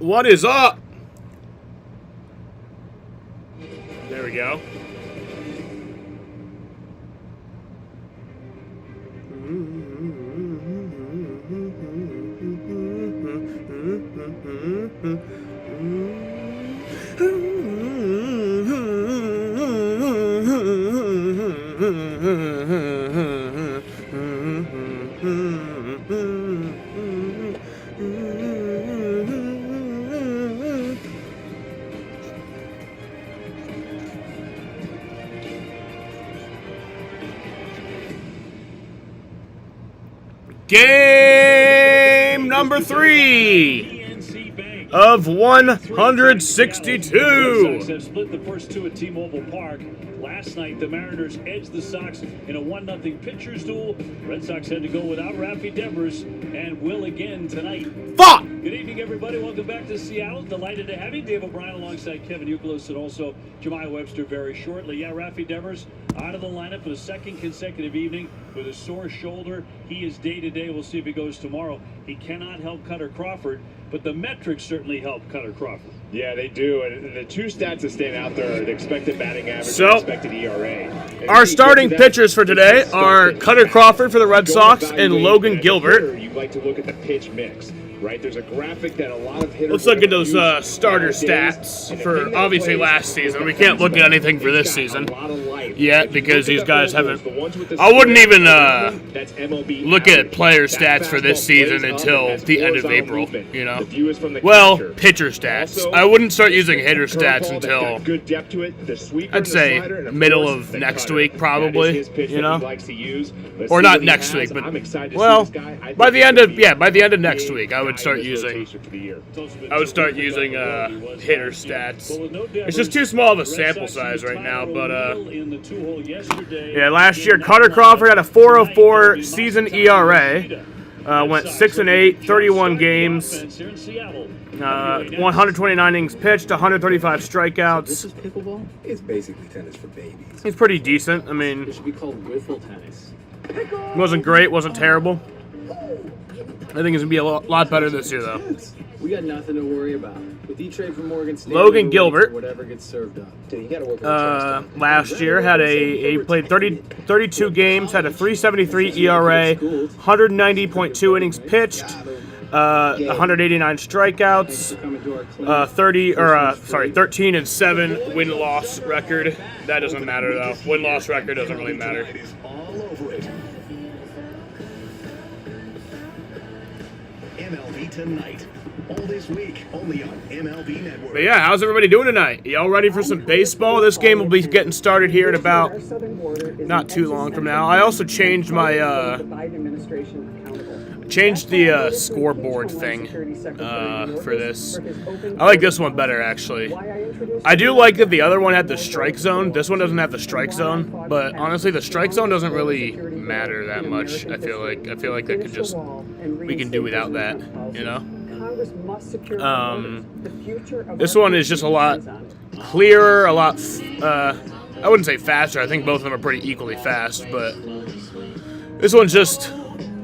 What is up? There we go. Game number 3 of 162. Red Sox have split the first two at T-Mobile Park. Last night, the Mariners edged the Sox in a 1-0 pitcher's duel. Red Sox had to go without Rafi Devers and will again tonight. Fuck! Good evening, everybody. Welcome back to Seattle. Delighted to have you. Dave O'Brien alongside Kevin Youkilis and also Jemiah Webster very shortly. Yeah, Rafi Devers out of the lineup for the second consecutive evening with a sore shoulder. He is day-to-day. We'll see if he goes tomorrow. He cannot help Cutter Crawford, but the metrics certainly help Cutter Crawford. Yeah, they do. And the two stats that stand out there are the expected batting average So, and expected ERA. Our starting pitchers for today are Cutter Crawford for the Red Sox and Logan Gilbert. You'd like to look at the pitch mix, right? There's a graphic that a lot of hitters. Let's look at those starter stats for obviously last season. We can't look at anything for this season yet because these guys haven't. I wouldn't even look at player stats for this season until the end of April, you know. Well, pitcher stats. I wouldn't start using hitter stats until I'd say middle of next week, probably, you know. Or not next week, but well, by the end of next week, I would start using hitter stats. It's just too small of a sample size right now, but yeah, last year Cutter Crawford had a 4.04 season ERA, went 6-8, 31 games, 129 innings pitched, 135 strikeouts. This is pickleball? It's basically tennis for babies. He's pretty decent. I mean, It should be called wiffle tennis. wasn't great, wasn't terrible. I think it's going to be a lot better this year, though. We got nothing to worry about. With E-Trade from Morgan Stanley, Logan Gilbert, whatever gets served up. last year he played 32 games, had a 3.73 ERA, 190.2 innings pitched, 189 strikeouts, 13-7 win-loss record. That doesn't matter though. Win-loss record doesn't really matter. MLB Tonight. All this week, only on MLB Network. But yeah, how's everybody doing tonight? Y'all ready for some baseball? This game will be getting started here in about not too long from now. I also changed my the scoreboard thing for this. I like this one better, actually. I do like that the other one had the strike zone. This one doesn't have the strike zone, but honestly, the strike zone doesn't really matter that much. I feel like that could just we can do without that, you know. This one is just a lot clearer, a lot. I wouldn't say faster. I think both of them are pretty equally fast, but this one's just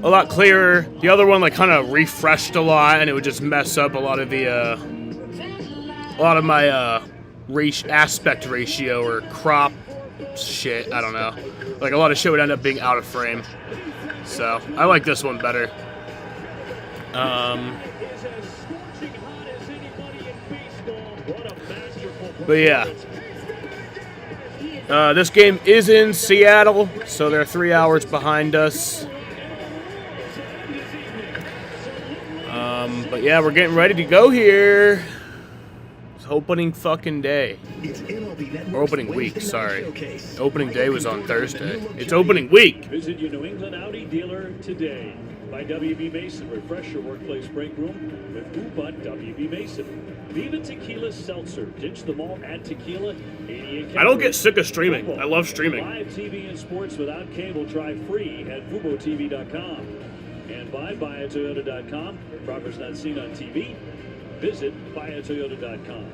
a lot clearer. The other one kind of refreshed a lot, and it would just mess up a lot of my aspect ratio or crop shit. I don't know. A lot of shit would end up being out of frame. So I like this one better. But yeah, this game is in Seattle, so they're 3 hours behind us. But yeah, we're getting ready to go here. It's opening fucking day. Or opening week, sorry. Opening day was on Thursday. It's opening week. Visit your New England Audi dealer today. By W.B. Mason, refresh your workplace break room with Who But W.B. Mason. Viva Tequila Seltzer. Ditch the malt, add tequila. 88 I don't get sick of streaming. I love streaming. Live TV and sports without cable. Try free at FuboTV.com. And by BuyAToyota.com. Properties not seen on TV. Visit BuyAToyota.com.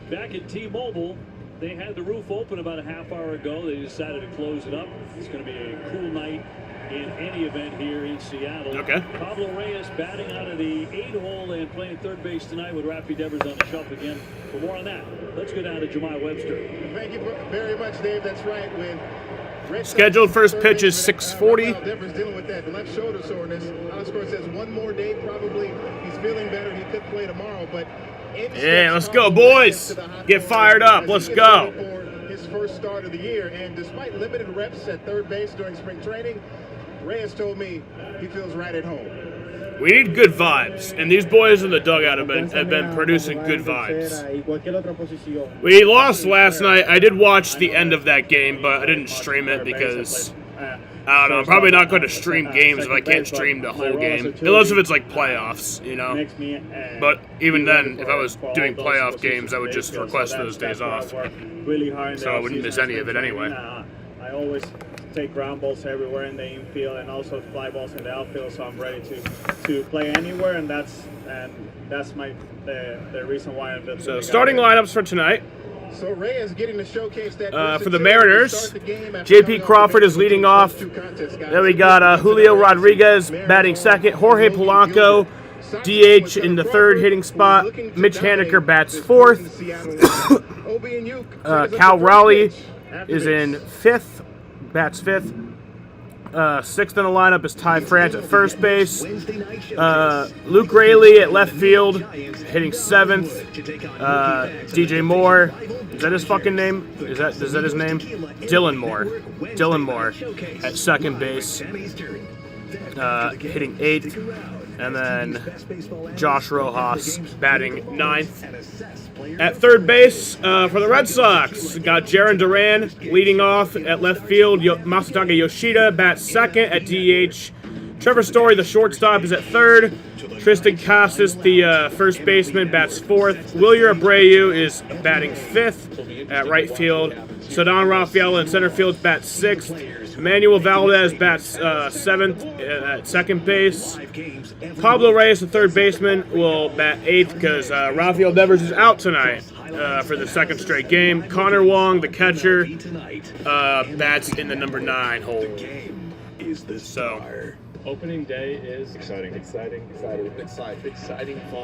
Back at T-Mobile, They had the roof open about a half hour ago. They decided to close it up. It's going to be a cool night in any event here in Seattle. Okay. Pablo Reyes batting out of the 8-hole and playing third base tonight with Rafi Devers on the shelf again. For more on that, let's go down to Jemai Webster. Thank you very much, Dave. That's right. When Scheduled first pitch is 6:40. Devers dealing with that left shoulder soreness. Alex Cora says one more day, probably he's feeling better. He could play tomorrow, but yeah, let's go, boys. Get fired up. Let's go. His first start of the year, and despite limited reps at third base during spring training, Reyes told me he feels right at home. We need good vibes, and these boys in the dugout have been producing good vibes. We lost last night. I did watch the end of that game, but I didn't stream it because I don't know. I'm probably not going to stream games if I can't stream the whole game, unless if it's like playoffs, you know. But even then, if I was doing playoff games, I would just request those days off, so I wouldn't miss any of it anyway. I always take ground balls everywhere in the infield and also fly balls in the outfield, so I'm ready to play anywhere, and that's the reason why I'm. So starting lineups for tonight. So Reyes getting to showcase that for the Mariners, J.P. Crawford is leading off. Then we got Julio Rodriguez batting second. Jorge Polanco, DH in the third hitting spot. Mitch Haniger bats fourth. Cal Raleigh is in fifth, bats fifth. Sixth in the lineup is Ty France at first base. Luke Raley at left field, hitting seventh. DJ Moore, is that his fucking name? Is that his name? Dylan Moore at second base, hitting eighth. And then Josh Rojas batting ninth. At third base for the Red Sox, got Jarren Duran leading off at left field. Masataka Yoshida bats second at DH. Trevor Story, the shortstop, is at third. Tristan Casas, the first baseman, bats fourth. Wilyer Abreu is batting fifth at right field. Ceddanne Rafaela in center field bats sixth. Emmanuel Valdez bats seventh at second base. Pablo Reyes, the third baseman, will bat eighth because Rafael Devers is out tonight for the second straight game. Connor Wong, the catcher, bats in the number 9 hole. So, Opening day is exciting, fun,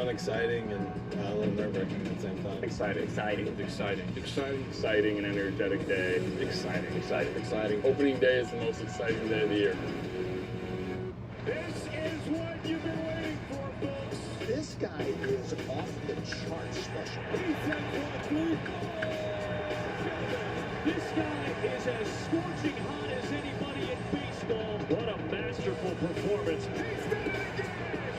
exciting, and a little nerve-wracking at the same time. exciting and energetic day. Exciting. Opening day is the most exciting day of the year. This is what you've been waiting for, folks. This guy is off the chart special. This guy is as scorching hot as anybody in baseball. What a masterful performance.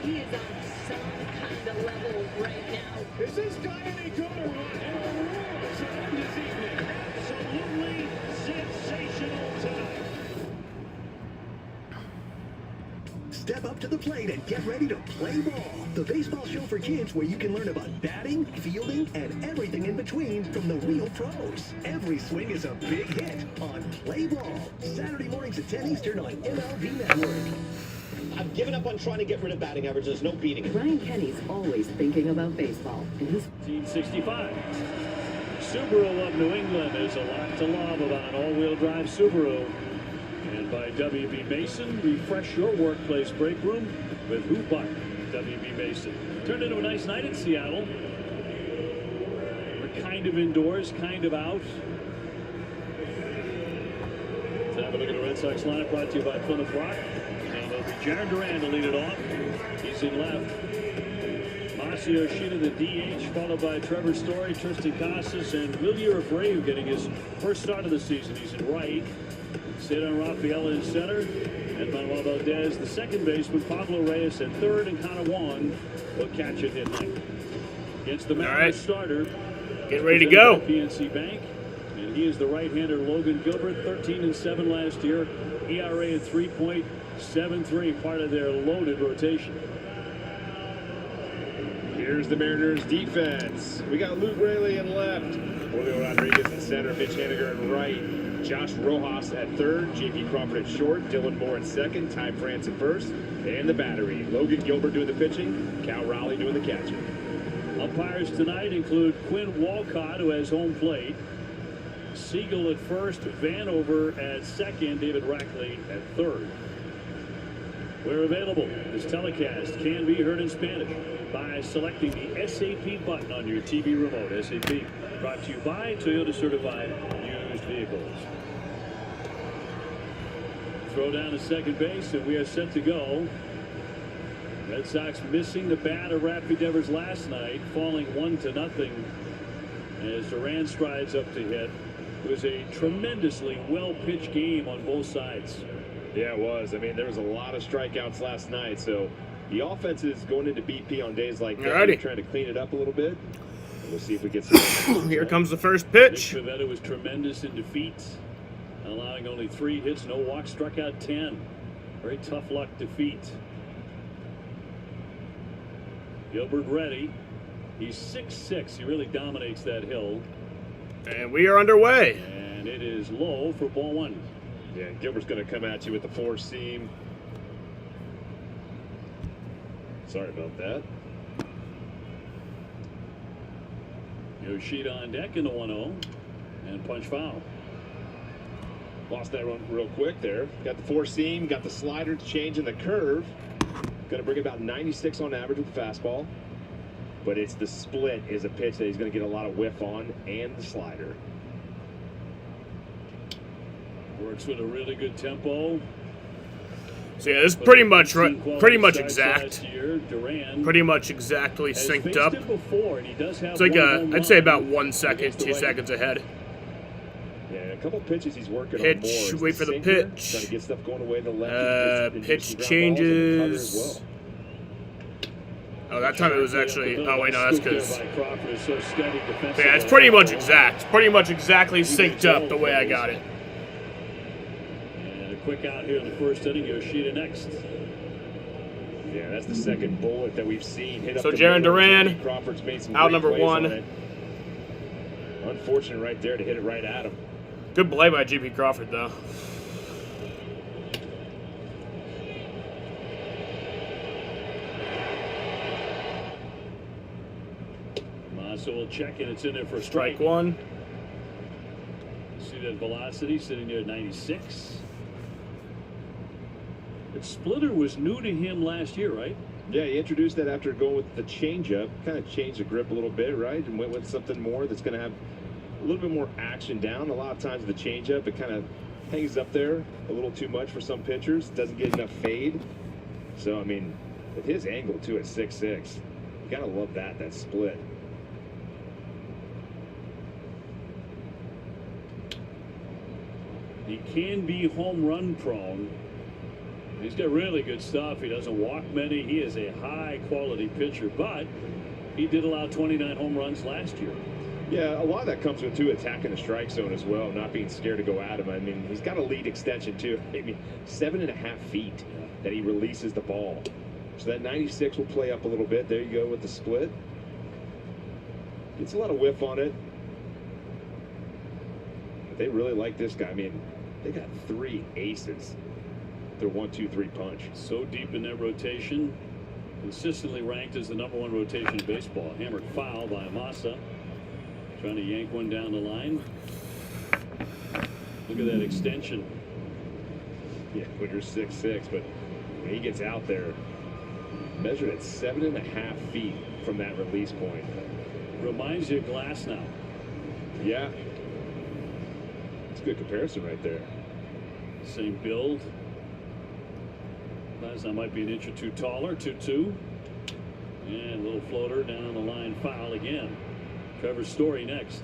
He is on some kind of level right now. Is this guy any good or what? And the rules end this evening. Absolutely sensational tonight. Step up to the plate and get ready to play ball. The baseball show for kids where you can learn about batting, fielding, and everything in between from the real pros. Every swing is a big hit on Play Ball. Saturday mornings at 10 Eastern on MLB Network. I've given up on trying to get rid of batting average. There's no beating it. Ryan Kenny's always thinking about baseball. And he's 1965. Subaru of New England is a lot to love about an all-wheel drive Subaru. And by W.B. Mason, refresh your workplace break room with Who But W.B. Mason. Turned into a nice night in Seattle. We're kind of indoors, kind of out. Let's have a look at the Red Sox lineup brought to you by Plymouth Rock. And it'll be Jarren Duran to lead it off. He's in left. Masataka Yoshida, the DH, followed by Trevor Story, Tristan Casas, and Wilyer Abreu getting his first start of the season. He's in right. Ceddanne Rafaela in center, and Manuel Valdez, the second baseman. Pablo Reyes at third, and Connor Wong will catch it at ninth. Against the Mariners starter, get ready to go. PNC Bank, and he is the right-hander Logan Gilbert, 13-7 last year, ERA at 3.73, part of their loaded rotation. Here's the Mariners defense. We got Luke Raley in left, Julio Rodriguez in center, Mitch Haniger in right, Josh Rojas at third, J.P. Crawford at short, Dylan Moore at second, Ty France at first, and the battery. Logan Gilbert doing the pitching, Cal Raleigh doing the catching. Umpires tonight include Quinn Walcott, who has home plate. Siegel at first, Vanover at second, David Rackley at third. Where available, this telecast can be heard in Spanish by selecting the SAP button on your TV remote. SAP, brought to you by Toyota Certified Used Vehicles. Throw down to second base, and we are set to go. Red Sox missing the bat of Rafi Devers last night, falling 1-0 as Duran strides up to hit. It was a tremendously well-pitched game on both sides. Yeah, it was. I mean, there was a lot of strikeouts last night, so the offense is going into BP on days like that. We're trying to clean it up a little bit. And we'll see if we get some. Here comes the first pitch. Nick Pivetta was tremendous in defeat, allowing only 3 hits, no walks, struck out 10. Very tough luck defeat. Gilbert ready. He's 6'6". He really dominates that hill. And we are underway. And it is low for ball 1. Yeah, Gilbert's going to come at you with the 4-seam. Sorry about that. Yoshida on deck in the 1-0. And punch foul. Lost that run real quick there. Got the 4-seam, got the slider to change in the curve. Going to bring about 96 on average with the fastball. But it's the split is a pitch that he's going to get a lot of whiff on, and the slider. Works with a really good tempo. So yeah, this is pretty much exact. Pretty much exactly synced up. It's like I'd say about 1 second, 2 seconds ahead. Yeah, a couple pitches he's working pitch, on more. Wait for the pitch. Trying to get stuff going away to the left. Pitch changes. Oh, that time it was actually. Oh wait, no, that's because. Yeah, it's pretty much exact. Pretty much exactly synced up the way I got it. And a quick out here in the first inning. Yoshida next. Yeah, that's the second bullet that we've seen hit up. So Jaron Duran, Crawford's made some out number 1. Unfortunate right there to hit it right at him. Good play by J.P. Crawford though. So we'll check and it's in there for strike 1. See that velocity sitting there at 96. The splitter was new to him last year, right? Yeah, he introduced that after going with the changeup. Kind of changed the grip a little bit, right? And went with something more that's going to have a little bit more action down. A lot of times the changeup, it kind of hangs up there a little too much for some pitchers. Doesn't get enough fade. So, I mean, with his angle, too, at 6'6", you got to love that split. He can be home run prone. He's got really good stuff. He doesn't walk many. He is a high quality pitcher, but he did allow 29 home runs last year. Yeah, a lot of that comes with, too, attacking the strike zone as well, not being scared to go at him. I mean, he's got a lead extension, too. I mean, 7.5 feet that he releases the ball. So that 96 will play up a little bit. There you go with the split. Gets a lot of whiff on it. But they really like this guy. I mean, they got 3 aces. Their 1-2-3 punch. So deep in that rotation. Consistently ranked as the #1 rotation in baseball. Hammered foul by Amasa. Trying to yank one down the line. Look at that extension. Yeah, when you're 6'6", but when he gets out there, measured at 7.5 feet from that release point. Reminds you of Glass now. Yeah. It's a good comparison right there. Same build. Glass now might be an inch or 2 taller. 2-2. And a little floater down the line, foul again. Trevor Story next.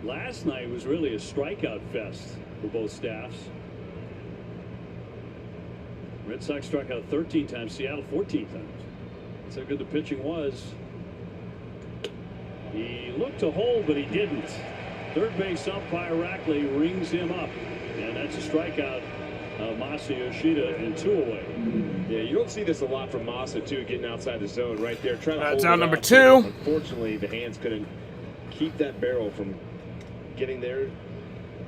Last night was really a strikeout fest for both staffs. Red Sox struck out 13 times, Seattle 14 times. That's how good the pitching was. He looked to hold, but he didn't. Third base umpire Rackley rings him up, and that's a strikeout. Masa Yoshida and 2 away. Yeah, you don't see this a lot from Masa, too, getting outside the zone right there. Trying to That's hold out it number up. 2. Unfortunately, the hands couldn't keep that barrel from getting there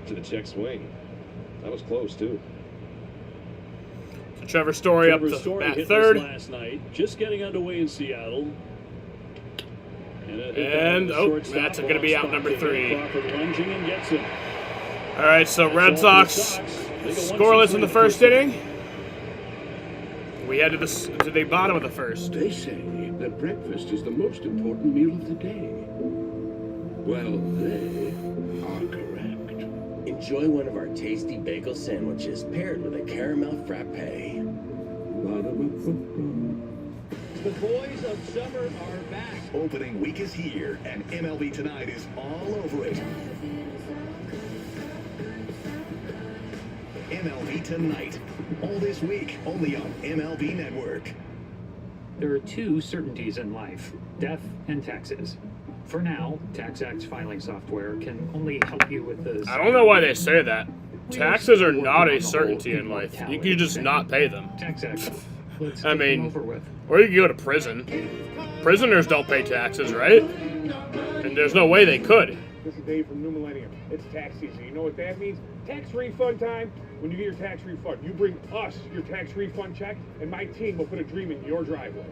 to the check swing. That was close, too. So Trevor Story up to bat third. Last night, just getting underway in Seattle. And, oh, that's going to be out number 3. Crawford lunging and gets him. All right, so Red Sox scoreless in the first inning. We head to the bottom of the first. They say that breakfast is the most important meal of the day. Well, they are correct. Enjoy one of our tasty bagel sandwiches paired with a caramel frappe. The boys of summer are back. Opening week is here, and MLB Tonight is all over it. MLB Tonight. All this week, only on MLB Network. There are 2 certainties in life, death and taxes. For now, TaxAct filing software can only help you with this. I don't know why they say that. Taxes are not a certainty in life. You can just not pay them. I mean, or you can go to prison. Prisoners don't pay taxes, right? And there's no way they could. This is Dave from New Millennium. It's tax season. You know what that means? Tax refund time. When you get your tax refund, you bring us your tax refund check, and my team will put a dream in your driveway.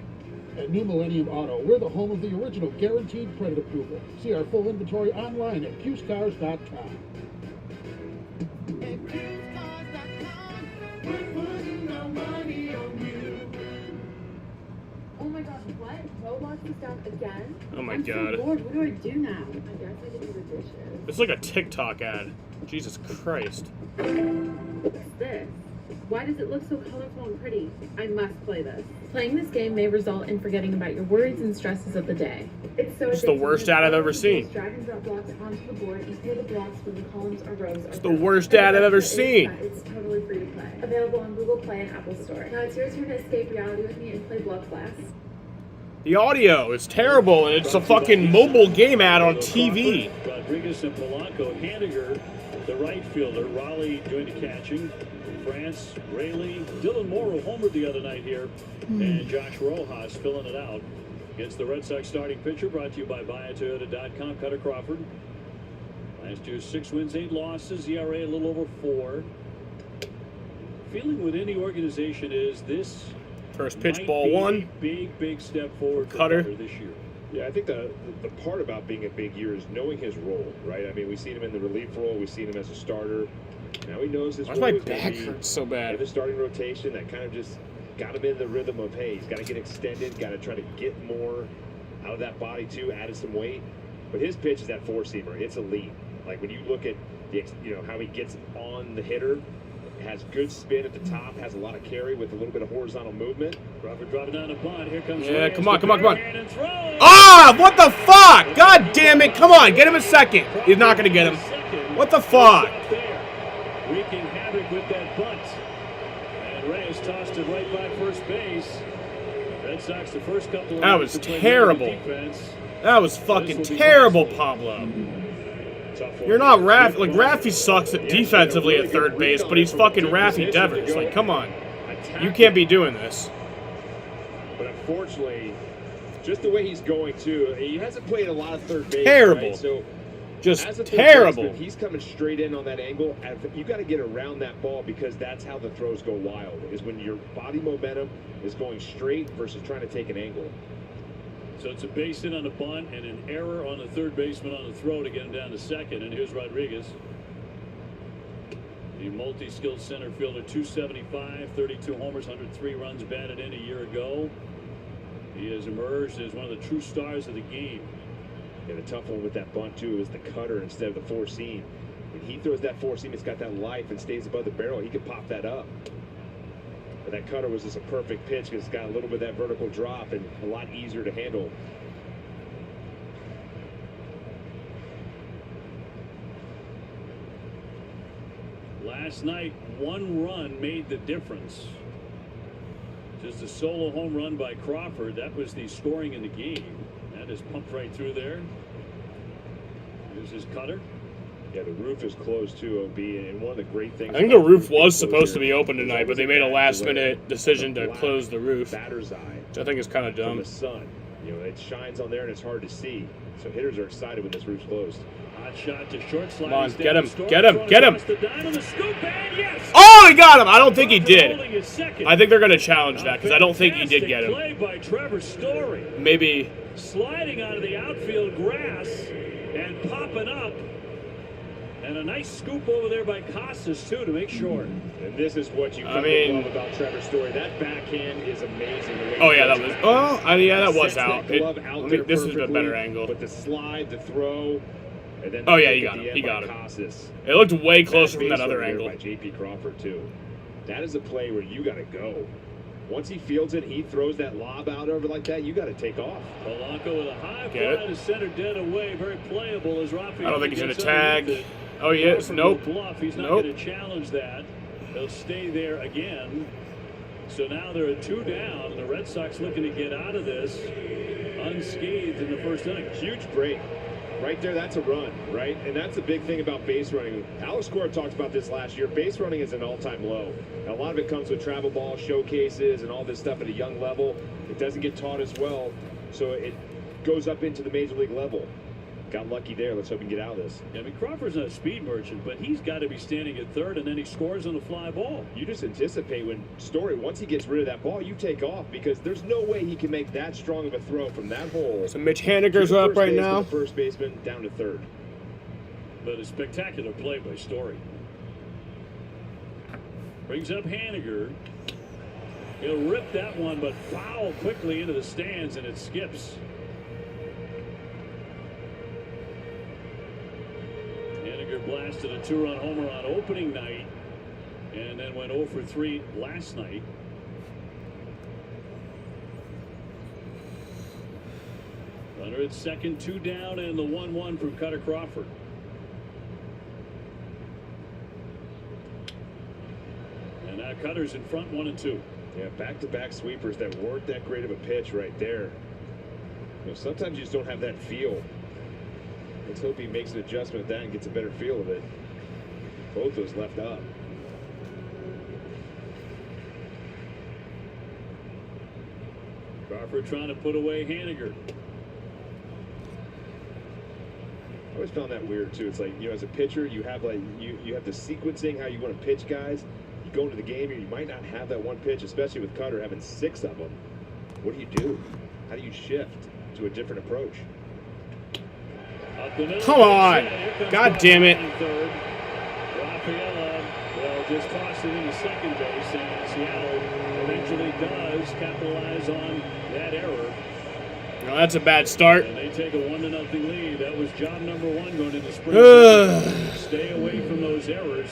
At New Millennium Auto, we're the home of the original guaranteed credit approval. See our full inventory online at QScars.com. Oh my gosh, what? Roblox is down again? Oh my I'm so God. bored. What do I do now? I guess I can do the dishes. It's like a TikTok ad. Jesus Christ. What's this? Why does it look so colorful and pretty? I must play this. Playing this game may result in forgetting about your worries and stresses of the day. It's the worst ad I've ever seen. Drag and drop blocks onto the board and play the blocks when the columns or rows are It's the worst ad I've ever seen. It's totally free to play. Available on Google Play and Apple Store. Now it's your turn to escape reality with me and play Block Blast. The audio is terrible, and it's a fucking mobile game ad on TV. Rodriguez and Polanco. Haniger, the right fielder. Raleigh doing the catching. France, Rayleigh, Dylan Morrow homered the other night here, and Josh Rojas filling it out against the Red Sox starting pitcher. Brought to you by BuyAToyota.com. Cutter Crawford. Last year, 6 wins, 8 losses. ERA a little over 4. Feeling with any organization is this first pitch, ball 1. Big step forward for Cutter this year. Yeah, I think the part about being a big year is knowing his role, right? I mean, we've seen him in the relief role. We've seen him as a starter. Now he knows his role. Why Why my back hurts so bad? In the starting rotation, that kind of just got him in the rhythm of, hey, he's got to get extended, got to try to get more out of that body too, added some weight. But his pitch is that 4-seamer. It's elite. Like when you look at the, how he gets on the hitter, has good spin at the top, has a lot of carry with a little bit of horizontal movement. Crawford dropping down the bunt. Here comes Yeah, Reyes. come on. Ah, what the fuck? God damn it. Come on, get him a second. He's not going to get him. What the fuck? Wreaking havoc with that bunt. And Reyes tossed it right by first base. Red Sox the first couple of That was terrible. That was fucking terrible, Pablo. You're not Raffy. Like, Raffy sucks at defensively at third base, but he's fucking Raffy Devers. Like, come on. You can't be doing this. But unfortunately, just the way he's going, too, he hasn't played a lot of third base. Terrible. Right? So just as a terrible. Baseman, he's coming straight in on that angle. You got to get around that ball because that's how the throws go wild, is when your body momentum is going straight versus trying to take an angle. So it's a base hit on the bunt and an error on the third baseman on the throw to get him down to second. And here's Rodriguez. The multi-skilled center fielder, 275, 32 homers, 103 runs batted in a year ago. He has emerged as one of the true stars of the game. And the tough one with that bunt, too, is the cutter instead of the 4-seam. When he throws that 4-seam, it's got that life and stays above the barrel. He can pop that up. But that cutter was just a perfect pitch because it's got a little bit of that vertical drop and a lot easier to handle. Last night, 1 run made the difference. Just a solo home run by Crawford. That was the scoring in the game. That is pumped right through there. Here's his cutter. Yeah, the roof is closed too, OB, and one of the great things. I think the roof was supposed to be open tonight, but they made a last-minute decision to close the roof. Batter's eye. Which I think is kind of dumb. From the sun, it shines on there and it's hard to see. So hitters are excited when this roof's closed. Hot shot to short. Come on, get him, get him, get him! Oh, he got him! I don't think he did. I think they're going to challenge that because I don't think he did get him. Maybe sliding onto the outfield grass and popping up. And a nice scoop over there by Casas, too, to make sure. And this is what you come to love about Trevor's Story. That backhand is amazing. Oh, yeah, that was... Oh, yeah, that was out. This is a better angle. But the slide, the throw, and then oh, yeah, you got him. He got him. It looked way closer from that other angle. By J.P. Crawford, too. That is a play where you got to go. Once he fields it, he throws that lob out over like that, you got to take off. Polanco with a high fly to center dead away. Very playable as Rafael. I don't think he's going to tag. Oh, yes. Nope. Bluff. He's not going to challenge that. They'll stay there again. So now there are 2 down. The Red Sox looking to get out of this unscathed in the first inning. Huge break. Right there, that's a run, right? And that's the big thing about base running. Alex Cora talked about this last year. Base running is an all-time low. Now, a lot of it comes with travel ball showcases and all this stuff at a young level. It doesn't get taught as well, so it goes up into the major league level. Got lucky there. Let's hope he can get out of this. I mean, Crawford's not a speed merchant, but he's got to be standing at third, and then he scores on a fly ball. You just anticipate when Story, once he gets rid of that ball, you take off because there's no way he can make that strong of a throw from that hole. So Mitch Haniger's up right now. First baseman down to third. But a spectacular play by Story. Brings up Haniger. He'll rip that one, but foul quickly into the stands, and it skips. Blasted a 2-run homer on opening night and then went 0 for 3 last night. Runner at second, 2 down, and the 1-1 from Cutter Crawford. And now Cutter's in front, 1-2. Yeah, back-to-back sweepers that weren't that great of a pitch right there. You know, sometimes you just don't have that feel. Let's hope he makes an adjustment with that and gets a better feel of it. Both those left up. Crawford trying to put away Haniger. I always found that weird too. It's like, you know, as a pitcher, you have like you have the sequencing how you want to pitch guys. You go into the game and you might not have that one pitch, especially with Cutter having 6 of them. What do? How do you shift to a different approach? Come on! God damn it! Rafaela will just toss it into second base, and Seattle eventually does capitalize on that error. No, that's a bad start. And they take a 1-0 lead. That was job number 1 going into spring. Stay away from those errors.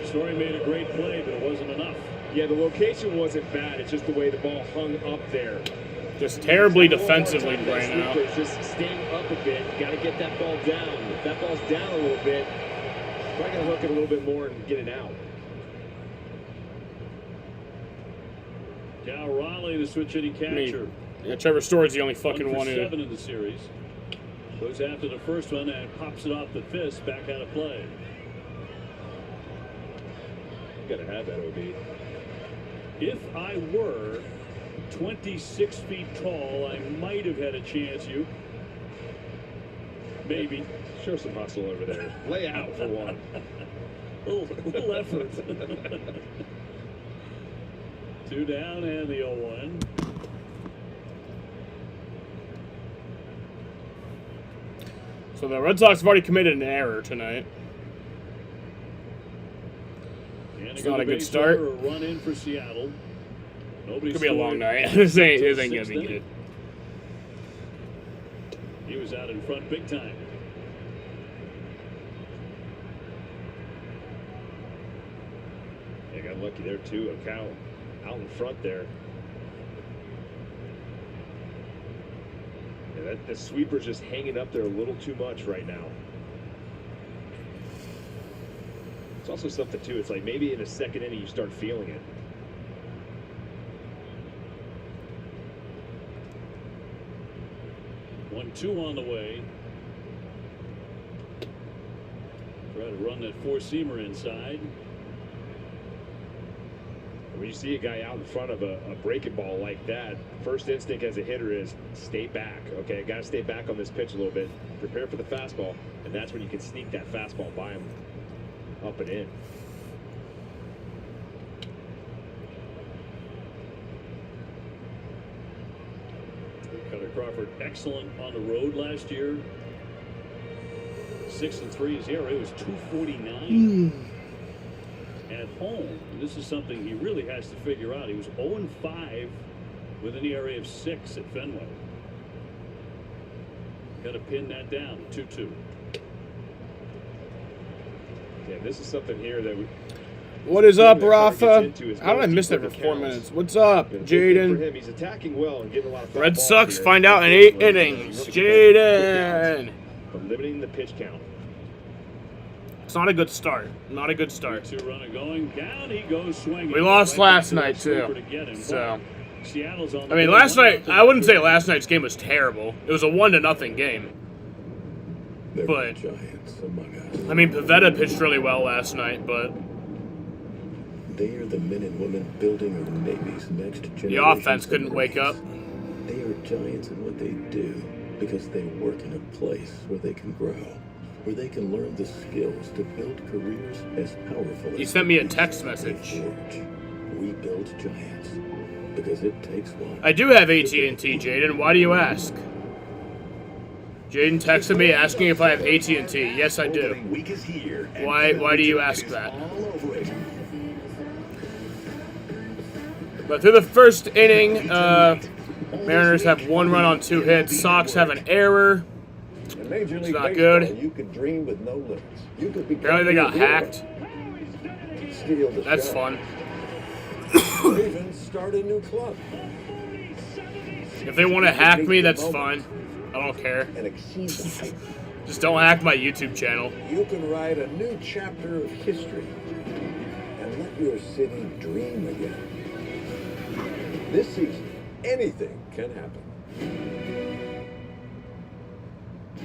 Story made a great play, but it wasn't enough. Yeah, the location wasn't bad. It's just the way the ball hung up there. Just terribly defensively right now. Just staying up a bit. You got to get that ball down. If that ball's down a little bit, probably going to hook it a little bit more and get it out. Cal Raleigh, the switch hitting catcher. Yeah, Trevor Story's the only fucking 1 one for in 7 in the series. Goes after the first one and pops it off the fist, back out of play. You got to have that, OB. If I were 26 feet tall, I might have had a chance. You maybe show some hustle over there. Lay out for one. little effort. 2 down and the 0-1. So the Red Sox have already committed an error tonight. It's not a good start. A run in for Seattle. Could be a long night. This ain't gonna be good. He was out in front big time. They got lucky there too. A cow out in front there. Yeah, the sweeper's just hanging up there a little too much right now. It's also something too. It's like maybe in the second inning you start feeling it. Two on the way. Try to run that 4-seamer inside. When you see a guy out in front of a breaking ball like that, first instinct as a hitter is stay back. Okay, got to stay back on this pitch a little bit. Prepare for the fastball, and that's when you can sneak that fastball by him up and in. Cutter Crawford, excellent on the road last year. 6-3. His ERA was 2.49. And at home, and this is something he really has to figure out. He was 0-5 with an ERA of 6 at Fenway. Got to pin that down. 2-2. Yeah, this is something here that we. What is up, Rafa? How did I miss that for 4 minutes? What's up, Jaden? He's attacking well and getting a lot of Red Sox find out in 8 innings. Jaden. From limiting the pitch count. It's not a good start. Not a good start. 2 runner going down. He goes swinging. We lost last night too. So, I mean, last night I wouldn't say last night's game was terrible. It was a 1-0 game. But I mean, Pavetta pitched really well last night, but they are the men and women building the Navy's next generation. The offense couldn't wake up. They are giants in what they do because they work in a place where they can grow, where they can learn the skills to build careers as powerful as he sent me a text message. We build giants because it takes one. I do have AT&T, Jaden. Why do you ask? Jaden texted me asking if I have AT&T. Yes, I do. Why do you ask that? But through the first inning, Mariners have 1 run on 2 hits. Sox have an error. It's not good. You could dream with no limits. You could apparently they got hacked. That's fun. Even start a new club. If they want to hack me, that's fine. I don't care. Just don't hack my YouTube channel. You can write a new chapter of history and let your city dream again. This season, anything can happen.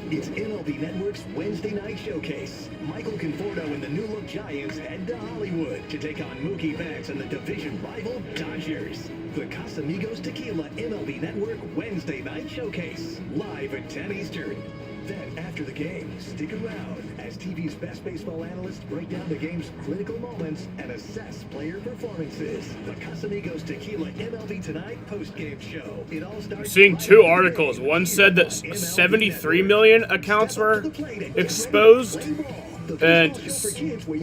It's MLB Network's Wednesday night showcase. Michael Conforto and the new-look Giants head to Hollywood to take on Mookie Betts and the division rival Dodgers. The Casamigos Tequila MLB Network Wednesday night showcase, live at 10 Eastern. Then, after the game, stick around as TV's best baseball analysts break down the game's critical moments and assess player performances. The Casamigos Tequila MLB Tonight post-game show. It all starts. I'm seeing 2 articles. One said that 73 million accounts were exposed, and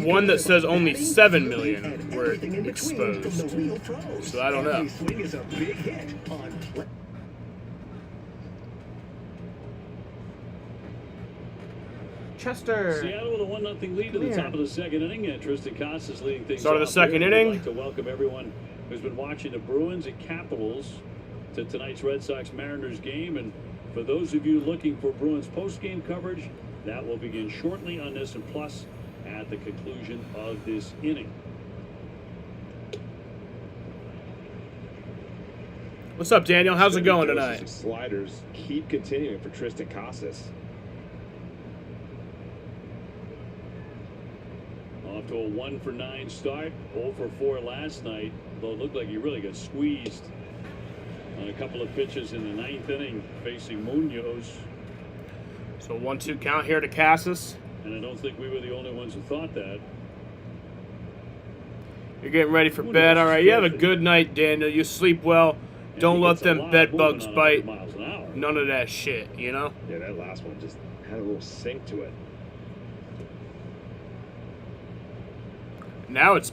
one that says only 7 million were exposed. So I don't know. Chester. Seattle with a 1-0 lead to the top of the second inning. Tristan Casas leading things Start of the second inning. I'd like to welcome everyone who's been watching the Bruins and Capitals to tonight's Red Sox-Mariners game. And for those of you looking for Bruins post-game coverage, that will begin shortly on this and plus at the conclusion of this inning. What's up, Daniel? How's it going tonight? Sliders keep continuing for Tristan Casas. Off to a 1-for-9 start, 0-for-4 last night, though it looked like he really got squeezed on a couple of pitches in the 9th inning facing Munoz. So 1-2 count here to Casas. And I don't think we were the only ones who thought that. You're getting ready for bed. All right, you have a good night, Daniel. You sleep well. Don't let them bed bugs bite. None of that shit, you know? Yeah, that last one just had a little sink to it. Now it's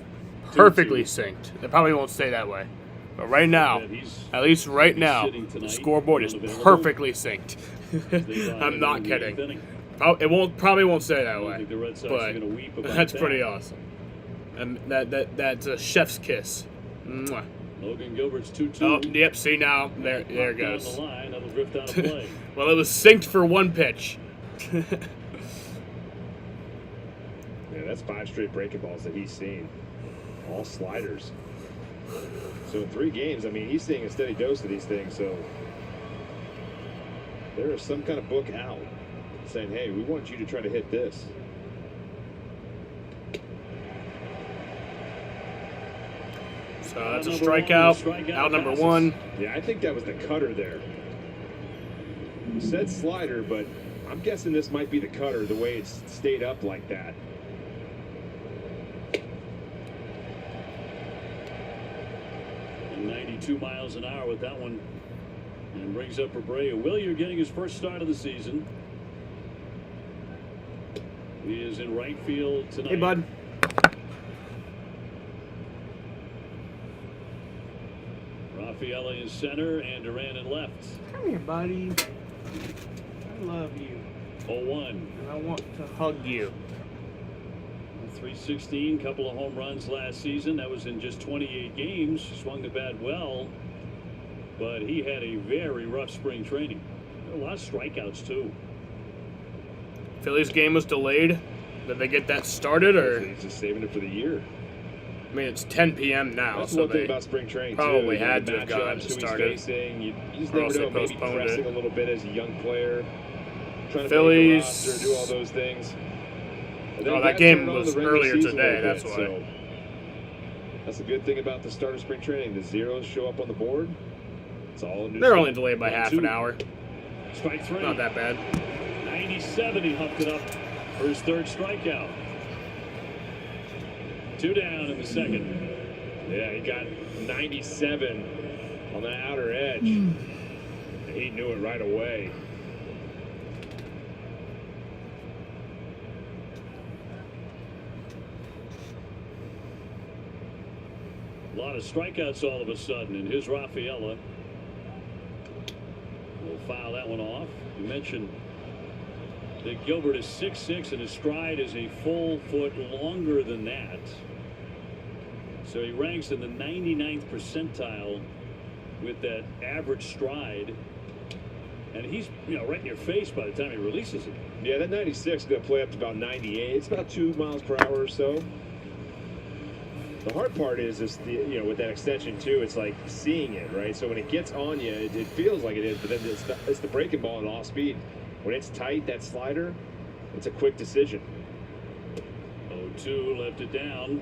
perfectly synced. It probably won't stay that way. But right now, at least right now, the scoreboard is perfectly synced. I'm not kidding. It probably won't stay that way. But that's pretty awesome. And that's a chef's kiss. Mwah. Logan Gilbert's 2-2. Oh, yep, see now. There it goes. The line, that'll drift out of play. Well, it was synced for 1 pitch. Yeah, that's 5 straight breaking balls that he's seen. All sliders. So in 3 games, I mean, he's seeing a steady dose of these things. So there is some kind of book out saying, hey, we want you to try to hit this. So that's a strikeout. Out number 1. Yeah, I think that was the cutter there. You said slider, but I'm guessing this might be the cutter, the way it's stayed up like that. And 92 miles an hour with that one And brings up Abreu. Willier getting his first start of the season. He is in right field tonight. Hey, bud. Rafaela in center and Duran in left. Come here, buddy. I love you. 0-1. And I want to hug you. 316, couple of home runs last season. That was in just 28 games. Swung the bat well, but he had a very rough spring training. A lot of strikeouts too. Phillies game was delayed. Did they get that started, or He's just saving it for the year. I mean, it's 10 p.m. now, That's so one thing they about spring training probably too. had to The have gotten matchups, who he's started. facing, you just Or never else they know. Maybe postponed pressing it. a little bit as a young player, trying to Phillies. make the roster, do all those things. And then Oh, you that gotta game turn on was the regular earlier season a today, little that's bit, why. So that's the good thing about the start of spring training. The zeros show up on the board. It's all new. They're only delayed by half an hour. Strike three. Not that bad. 97, he huffed it up for his third strikeout. 2 down in the second. Yeah, he got 97 on the outer edge. He knew it right away. A lot of strikeouts all of a sudden, and here's Rafaela. We'll foul that one off. You mentioned that Gilbert is 6'6", and his stride is a full foot longer than that. So he ranks in the 99th percentile with that average stride. And he's, right in your face by the time he releases it. Yeah, that 96 is going to play up to about 98. It's about 2 miles per hour or so. The hard part is the, with that extension too, it's like seeing it, right? So when it gets on you, it feels like it is, but then it's the breaking ball at off speed. When it's tight, that slider, it's a quick decision. 0-2, left it down.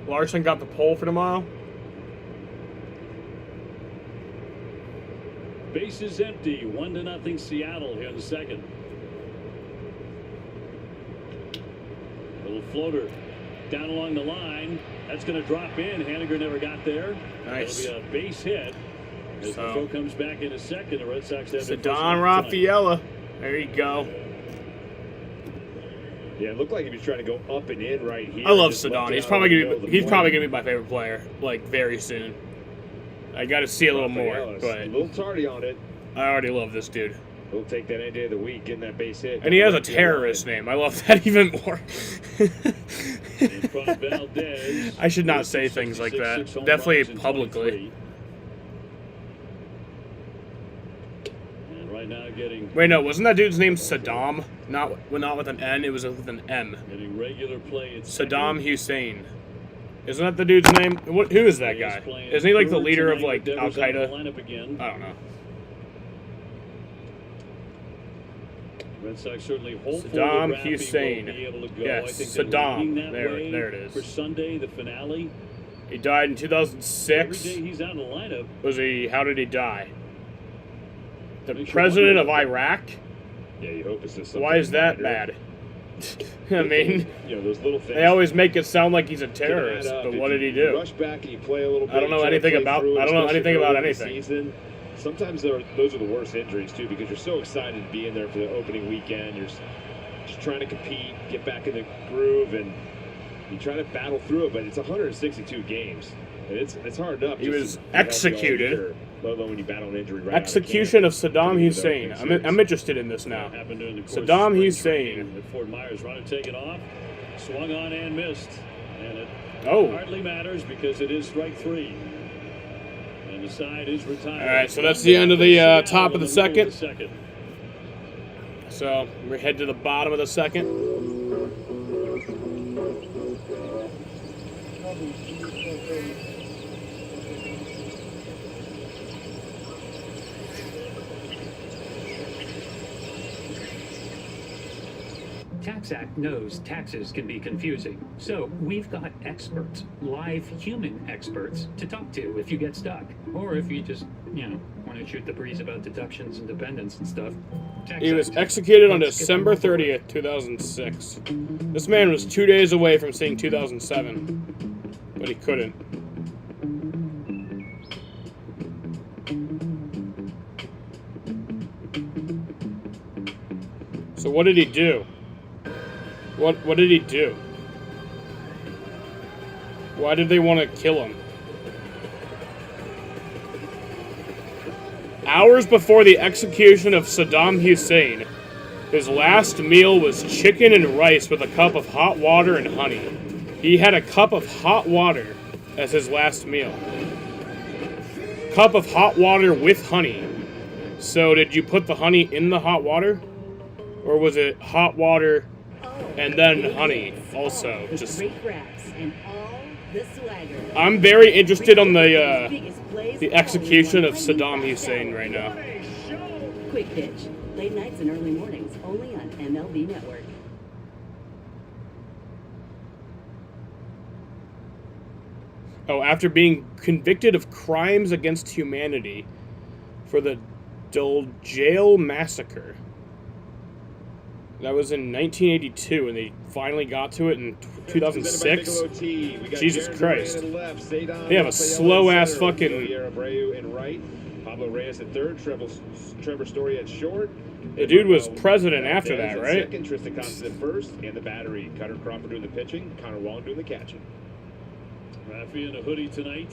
Larson got the pole for tomorrow. Bases empty, 1-0 Seattle here in the second. Little floater down along the line. That's going to drop in. Haniger never got there. Nice. It'll be a base hit. As the throw comes back in a second, the Red Sox have Cedon Rafaela. There you go. Yeah, it looked like he was trying to go up and in right here. I love Just Cedon. left it He's out probably in the gonna be middle of the plate. my favorite player, like very soon. I got to see a little more, Rafaela's but a little tardy on it. I already love this dude. He'll take that any day of the week, getting that base hit. And he has a terrorist name. I love that even more. In front of Valdez. I should not say things like that. 66 home Definitely runs in publicly. 23. And right now getting Wait, no, wasn't that dude's name Saddam? Not with an N, it was with an M. getting regular play at Saddam Hussein. Isn't that the dude's name? Who is that guy? Isn't he like the leader of like Al Qaeda? Again. I don't know. Red Sox certainly hopeful Saddam that Rafi Hussein. will be able to go. Yes, I think they're Saddam. leaning that There way it is. For Sunday, the finale. He died in Every 2006. day he's out in the lineup. How did he die? The Makes you president wonder. of Iraq? Yeah, you hope it's just something Why is that minor. bad? I mean, those little things. they always make it sound like he's a can add terrorist, up. but If what did he you do? Rush back and you play a little bit. I don't know you try to anything play about- through it, I don't know especially anything about early in the anything. season. Sometimes those are the worst injuries too, because you're so excited to be in there for the opening weekend. You're just trying to compete, get back in the groove, and you try to battle through it. But it's 162 games, and it's hard enough. He just was to be healthy all executed. year, let alone when you battle an injury right Execution of out of camp. Saddam To me, Hussein. that makes I'm sense. interested in this now. Happened during the course of Saddam spring Hussein. training at Fort Myers. Runner taken off, swung on and missed, and it Oh. hardly matters because it is strike three. And the side is retired. All right, so that's the end of the Seattle top of in the middle of second. So we head to the bottom of the second. TaxAct knows taxes can be confusing, so we've got experts, live human experts, to talk to if you get stuck, or if you just, want to shoot the breeze about deductions and dependents and stuff. He was executed on December 30th, 2006. This man was 2 days away from seeing 2007, but he couldn't. So what did he do? What did he do? Why did they want to kill him? Hours before the execution of Saddam Hussein, his last meal was chicken and rice with a cup of hot water and honey. He had a cup of hot water as his last meal. Cup of hot water with honey. So did you put the honey in the hot water? Or was it hot water and then honey also? Just I'm very interested on the execution of Saddam Hussein right now. Quick pitch. Late nights and early mornings, only on MLB Network. Oh, after being convicted of crimes against humanity for the Jail massacre. That was in 1982, and they finally got to it in 2006. Jesus Christ. They have a slow-ass fucking... Pablo Reyes at third, Trevor Story at short. The dude was president after that, right? Second, Tristan Casas at first, and the battery. Cutter Crawford doing the pitching, Connor Wong doing the catching. Rafi in a hoodie tonight.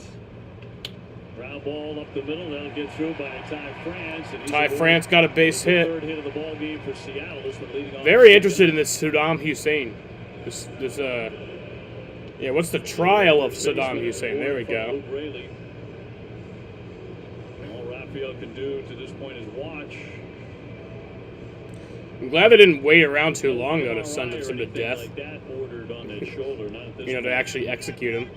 Ground ball up the middle. That'll get through by Ty France. Ty France got a base hit. Third hit of the ball game for Seattle. Very interested in this Saddam Hussein. Yeah, what's the trial of Saddam Hussein? There we go. All Rafael can do to this point is watch. I'm glad they didn't wait around too long, though, to sentence him to death. Like that ordered on that shoulder, not at this to actually execute him.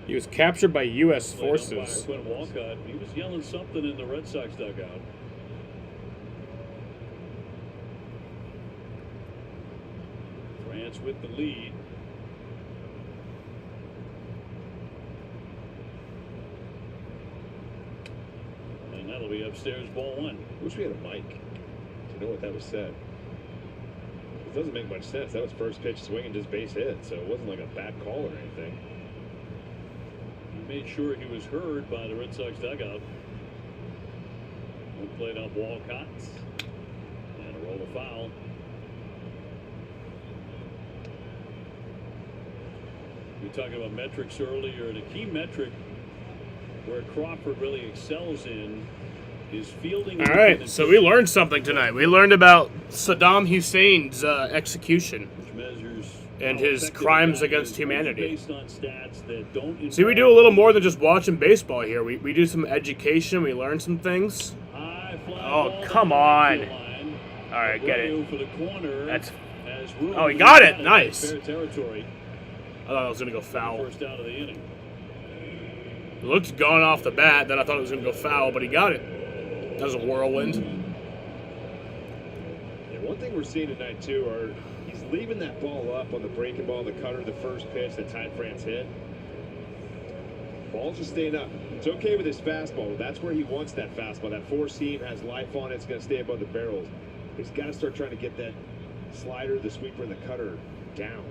He was captured by U.S. forces. Quinn Walcott. He was yelling something in the Red Sox dugout. France with the lead. And that'll be upstairs, ball one. Wish we had a mic to know what that was said. It doesn't make much sense. That was first pitch swing and just base hit, so it wasn't like a bad call or anything. Made sure he was heard by the Red Sox dugout. One played up Walcott. And a roll of foul. We were talking about metrics earlier, and a key metric where Crawford really excels in is fielding. All right, so we learned something tonight. We learned about Saddam Hussein's execution. Which measures and his crimes against humanity. See, we do a little more than just watching baseball here. We do some education. We learn some things. Oh, come on. All right, get it. That's... Oh, he got it. Nice. I thought it was going to go foul. It looked gone off the bat. Then I thought it was going to go foul, but he got it. That was a whirlwind. Yeah, one thing we're seeing tonight, too, are... He's leaving that ball up on the breaking ball, the cutter, the first pitch that Ty France hit. Ball's just staying up. It's okay with his fastball. That's where he wants that fastball. That four seam has life on it. It's going to stay above the barrels. He's got to start trying to get that slider, the sweeper, and the cutter down.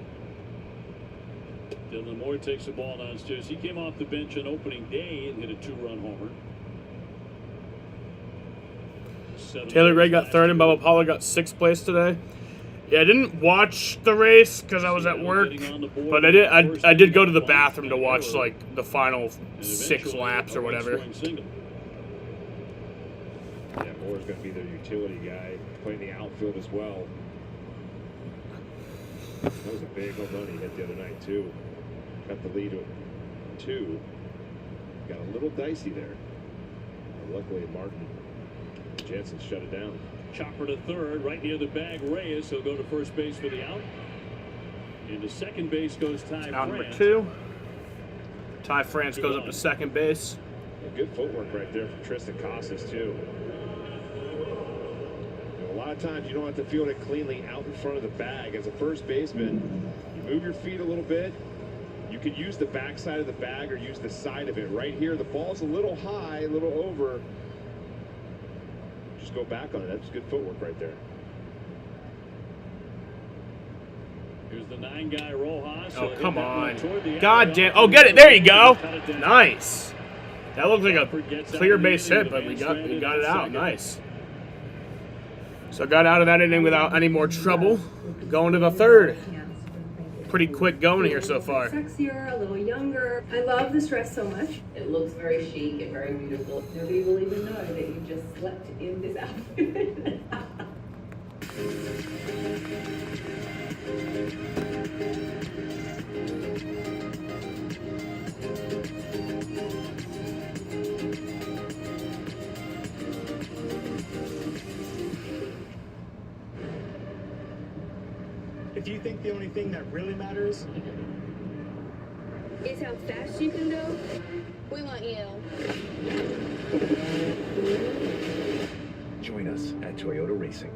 Dylan Moore takes the ball downstairs. He came off the bench on opening day and hit a two-run homer. Taylor Gray got third and Bubba Pollard got sixth place today. Yeah, I didn't watch the race because I was at work, but I did go to the bathroom to watch like the final 6 laps or whatever. Yeah, Moore's going to be their utility guy, playing the outfield as well. That was a big home run he hit the other night too. Got the lead to 2. Got a little dicey there. Luckily, Martin Jensen shut it down. Chopper to third, right near the bag. Reyes, he'll go to first base for the out. Into second base goes Ty Out France. number 2. Ty France goes up to second base. Good footwork right there from Tristan Casas, too. A lot of times you don't have to field it cleanly out in front of the bag. As a first baseman, you move your feet a little bit. You could use the backside of the bag or use the side of it. Right here, the ball's a little high, a little over. Just go back on it. That's good footwork right there. Here's the 9-guy Rojas. Oh, come on. God damn. Oh, get it. There you go. Nice. That looked like a clear base hit, but we got it out. Nice. So got out of that inning without any more trouble. Going to the third. Pretty quick going here so far. Sexier, a little younger. I love this dress so much. It looks very chic and very beautiful. Nobody will even know that you just slept in this outfit. If you think the only thing that really matters is how fast you can go, we want you. Join us at Toyota Racing.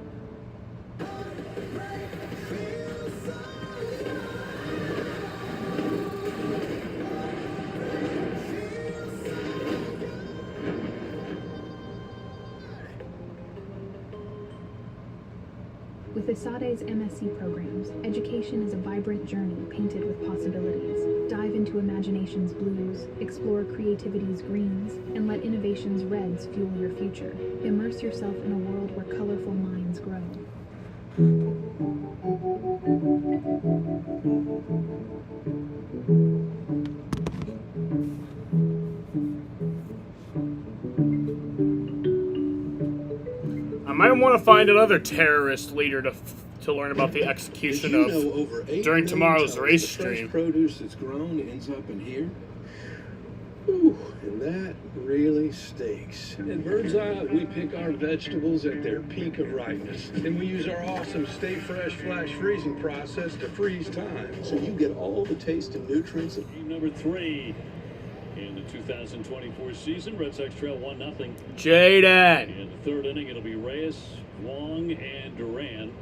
With Esade's MSc programs, education is a vibrant journey painted with possibilities. Dive into imagination's blues, explore creativity's greens, and let innovation's reds fuel your future. Immerse yourself in a world where colorful minds grow. I might want to find another terrorist leader to learn about the execution of during tomorrow's race stream. Produce that's grown ends up in here. Ooh, and that really stinks. At Bird's Eye, we pick our vegetables at their peak of ripeness, and we use our awesome Stay Fresh flash freezing process to freeze time, so you get all the taste and nutrients. Team number 3 in the 2024 season. Red Sox trail 1-0. Jaden. In the third inning, it'll be Reyes, Wong, and Duran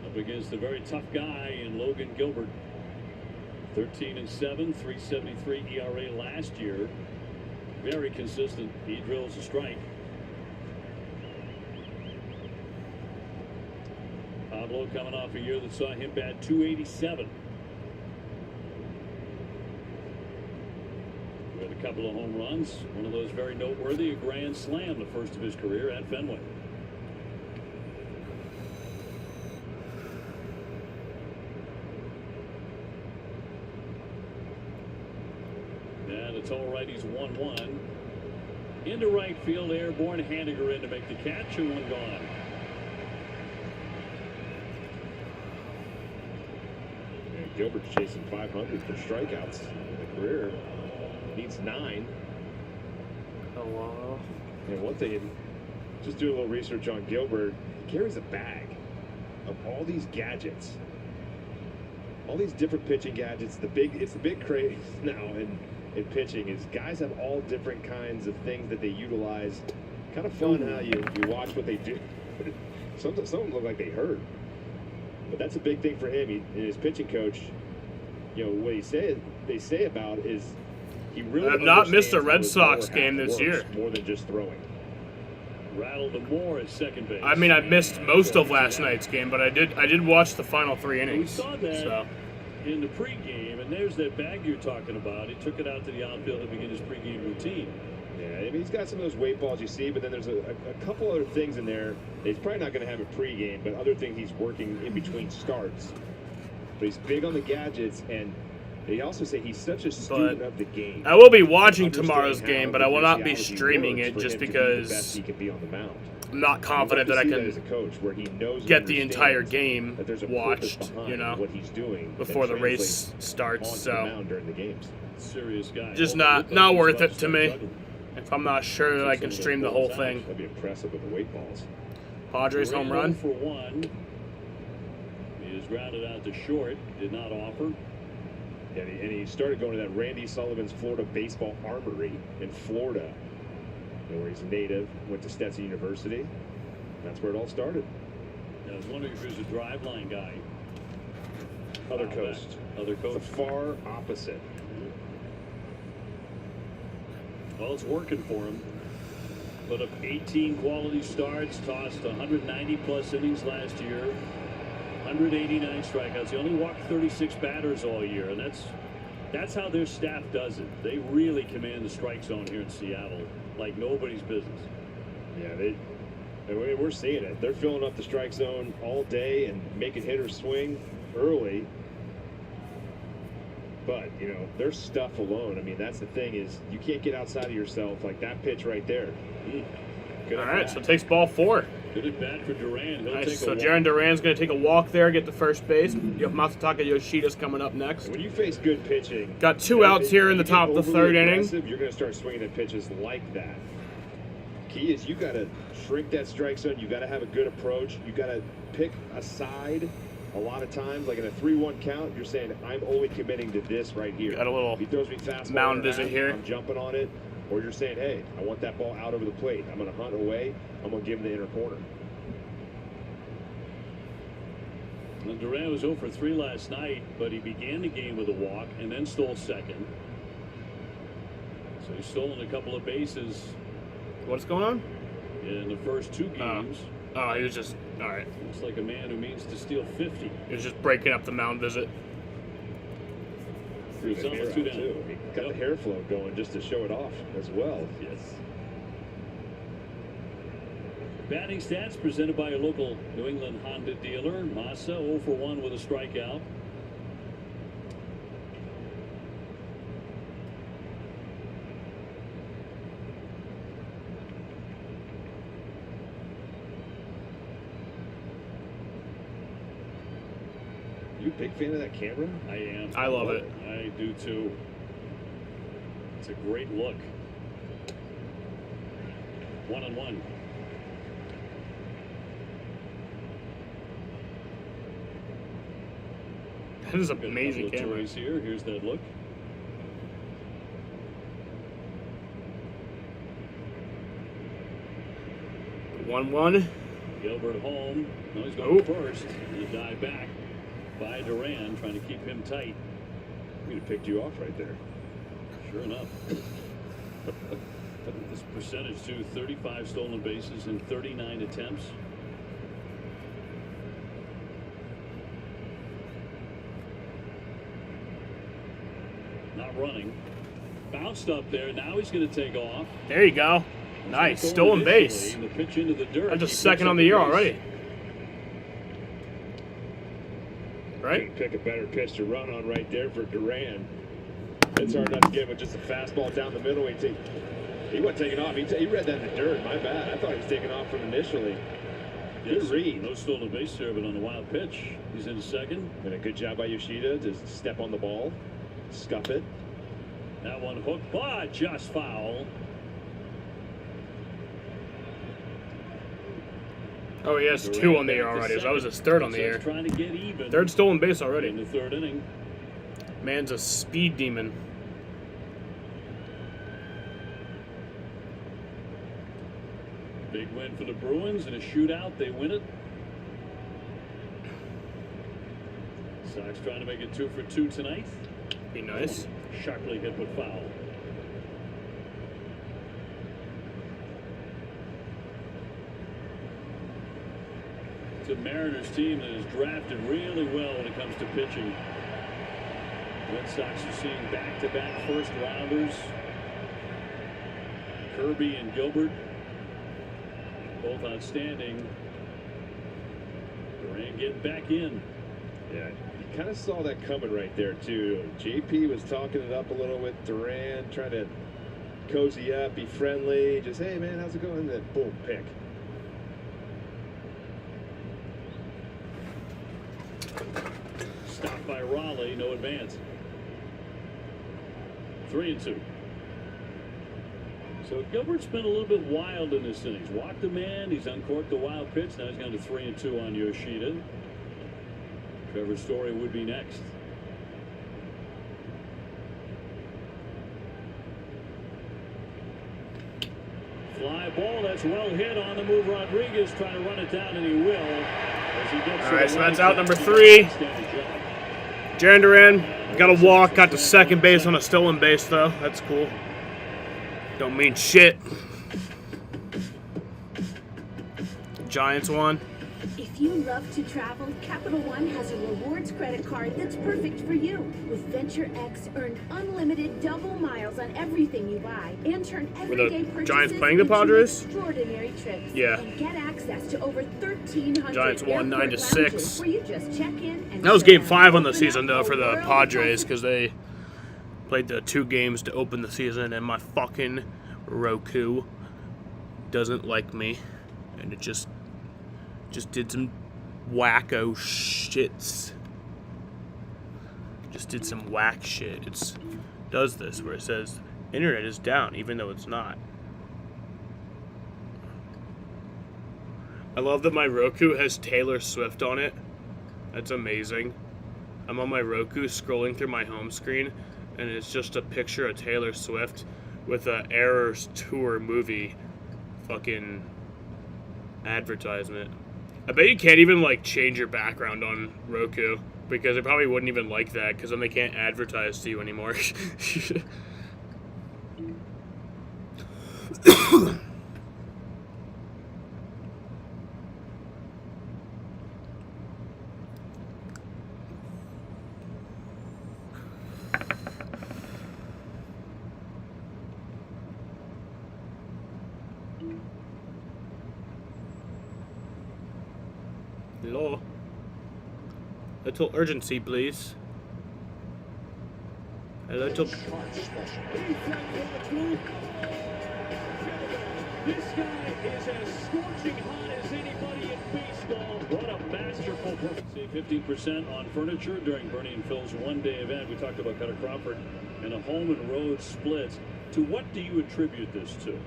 up against a very tough guy in Logan Gilbert. 13-7, 3.73 ERA last year. Very consistent. He drills a strike. Pablo coming off a year that saw him bat .287. With a couple of home runs. One of those very noteworthy, a grand slam, the first of his career at Fenway. And it's all righties 1-1. Into right field, airborne. Handiger in to make the catch, and one gone. And Gilbert's chasing 500 for strikeouts in the career. Needs 9. Oh, wow. And one thing, just do a little research on Gilbert. He carries a bag of all these gadgets, all these different pitching gadgets. It's the big craze now in pitching is guys have all different kinds of things that they utilize. Kind of fun how you watch what they do. Some of them look like they hurt, but that's a big thing for him. And his pitching coach, you know, what they say about is he really I've not missed a Red Sox game this year. More than just throwing. Rattled to Moore at second base. I mean, I missed most of last night's game, but I did watch the final 3 innings. We saw that in the pregame, and there's that bag you're talking about. He took it out to the outfield to begin his pregame routine. Yeah, I mean, he's got some of those weight balls you see, but then there's a couple other things in there. He's probably not going to have a pregame, but other things he's working in between starts. But he's big on the gadgets, and they also say he's such a student of the game. I will be watching tomorrow's game, but I will not be streaming it just because he can be on the mound. I'm not confident that I can as a coach, where he knows get the entire game watched, you know, what he's doing before the race starts. So during the games. Serious guy. Just not worth it to me if I'm not sure that I can stream the whole thing. That'd be impressive with the weight balls. Padres home run. For 1. He is grounded out to short. Did not offer. Yeah, and he started going to that Randy Sullivan's Florida Baseball Armory in Florida, where he's native, went to Stetson University. That's where it all started. I was wondering if he was a driveline guy. Other coast. Other coast. The far opposite. Well, it's working for him. Put up 18 quality starts, tossed 190-plus innings last year. 189 strikeouts. He only walked 36 batters all year, and that's how their staff does it. They really command the strike zone here in Seattle like nobody's business. Yeah, And we're seeing it. They're filling up the strike zone all day and making hitters swing early. But, you know, their stuff alone, I mean, that's the thing is you can't get outside of yourself like that pitch right there. All right, so it takes ball 4. Good at bat for Duran. He'll Nice. take So a Jaron Duran's going to take a walk there, get to first base. You have Masataka Yoshida's coming up next. When you face good pitching, Got 2 outs here in the top of the 3rd inning. You're going to start swinging at pitches like that. Key is you got to shrink that strike zone. You got to have a good approach. You got to pick a side. A lot of times, like in a 3-1 count, you're saying, I'm only committing to this right here. Got a little he throws me fastball mound visit here. I'm jumping on it. Or you're saying, hey, I want that ball out over the plate. I'm going to hunt away. I'm going to give him the inner corner. And Duran was 0 for 3 last night, but he began the game with a walk and then stole second. So he's stolen a couple of bases. What's going on? In the first 2 games. Oh, he was just, all right. Looks like a man who means to steal 50. He was just breaking up the mound visit. He's on the 2 down. Too. He got the hair flow going just to show it off as well. Yes. Batting stats presented by a local New England Honda dealer. Massa 0 for 1 with a strikeout. You a big fan of that camera? I am. I love it. I do too. It's a great look. 1-1. That is an amazing camera. Here. Here's that look. One. Gilbert home. No, he's going first. He dive back by Duran, trying to keep him tight. We'd have picked you off right there. Sure enough. This percentage too: 35 stolen bases in 39 attempts. Not running. Bounced up there. Now he's going to take off. There you go. Nice. Stolen base. The pitch into the dirt. That's a 2nd on the year already. Right? Pick a better pitch to run on right there for Duran. It's hard not to get with just a fastball down the middle. He wasn't taking off. He read that in the dirt. My bad. I thought he was taking off from initially. Good read. No stolen base there, but on the wild pitch, he's in 2nd. And a good job by Yoshida to step on the ball, scuff it. That one hooked, but just foul. Oh, he has 2 on the year already. So that was his 3rd on the year. Trying to get even. 3rd stolen base already. In the 3rd inning. Man's a speed demon. Big win for the Bruins in a shootout. They win it. Sox trying to make it 2 for 2 tonight. Be nice. Sharply hit but foul. It's a Mariners team that is drafted really well when it comes to pitching. Red Sox are seeing back-to-back first-rounders. Kirby and Gilbert, both outstanding. Duran getting back in. Yeah, you kind of saw that coming right there, too. JP was talking it up a little with Duran, trying to cozy up, be friendly. Just, hey, man, how's it going? And then, boom, pick. Stopped by Raleigh, no advance. 3-2. So Gilbert's been a little bit wild in this inning. He's walked the man, he's uncorked the wild pitch. Now he's gone to 3-2 on Yoshida. Trevor Story would be next. Fly ball, that's well hit on the move. Rodriguez trying to run it down, and he will. As he gets All right, so that's out number 3. Jaron Duran got a walk, got to 2nd base on a stolen base, though. That's cool. Don't mean shit. Giants won. If you love to travel, Capital One has a rewards credit card that's perfect for you. With Venture X, earn unlimited double miles on everything you buy and turn everyday purchases Giants playing the into Padres? extraordinary trips. Yeah. And get access to over 1,300 Giants won airport 9-6. lounges where you just check in and That was chill game out. 5 on the Open season, though, up for a the world of Padres, because they played the 2 games to open the season, and my fucking Roku doesn't like me, and it just did some wacko shits. Just did some whack shit. It does this where it says internet is down, even though it's not. I love that my Roku has Taylor Swift on it. That's amazing. I'm on my Roku scrolling through my home screen, and it's just a picture of Taylor Swift with a Eras Tour movie fucking advertisement. I bet you can't even like change your background on Roku, because they probably wouldn't even like that, because then they can't advertise to you anymore. Hello? Little urgency, please. A little... This guy is as scorching hot as anybody in baseball. What a masterful performance. 15% on furniture during Bernie and Phil's one-day event. We talked about Cutter Crawford and a home and road splits. To what do you attribute this to?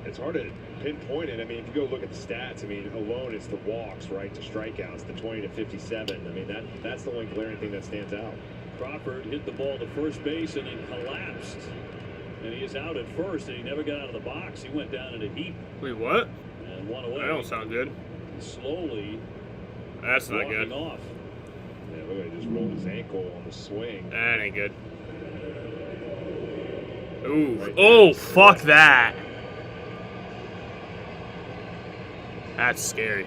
It's hard to pinpoint it. I mean, if you go look at the stats, I mean, alone it's the walks, right, to strikeouts, the 20 to 57. I mean, that's the only glaring thing that stands out. Crawford hit the ball to first base and then collapsed. And he is out at first, and he never got out of the box. He went down in a heap. Wait, what? And one away. That don't sound good. Slowly. That's not good. Off. Yeah, look at, he just rolled his ankle on the swing. That ain't good. Ooh. Right, oh, fuck that. That's scary.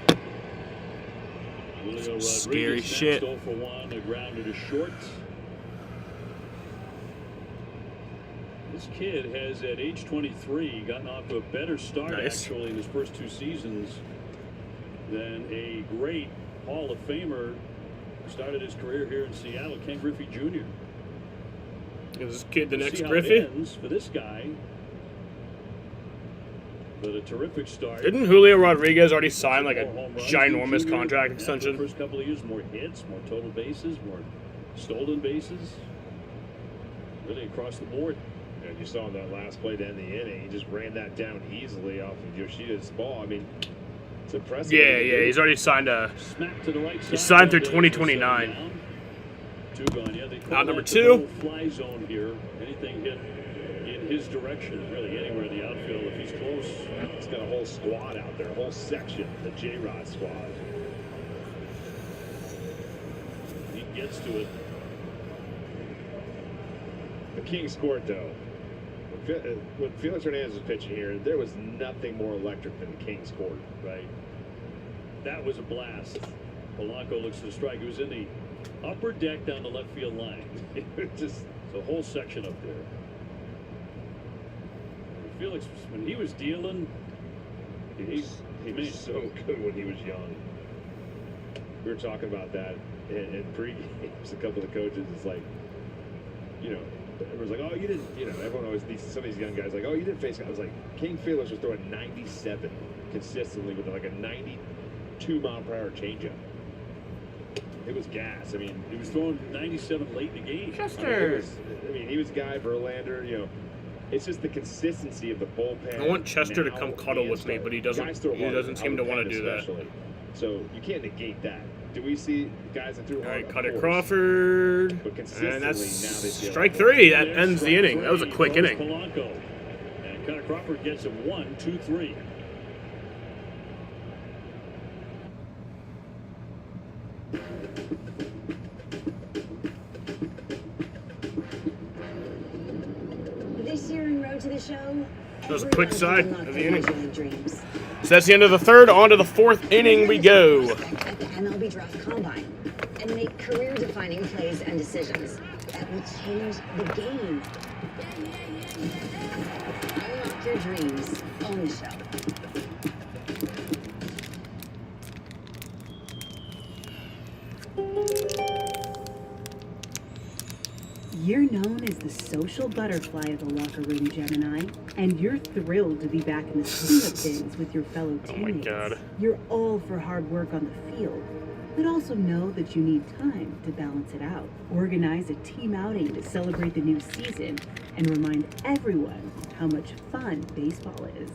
Julio Scary shit. 0 for 1, a grounded to short. This kid has, at age 23, gotten off to a better start, actually, in his first 2 seasons than a great Hall of Famer who started his career here in Seattle, Ken Griffey Jr. Is this kid the next See how Griffey? it ends for this guy. But a terrific start. Didn't Julio Rodriguez already sign like a ginormous contract extension? The first couple of years, more hits, more total bases, more stolen bases. Really across the board. And you saw in that last play to end the inning, he just ran that down easily off of Yoshida's ball. I mean, it's impressive. Yeah, he's already signed a. Smack to the right side. He's signed through 2029. 2 gone. Yeah, they call Out number that 2. the no fly zone here. Anything hit in his direction, really anywhere in the outfield, if he's close. He's got a whole squad out there, a whole section, the J-Rod squad. He gets to it. The Kings scored, though. When Felix Hernandez was pitching here, there was nothing more electric than the Kings scored. Right. That was a blast. Polanco looks to strike. It was in the upper deck down the left field line. Just the whole section up there. Felix, when he was dealing, he was so good when he was young. We were talking about that in pre-games. A couple of the coaches, it's like, you know, everyone's like, oh, you didn't, you know, everyone always, some of these young guys like, oh, you didn't face. I was like, King Felix was throwing 97 consistently with like a 92-mile-per-hour changeup. It was gas. I mean, he was throwing 97 late in the game. Chester. I mean, he was Guy Verlander, you know. It's just the consistency of the bullpen. I want Chester to come cuddle with me, but he doesn't. He doesn't seem to want to do that. So you can't negate that. Do we see guys that threw hard? All right, Cutter Crawford, but consistently, and that's now they strike 3. That ends the inning. That was a quick inning. Polanco. And Cutter Crawford gets him 1, 2, 3. This year in Road to the Show, that was a quick side of the inning. So that's the end of the third. On to the fourth inning we go. At the MLB Draft Combine and make career-defining plays and decisions that will change the game. Unlock your dreams on the show. You're known as the social butterfly of the locker room, Gemini, and you're thrilled to be back in the swing of things with your fellow teammates. Oh my God. You're all for hard work on the field, but also know that you need time to balance it out. Organize a team outing to celebrate the new season and remind everyone how much fun baseball is.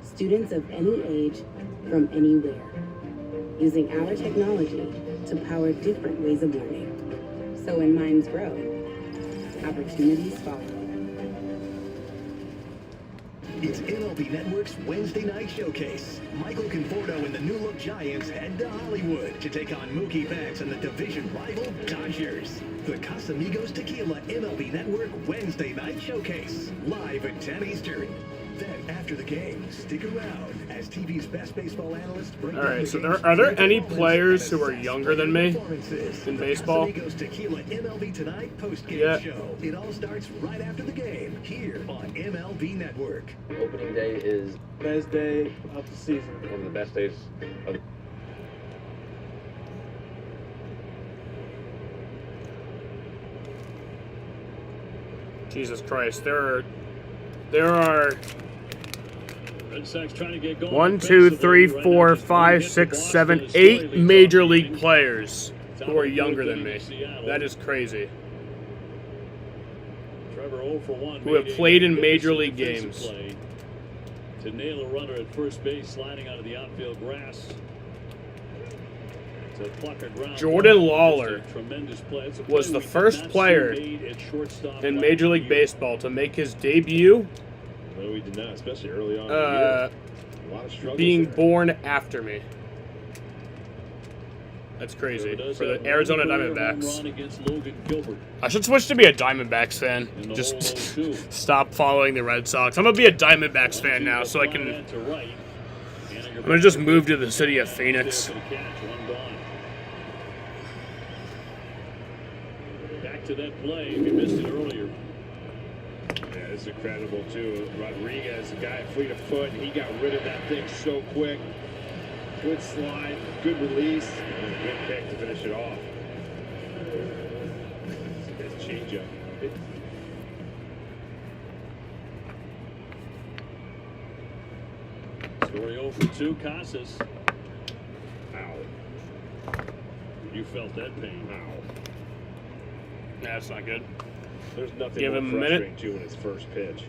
Students of any age from anywhere, using our technology to power different ways of learning. So when minds grow, opportunities follow. It's MLB Network's Wednesday Night Showcase. Michael Conforto and the new-look Giants head to Hollywood to take on Mookie Betts and the division rival Dodgers. The Casamigos Tequila MLB Network Wednesday Night Showcase, live at 10 Eastern. Then, after the game, stick around as TV's best baseball analysts bring All right, so are there any players who are younger than me in baseball? Casamigos Tequila MLB Tonight post-game show. It all starts right after the game here on MLB Network. Opening day is Best day of the season. one of the best days of the Jesus Christ, there are Red Sox trying to get going 1, 2, 3, 4, 5, 6, 7, 8 major league players who are younger than me. That is crazy. Trevor 0 for 1, Who have played in major league games. To nail a runner at first base, sliding out of the outfield grass. To pluck a ground Jordan ball. Lawler Just a tremendous play. It's a was play the we did first not see player made at shortstop in last Major League year. Baseball to make his debut No, we did not, especially early on in the year. A lot of struggles being there. born after me. That's crazy. For the Arizona Diamondbacks. I should switch to be a Diamondbacks fan. Just stop following the Red Sox. I'm going to be a Diamondbacks fan now so I can... I'm going to just move to the city of Phoenix. Back to that play. If you missed it earlier. Yeah, it's incredible, too. Rodriguez, a guy fleet of foot, and he got rid of that thing so quick. Good slide, good release, and a good pick to finish it off. It's a changeup. Story 0 for 2, Casas. Ow. You felt that pain. Ow. That's not good. There's nothing Give more him a frustrating, minute. too, in his first pitch.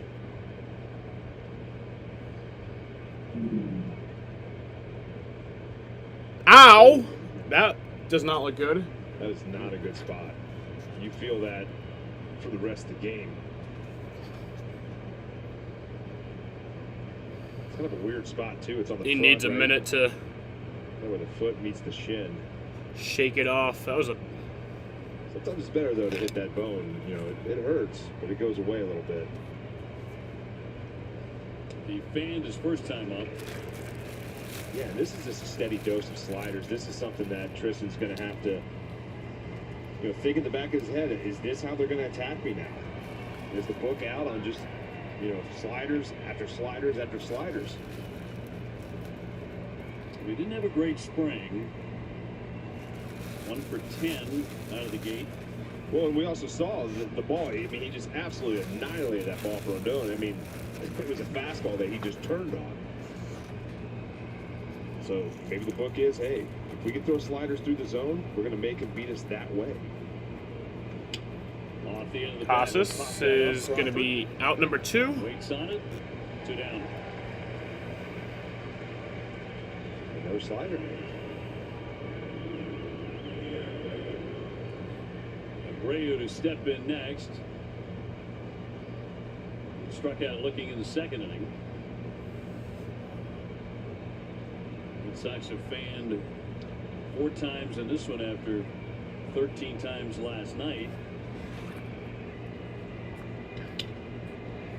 Ow! That does not look good. That is not a good spot. You feel that for the rest of the game. It's kind of a weird spot, too. It's on the He front, needs a right? minute to Where the foot meets the shin. shake it off. That was a... Sometimes it's better, though, to hit that bone. You know, it hurts, but it goes away a little bit. He fanned his first time up. Yeah, this is just a steady dose of sliders. This is something that Tristan's going to have to, you know, think in the back of his head. Is this how they're going to attack me now? Is the book out on just, you know, sliders after sliders after sliders? We didn't have a great spring. 1 for 10 out of the gate. Well, and we also saw the ball. I mean, he just absolutely annihilated that ball for Rodon. I mean, it was a fastball that he just turned on. So maybe the book is, hey, if we can throw sliders through the zone, we're going to make him beat us that way. Off the end of the Casas is going to be out number 2. Waits on it. 2 down. Another slider. Abreu to step in next. Struck out looking in the second inning. Red Sox have fanned 4 times in this one after 13 times last night.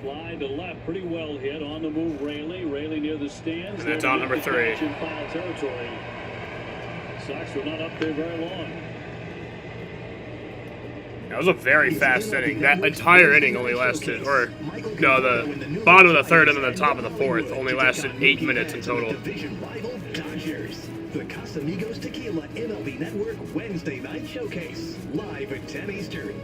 Fly to left, pretty well hit. On the move, Rayleigh. Rayleigh near the stands. And that's out number 3. In foul territory. Sox were not up there very long. That was a very fast inning. That entire inning only lasted, or no, the bottom of the 3rd and then the top of the 4th only lasted 8 minutes in total. Division rival Dodgers. The Casamigos Tequila MLB Network Wednesday night showcase, live at 10 Eastern.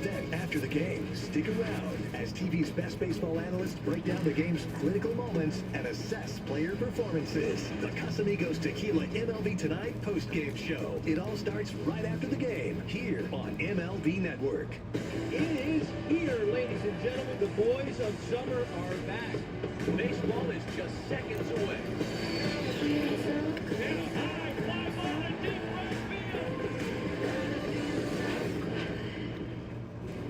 Then, after the game, stick around as TV's best baseball analysts break down the game's critical moments and assess player performances. The Casamigos Tequila MLB Tonight post-game show. It all starts right after the game, here on MLB Network. It is here, ladies and gentlemen. The boys of summer are back. Baseball is just seconds away.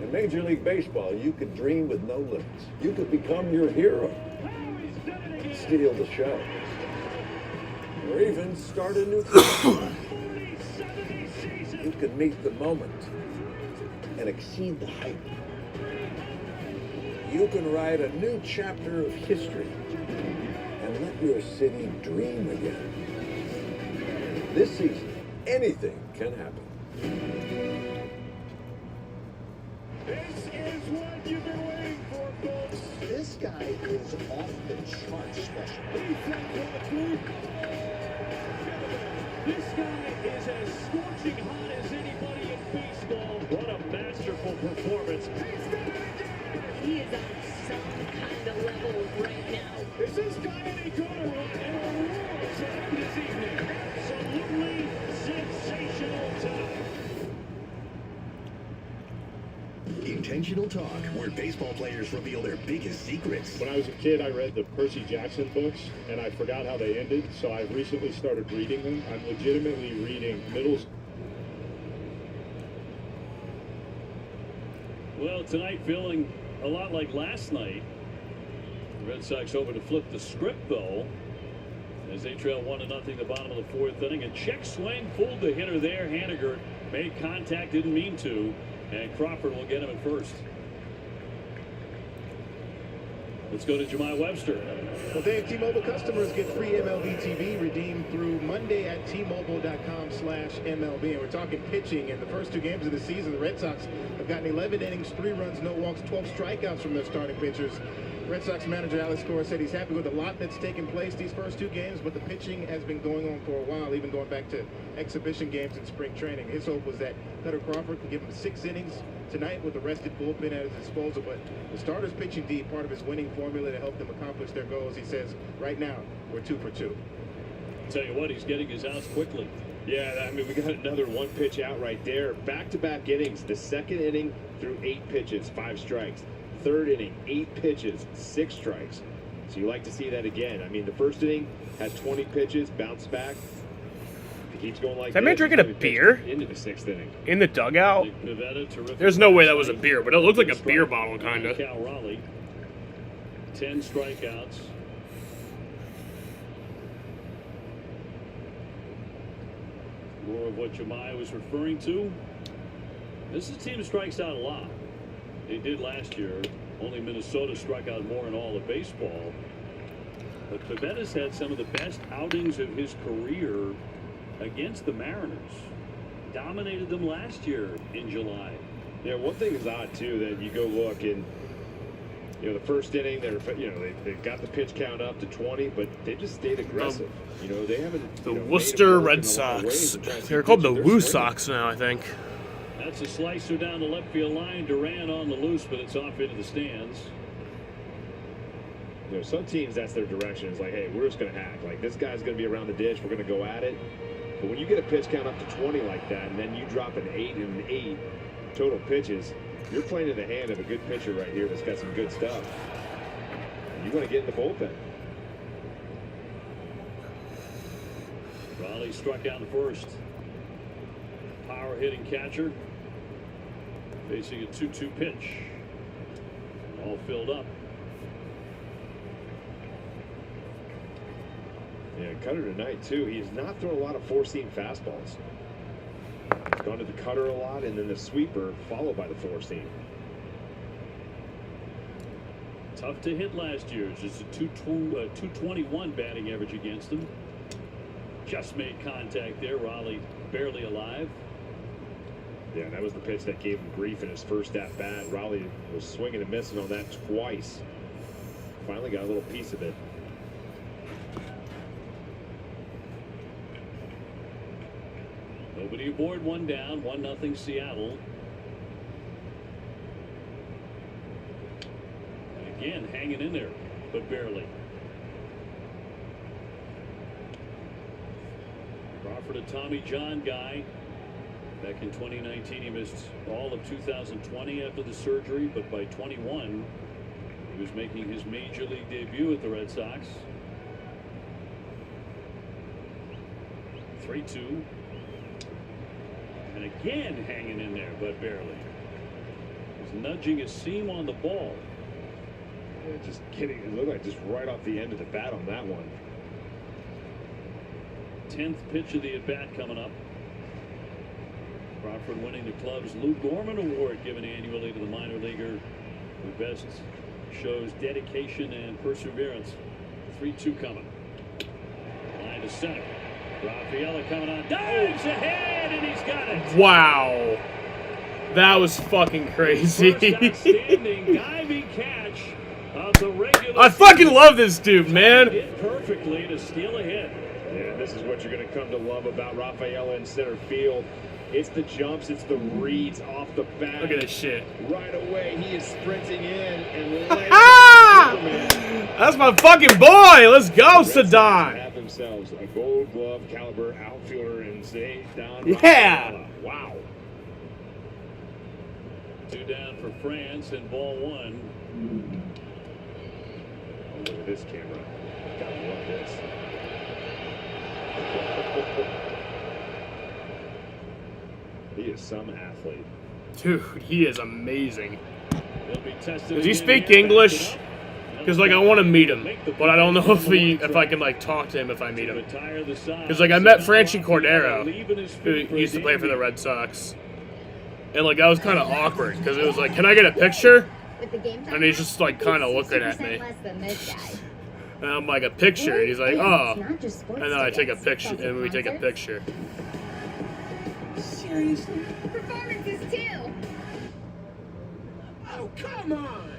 In Major League Baseball, you could dream with no limits. You could become your hero, steal the show, or even start a new career. You could meet the moment and exceed the hype. You can write a new chapter of history and let your city dream again. This season, anything can happen. This is what you've been waiting for, folks. This guy is off the charts special. This guy is as scorching hot as anybody in baseball. What a masterful performance. He is on some kind of level right now. Is this guy any good or what? And the rules end this evening. Absolutely sensational time. Intentional Talk, where baseball players reveal their biggest secrets. When I was a kid, I read the Percy Jackson books, and I forgot how they ended, so I've recently started reading them. I'm legitimately reading middle school. Well, tonight feeling a lot like last night. The Red Sox hoping to flip the script, though, as they trail 1-0 the bottom of the 4th inning. A check swing fooled the hitter there. Haniger made contact, didn't mean to, and Crawford will get him at first. Let's go to Jemai Webster. Well, Dave, T-Mobile customers get free MLB TV redeemed through Monday at T-Mobile.com/MLB. And we're talking pitching. In the first 2 games of the season, the Red Sox have gotten 11 innings, 3 runs, no walks, 12 strikeouts from their starting pitchers. Red Sox manager Alex Cora said he's happy with a lot that's taken place these first 2 games, but the pitching has been going on for a while, even going back to exhibition games in spring training. His hope was that Cutter Crawford can give him 6 innings tonight with the rested bullpen at his disposal, but the starters pitching deep, part of his winning formula to help them accomplish their goals. He says, right now, we're 2 for 2. Tell you what, he's getting his outs quickly. Yeah, I mean, we got another 1 pitch out right there. Back-to-back innings. The 2nd inning through 8 pitches, 5 strikes. 3rd inning, 8 pitches, 6 strikes. So you like to see that again. I mean, the 1st inning had 20 pitches, bounced back. If he keeps going like that man drinking a beer into the 6th inning in the dugout? There's no way that was a beer, but it looked like a beer bottle, kind of. Cal Raleigh, 10 strikeouts. More of what Jemai was referring to. This is a team that strikes out a lot. They did last year. Only Minnesota struck out more in all of baseball. But Pivetta's had some of the best outings of his career against the Mariners. Dominated them last year in July. Yeah, one thing is odd, too, that you go look and, you know, the 1st inning, they got the pitch count up to 20, but they just stayed aggressive. You know, they haven't. The Worcester Red Sox. They're called the Woo Sox now, I think. That's a slicer down the left field line. Duran on the loose, but it's off into the stands. You know, some teams, that's their direction. It's like, hey, we're just going to hack. Like, this guy's going to be around the dish. We're going to go at it. But when you get a pitch count up to 20 like that, and then you drop an 8 and an 8 total pitches, you're playing in the hand of a good pitcher right here that's got some good stuff. You want to get in the bullpen. Raleigh struck out the 1st. Power hitting catcher. Facing a 2-2 pitch. All filled up. Yeah, Cutter tonight, too. He's not throwing a lot of 4-seam fastballs. He's gone to the cutter a lot, and then the sweeper, followed by the 4-seam. Tough to hit last year. Just a 221 batting average against him. Just made contact there. Raleigh barely alive. Yeah, that was the pitch that gave him grief in his first at-bat. Raleigh was swinging and missing on that twice. Finally got a little piece of it. Nobody aboard, one down, 1-0 Seattle. And again, hanging in there, but barely. Crawford, a Tommy John guy. Back in 2019, he missed all of 2020 after the surgery, but by 21, he was making his major league debut at the Red Sox. 3-2. And again hanging in there, but barely. He's nudging a seam on the ball. Yeah, just kidding. It looked like just right off the end of the bat on that one. 10th pitch of the at-bat coming up. Crawford winning the club's Lou Gorman Award, given annually to the minor leaguer who best shows dedication and perseverance. 3-2 coming. Line to center. Rafaela coming on, dives ahead, and he's got it. Wow. That was fucking crazy. First outstanding diving catch of the regular I fucking love this dude, man. Did perfectly to steal a hit. Yeah, this is what you're going to come to love about Rafaela in center field. It's the jumps, it's the reads off the bat. Look at this shit. Right away, he is sprinting in and letting That's my fucking boy. Let's go, Sadan. Have themselves a Gold Glove caliber outfielder and say Don Yeah. Rafaela. Wow. 2 down for France and ball 1. Oh, look at this camera. Gotta love this. He is some athlete. Dude, he is amazing. He'll be tested Does he again speak here, English? Because like I want to meet him, Make the but I don't know play. if I can like talk to him if I meet him. Retire the side. Because like I met Franchi Cordero, Leaving his who feet for used to play for the danger. Red Sox, and like that was kind of awkward because it was like, can I get a picture? And he's just like kind of looking at me, and I'm like, a picture, and he's like, oh, and then I take a picture, and we take a picture. Seriously? Performances too. Oh, come on!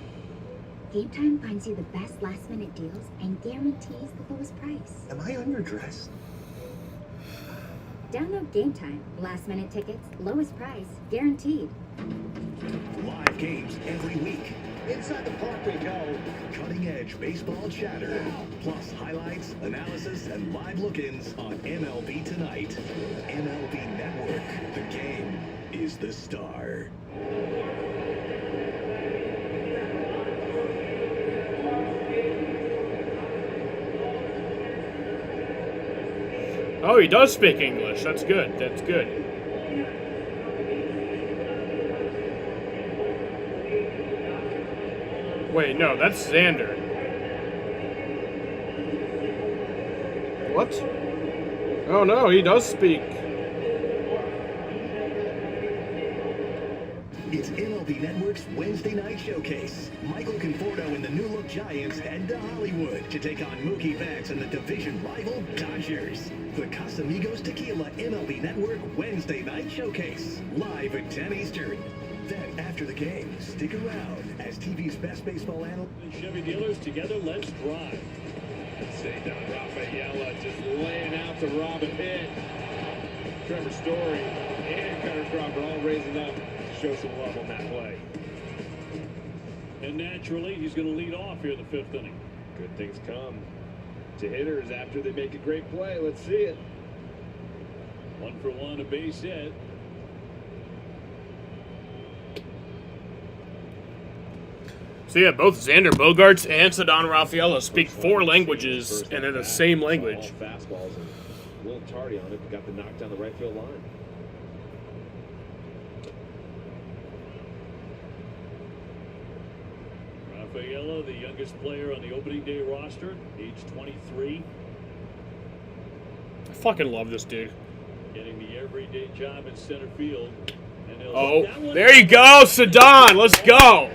Game Time finds you the best last-minute deals and guarantees the lowest price. Am I underdressed? Download Game Time. Last-minute tickets, lowest price, guaranteed. Live games every week. Inside the park we go. Cutting-edge baseball chatter. Plus highlights, analysis, and live look-ins on MLB Tonight. MLB Network. The game is the star. Oh, he does speak English. That's good. That's good. Wait, no, that's Xander. What? Oh no, he does speak. It's MLB Network's Wednesday night showcase. Michael Conforto and the New Look Giants head to Hollywood to take on Mookie Betts and the division rival Dodgers. The Casamigos Tequila MLB Network Wednesday night showcase. Live at 10 Eastern. Then, after the game, stick around as TV's best baseball analyst. Chevy dealers together, let's drive. Say Don Rafaela just laying out to rob a hit. Trevor Story and Cutter Crawford all raising up to show some love on that play. And naturally, he's going to lead off here in the 5th inning. Good things come to hitters after they make a great play. Let's see it. 1 for 1, a base hit. So yeah, both Xander Bogaerts and Ceddanne Rafaela speak 4 languages, and they're the same language. All fastballs and a little tardy on it, but got the knock down the right field line. Rafaela, the youngest player on the opening day roster, age 23. I fucking love this dude. Getting the everyday job in center field. And Oh, there you go, Ceddanne. Let's go.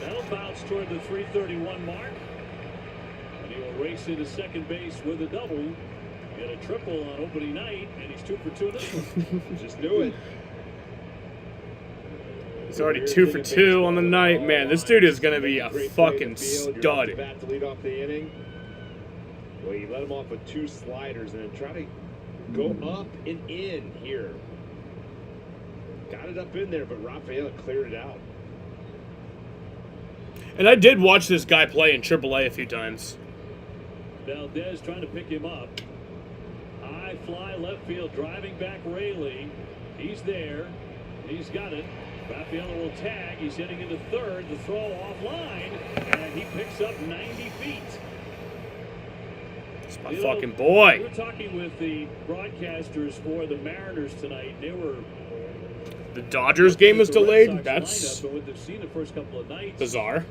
That'll bounce toward the 331 mark. And he will race into second base with a double. Get a triple on opening night, and he's 2 for 2 this one. Just do it. He's already 2 for 2 on the night. Man, this dude is going to be a fucking stud. Bat to lead off the inning. Well, you let him off with 2 sliders and then try to go up and in here. Got it up in there, but Rafaela cleared it out. And I did watch this guy play in AAA a few times. Valdez trying to pick him up. High fly left field, driving back Rayleigh. He's there. He's got it. Rafaela will tag. He's heading into third. The throw offline, and he picks up 90 feet. It's my fucking boy. We were talking with the broadcasters for the Mariners tonight. They were. The Dodgers game was delayed? That's bizarre.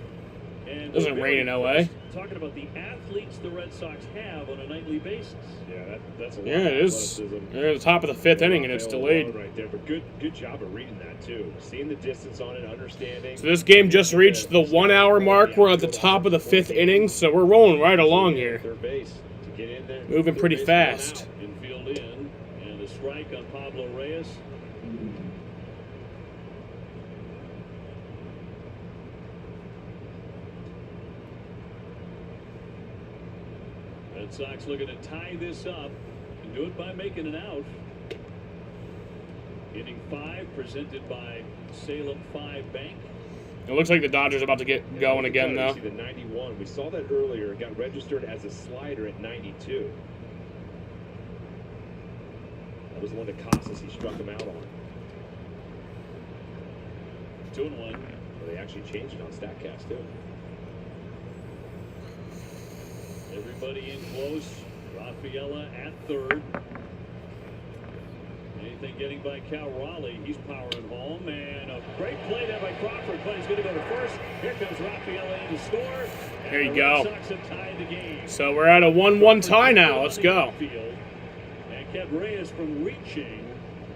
And doesn't rain in LA. Talking about the athletes the Red Sox have on a nightly basis. Yeah, that's a lot Yeah, it is. They're at the top of the 5th inning, and it's delayed. Right there, but good job of reading that too. Seeing the distance on it, understanding. So this game just reached the 1 hour mark. We're at the top of the 5th inning, so we're rolling right along here. Third base to get in there. Moving pretty fast. Infield in, and a strike on Pablo Reyes. Red Sox looking to tie this up and do it by making an out. Inning 5 presented by Salem 5 Bank. It looks like the Dodgers are about to get going again, though. See the 91. We saw that earlier. It got registered as a slider at 92. That was the one that Casas he struck him out on. 2-1. Well, they actually changed it on StatCast too. Everybody in close. Rafaela at third. Anything getting by Cal Raleigh. He's powering home. And a great play there by Crawford. But he's going to go to first. Here comes Rafaela in to score. There you the go. Red Sox have tied the game. So we're at a 1-1 tie now. Let's go. And kept Reyes from reaching.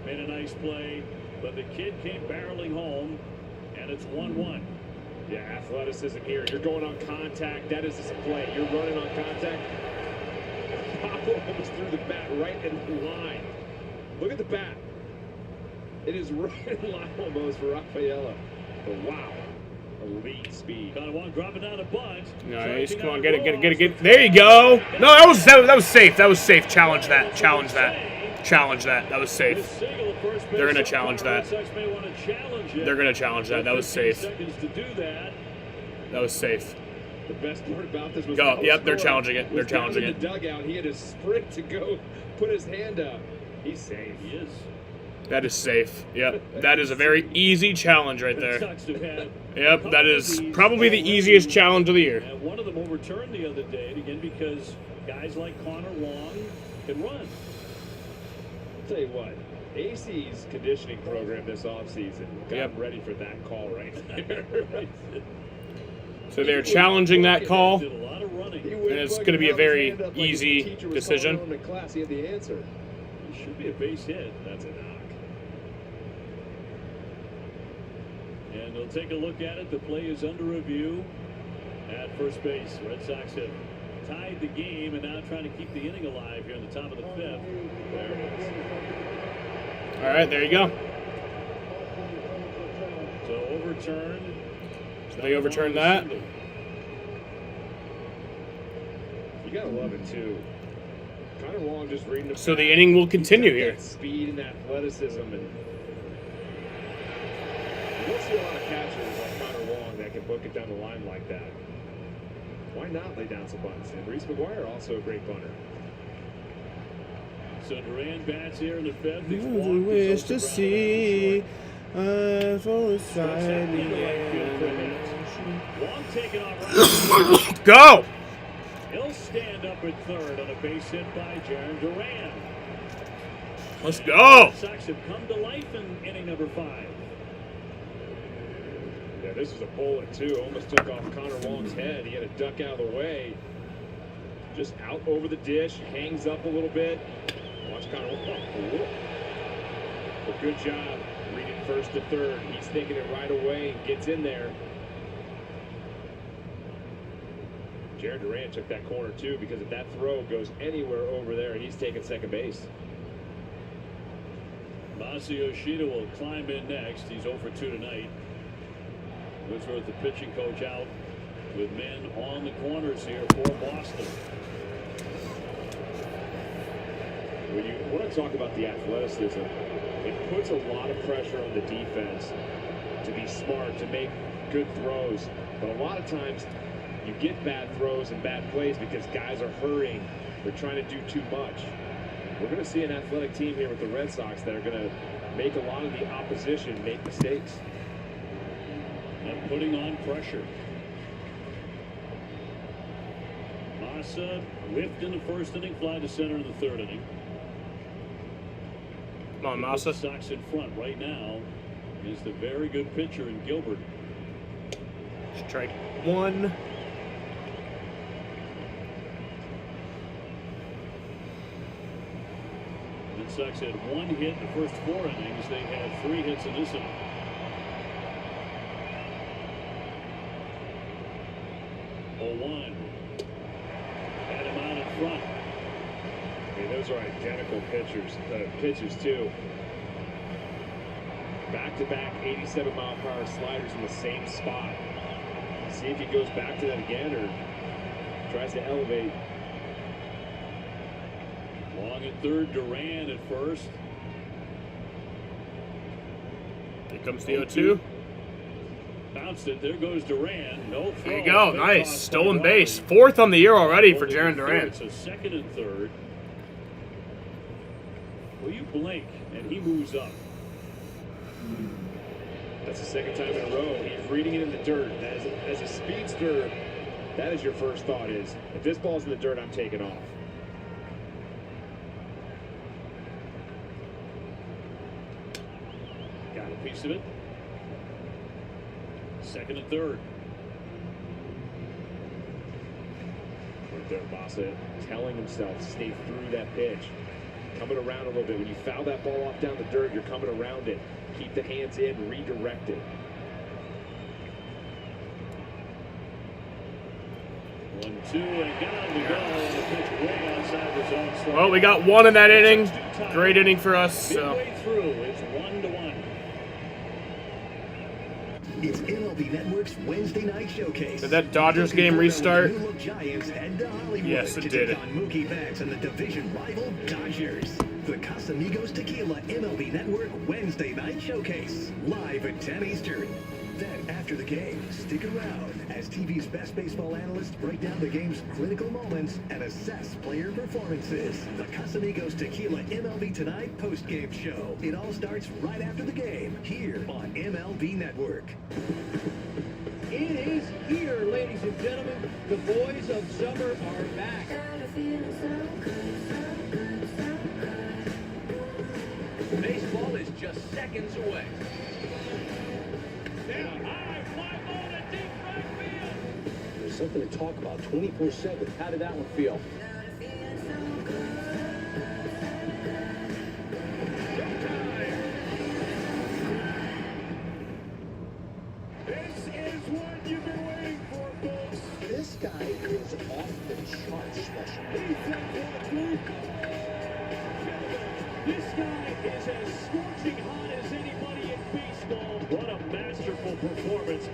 Made a nice play. But the kid came barreling home. And it's 1-1. Yeah, athleticism here. You're going on contact. That is just a play. You're running on contact. Pablo almost threw the bat right in line. Look at the bat. It is right in line almost for Rafaela. But wow. Elite speed. Conaway dropping down a bunt. Nice. Come on, get it. There you go. No, that was safe. That was safe. Challenge that. That was safe. They're going to challenge that. They're going to challenge that. That was safe. That was safe. The best part about this was go. Yep, they're challenging it. They're challenging it. In the dugout, he had to sprint to go put his hand up. He's safe. He is. That is safe. Yep. That is a very easy challenge right there. Yep, that is probably the easiest challenge of the year. And one of them overturned the other day, again, because guys like Connor Long can run. I'll tell you what, AC's conditioning program this offseason got ready for that call right there. So they're challenging that call, and it's going to be a very easy decision. He had the answer. It should be a base hit. That's a knock. And they'll take a look at it. The play is under review at first base. Red Sox have tied the game and now trying to keep the inning alive here in the top of the 5th. There it is. All right, there you go. So overturned. So they overturned that. You gotta love it too. Kind of long just reading. So the inning will continue here. Speed and athleticism, and you don't see a lot of catchers like Connor Long that can book it down the line like that. Why not lay down some bunts? And Reese McGuire also a great bunter. So Duran bats here in the 5th. He's wish to see Long taken off. Go! He'll stand up at third on a base hit by Jaron Duran. Let's go! The Sox have come to life in inning number 5. Yeah, this was a bullet too. Almost took off Connor Long's head. He had to duck out of the way. Just out over the dish, hangs up a little bit. Watch Connor Long. But good job reading first to third. He's thinking it right away and gets in there. Jared Durant took that corner too, because if that throw goes anywhere over there, he's taking second base. Masa Yoshida will climb in next. He's 0 for 2 tonight. Woodsworth, the pitching coach, out with men on the corners here for Boston. When you want to talk about the athleticism, it puts a lot of pressure on the defense to be smart, to make good throws. But a lot of times you get bad throws and bad plays because guys are hurrying. They're trying to do too much. We're going to see an athletic team here with the Red Sox that are going to make a lot of the opposition make mistakes. And putting on pressure. Masa whiffed in the first inning, fly to center in the third inning. Come on, Masa. The Sox in front right now is the very good pitcher in Gilbert. Strike one. The Sox had 1 hit in the first 4 innings. They had 3 hits in this inning. Oh, 1. Had him out in front. I mean, those are identical pitches too. Back-to-back 87-mile-per-hour sliders in the same spot. See if he goes back to that again or tries to elevate. Long at third, Duran at first. Here comes the 0-2. Bounced it. There goes Duran. No throw. There you go. Nice. Stolen base. 4th on the year already for Jarren Duran. It's a second and third. Well, you blink, and he moves up. That's the second time in a row. He's reading it in the dirt. As a speedster, that is your first thought is, if this ball's in the dirt, I'm taking off. Got a piece of it. Second and third. Right there, Masa telling himself, stay through that pitch. Coming around a little bit. When you foul that ball off down the dirt, you're coming around it. Keep the hands in, redirect it. 1-2 and down to go. And the pitch way outside the zone strike. Well, we got 1 in that inning. Great inning for us. So. Midway through, it's 1-1. It's MLB Network's Wednesday night showcase. Did that Dodgers game restart? Giants head to Hollywood Yes, it to did. take on Mookie Betts and the division rival Dodgers. The Casamigos Tequila MLB Network Wednesday night showcase, live at 10 Eastern. Then, after the game, stick around as TV's best baseball analysts break down the game's critical moments and assess player performances. The Casamigos Tequila MLB Tonight post-game show. It all starts right after the game, here on MLB Network. It is here, ladies and gentlemen. The boys of summer are back. Baseball is just seconds away. There's something to talk about 24/7. How did that one feel? This is what you've been waiting for, folks. This guy is off the charts special. This guy is as scorching hot as anybody in baseball. What a masterful performance.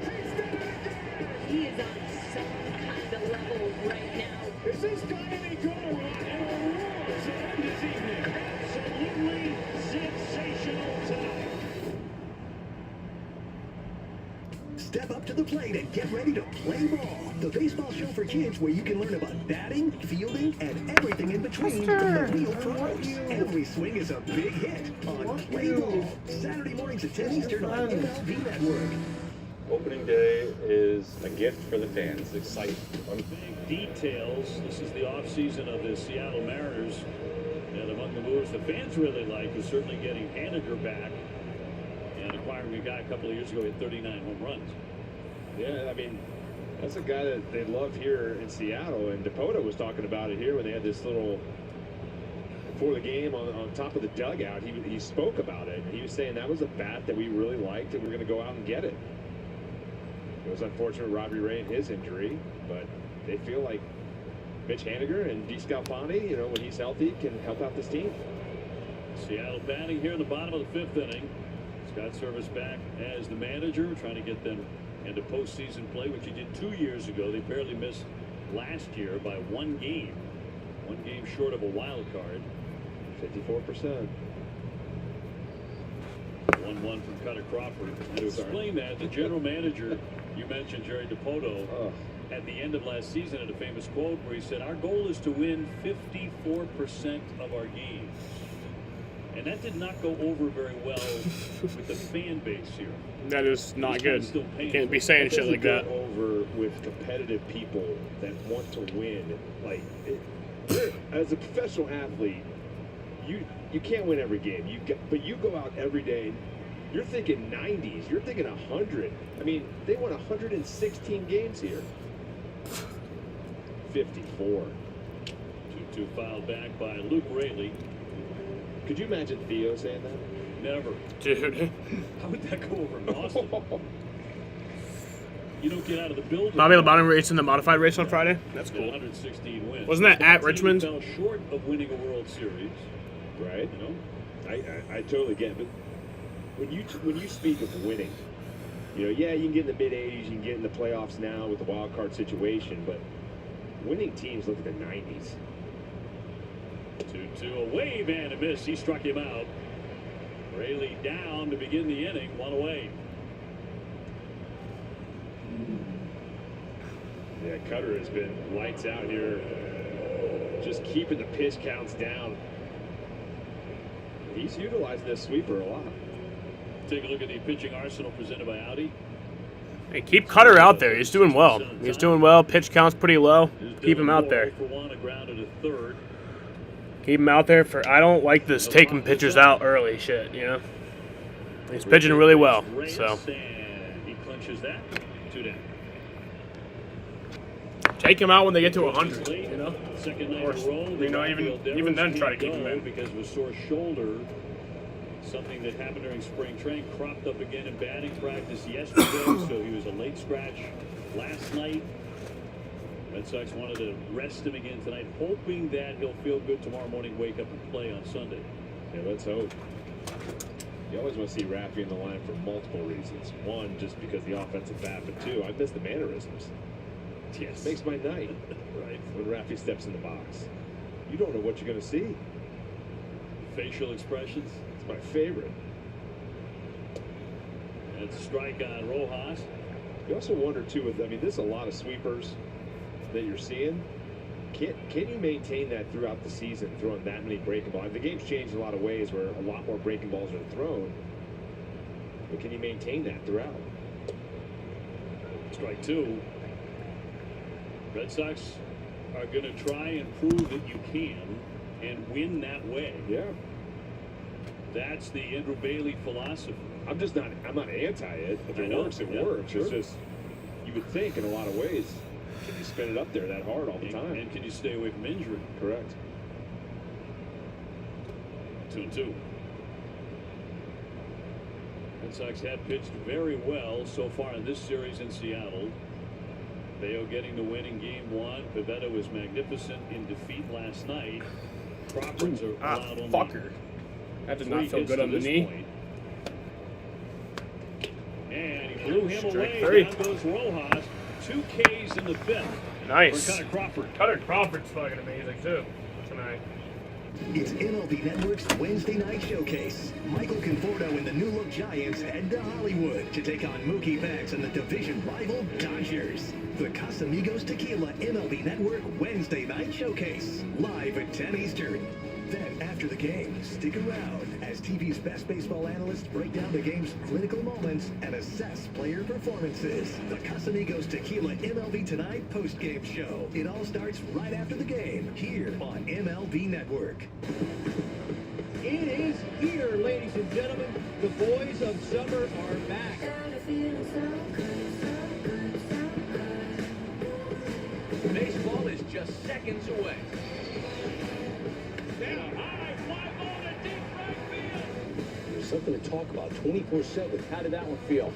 He is on some kind of level right now. Is this guy any good or what? And awards to end his evening. Absolutely sensational tonight. Step up to the plate and get ready to play ball. The baseball show for kids where you can learn about batting, fielding, and everything in between from the real pros. Every swing is a big hit on Play Ball. Saturday mornings at 10 Eastern on MLB Network. Opening day is a gift for the fans. Exciting. Big details. This is the offseason of the Seattle Mariners. And among the moves the fans really like is certainly getting Haniger back and acquiring a guy a couple of years ago who hit 39 home runs. Yeah, I mean, that's a guy that they love here in Seattle. And DePota was talking about it here when they had this little, before the game on top of the dugout. He spoke about it. He was saying that was a bat that we really liked and we're going to go out and get it. It was unfortunate Robbie Ray and his injury, but they feel like Mitch Haniger and D. Scalfani, you know, when he's healthy, can help out this team. Seattle batting here in the bottom of the 5th inning. Scott Service back as the manager, trying to get them into postseason play, which he did 2 years ago. They barely missed last year by 1 game. 1 game short of a wild card. 54%. 1-1 from Cutter Crawford. And to explain that, the general manager, you mentioned Jerry DiPoto, at the end of last season had a famous quote where he said, "Our goal is to win 54% of our games." And that did not go over very well with the fan base here. That is not good. You can't be saying shit like that. Over with competitive people that want to win. Like, as a professional athlete, you can't win every game. But you go out every day. You're thinking 90s. You're thinking 100. I mean, they won 116 games here. 54. 2-2 fouled back by Luke Raley. Could you imagine Theo saying that? Never. Dude. How would that go over in Boston? You don't get out of the building. Bobby Labonte racing the modified race on Friday. That's cool. 116 wins. Wasn't that at Richmond? Fell short of winning a World Series. Right. You know? I totally get it. But when you speak of winning, you know, yeah, you can get in the mid-80s, you can get in the playoffs now with the wild card situation, but winning teams look at the 90s. 2-2, a wave and a miss. He struck him out. Raley down to begin the inning, 1 away. Yeah, Cutter has been lights out here, just keeping the pitch counts down. He's utilizing this sweeper a lot. Take a look at the pitching arsenal presented by Audi. Hey, keep Cutter out there. He's doing well. He's doing well. Pitch count's pretty low. Keep him out there. For 1, a ground at a third. Keep him out there for. I don't like this taking pitchers out early shit. You know. He's pitching really well. So. And he clinches that. 2 down. Take him out when they get to 100. You know. Second night in a row. You know, even then, try to keep him in. Because of a sore shoulder. Something that happened during spring training, cropped up again in batting practice yesterday, so he was a late scratch last night. Red Sox wanted to rest him again tonight, hoping that he'll feel good tomorrow morning, wake up and play on Sunday. Yeah, let's hope. You always want to see Raffy in the line for multiple reasons. One, just because the offensive bat, but two, I miss the mannerisms. Yes. Makes my night. Right. When Raffy steps in the box. You don't know what you're going to see. Facial expressions. My favorite. And it's a strike on Rojas. You also wonder too with, I mean, there's a lot of sweepers that you're seeing. Can you maintain that throughout the season, throwing that many breaking balls? The game's changed in a lot of ways where a lot more breaking balls are thrown. But can you maintain that throughout? Strike 2. Red Sox are going to try and prove that you can and win that way. Yeah. That's the Andrew Bailey philosophy. I'm not anti it. If it works, it works. Sure. It's just, you would think in a lot of ways, can you spin it up there that hard all the time? And can you stay away from injury? Correct. 2-2. Red Sox have pitched very well so far in this series in Seattle. Bayo getting the win in Game 1. Pivetta was magnificent in defeat last night. Crawford's allowed only fucker. That did not feel good on the knee. Point. And he blew him Strike away. 3. Down goes Rojas. 2 Ks in the 5th. Nice. For Cutter Crawford. Cutter Crawford's fucking amazing too tonight. It's MLB Network's Wednesday Night Showcase. Michael Conforto and the new-look Giants head to Hollywood to take on Mookie Betts and the division rival Dodgers. The Casamigos Tequila MLB Network Wednesday Night Showcase, live at 10 Eastern. Then, after the game, stick around as TV's best baseball analysts break down the game's critical moments and assess player performances. The Casamigos Tequila MLB Tonight post-game show. It all starts right after the game, here on MLB Network. It is here, ladies and gentlemen. The boys of summer are back. Baseball is just seconds away. There's something to talk about 24/7. How did that one feel?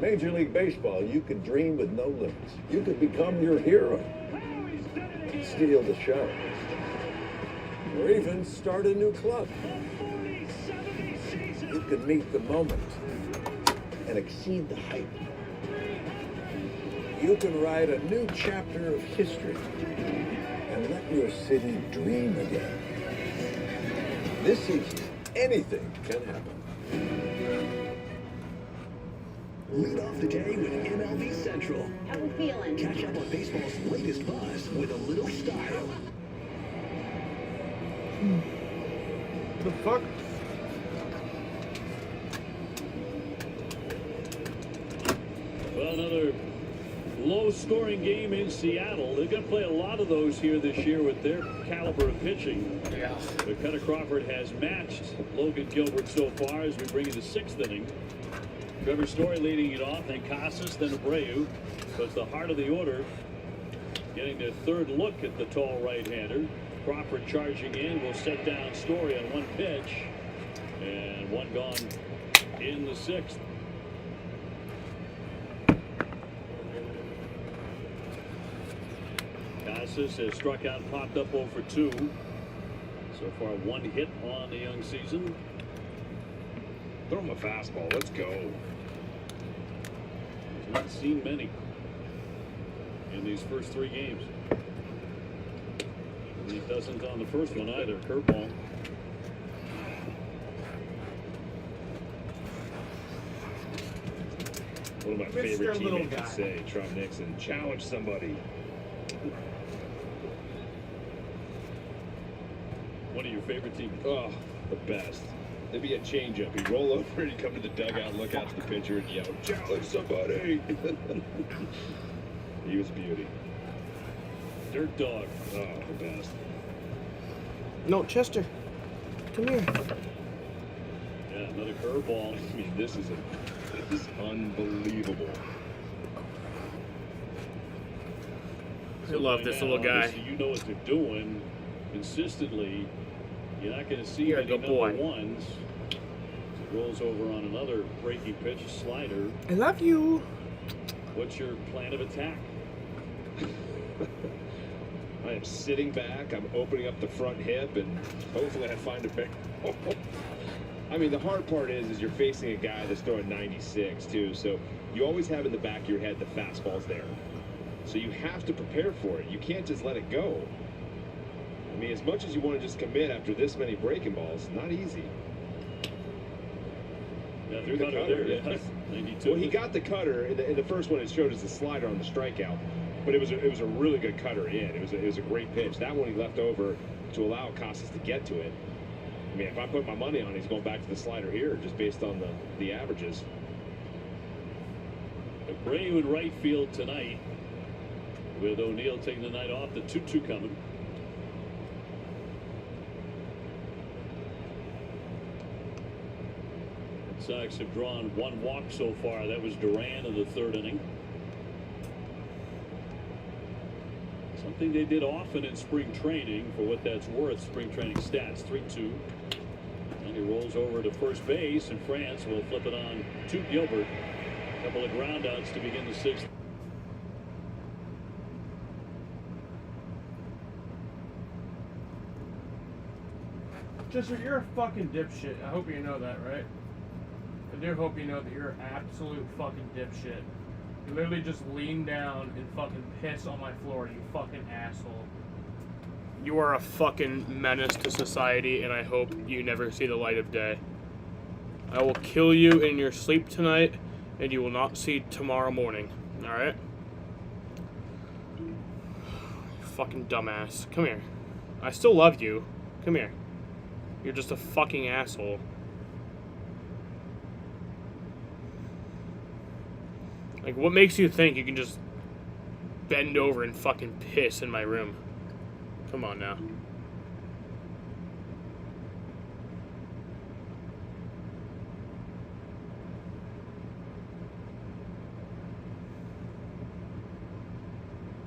Major League Baseball, you could dream with no limits. You could become your hero, steal the show, or even start a new club. You could meet the moment and exceed the hype. You can write a new chapter of history and let your city dream again. This season, anything can happen. Lead off the day with MLB Central. How we feeling? Catch up on baseball's latest buzz with a little style. The fuck? Well, another low-scoring game in Seattle. They're going to play a lot of those here this year with their caliber of pitching. Yeah. But Cutter Crawford has matched Logan Gilbert so far as we bring in the 6th inning. Trevor Story leading it off, then Casas, then Abreu. So it's the heart of the order. Getting their third look at the tall right-hander. Crawford charging in, will set down Story on one pitch. And one gone in the 6th. Casas has struck out and popped up 0 for 2. So far, 1 hit on the young season. Throw him a fastball. Let's go. He's not seen many in these first 3 games. And he doesn't on the first one either. Curveball. One of my favorite teammates would say, Trump Nixon, challenge somebody. One of your favorite teams? Oh, the best. There'd be a changeup. He'd roll over and he'd come to the dugout, look out to the pitcher, and yell, challenge somebody. He was a beauty. Dirt dog. Oh, the best. No, Chester. Come here. Yeah, another curveball. I mean, this is unbelievable. I love this little guy. You know what they're doing consistently. You're not going to see You're a any good boy. number ones. Rolls over on another breaking pitch, slider. I love you. What's your plan of attack? I am sitting back. I'm opening up the front hip, and hopefully I find a big. I mean, the hard part is you're facing a guy that's throwing 96 too. So you always have in the back of your head the fastball's there. So you have to prepare for it. You can't just let it go. I mean, as much as you want to just commit after this many breaking balls, not easy. Yeah, through the cutter there, yeah. 92. Well, he got the cutter in the first one. It showed as the slider on the strikeout, but it was a really good cutter in. It was a great pitch. That one he left over to allow Casas to get to it. I mean, if I put my money on it, he's going back to the slider here, just based on the averages. Abreu in right field tonight, with O'Neill taking the night off. The 2-2 coming. Sox have drawn 1 walk so far. That was Duran in the 3rd inning. Something they did often in spring training, for what that's worth. Spring training stats, 3-2. And he rolls over to first base, and France will flip it on to Gilbert. A couple of groundouts to begin the 6th. Chester, you're a fucking dipshit. I hope you know that, right? I do hope you know that you're an absolute fucking dipshit. You literally just lean down and fucking piss on my floor, you fucking asshole. You are a fucking menace to society, and I hope you never see the light of day. I will kill you in your sleep tonight, and you will not see tomorrow morning. Alright? You fucking dumbass. Come here. I still love you. Come here. You're just a fucking asshole. Like, what makes you think you can just bend over and fucking piss in my room? Come on now.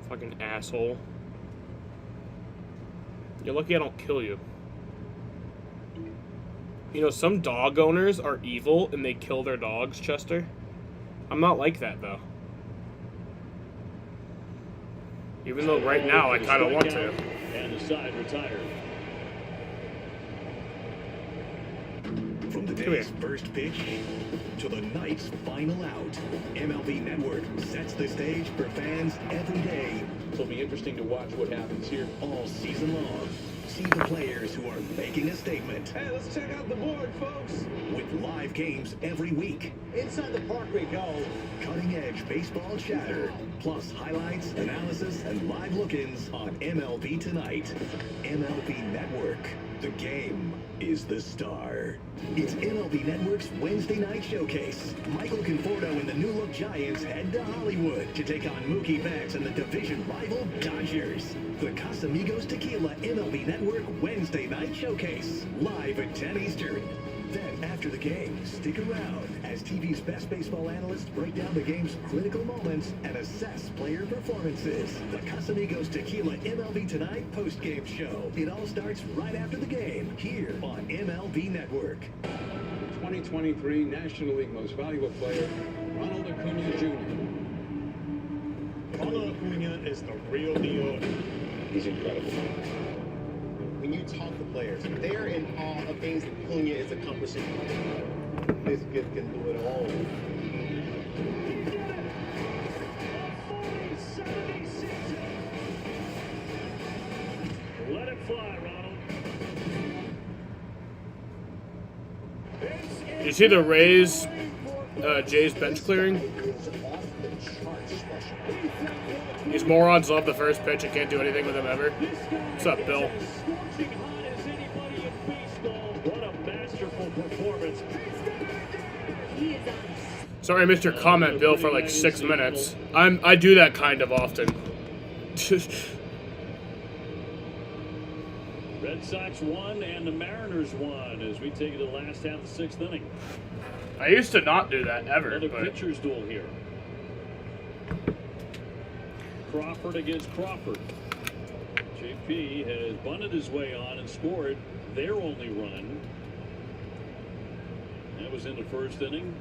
Fucking asshole. You're lucky I don't kill you. You know, some dog owners are evil and they kill their dogs, Chester. I'm not like that, though. Even though right now I kind of want to. And the side retired. From the day's first pitch to the night's final out, MLB Network sets the stage for fans every day. So it'll be interesting to watch what happens here all season long. See the players who are making a statement. Hey, let's check out the board, folks. With live games every week. Inside the park we go. Cutting-edge baseball chatter. Plus highlights, analysis, and live look-ins on MLB Tonight. MLB Network. The game is the star. It's MLB Network's Wednesday night showcase. Michael Conforto and the new-look Giants head to Hollywood to take on Mookie Betts and the division rival Dodgers. The Casamigos Tequila MLB Network Wednesday night showcase. Live at 10 Eastern. Then, after the game, stick around as TV's best baseball analysts break down the game's critical moments and assess player performances. The Casamigos Tequila MLB Tonight post-game show. It all starts right after the game, here on MLB Network. 2023 National League Most Valuable Player, Ronald Acuna Jr. Ronald Acuna is the real deal. He's incredible. When you talk to players, they're in awe of things that Acuna is accomplishing. This kid can do it all. Let it fly, Ronald. You see the Rays, Jay's bench clearing? These morons love the first pitch and can't do anything with him ever. What's up, Bill? What a masterful performance. Sorry I missed your comment, Bill, for like 6 minutes. I do that kind of often. Red Sox won and the Mariners won as we take it to the last half of the sixth inning. I used to not do that ever. Another but... pitcher's duel here. Crawford against Crawford. JP has bunted his way on and scored their only run. That was in the first inning.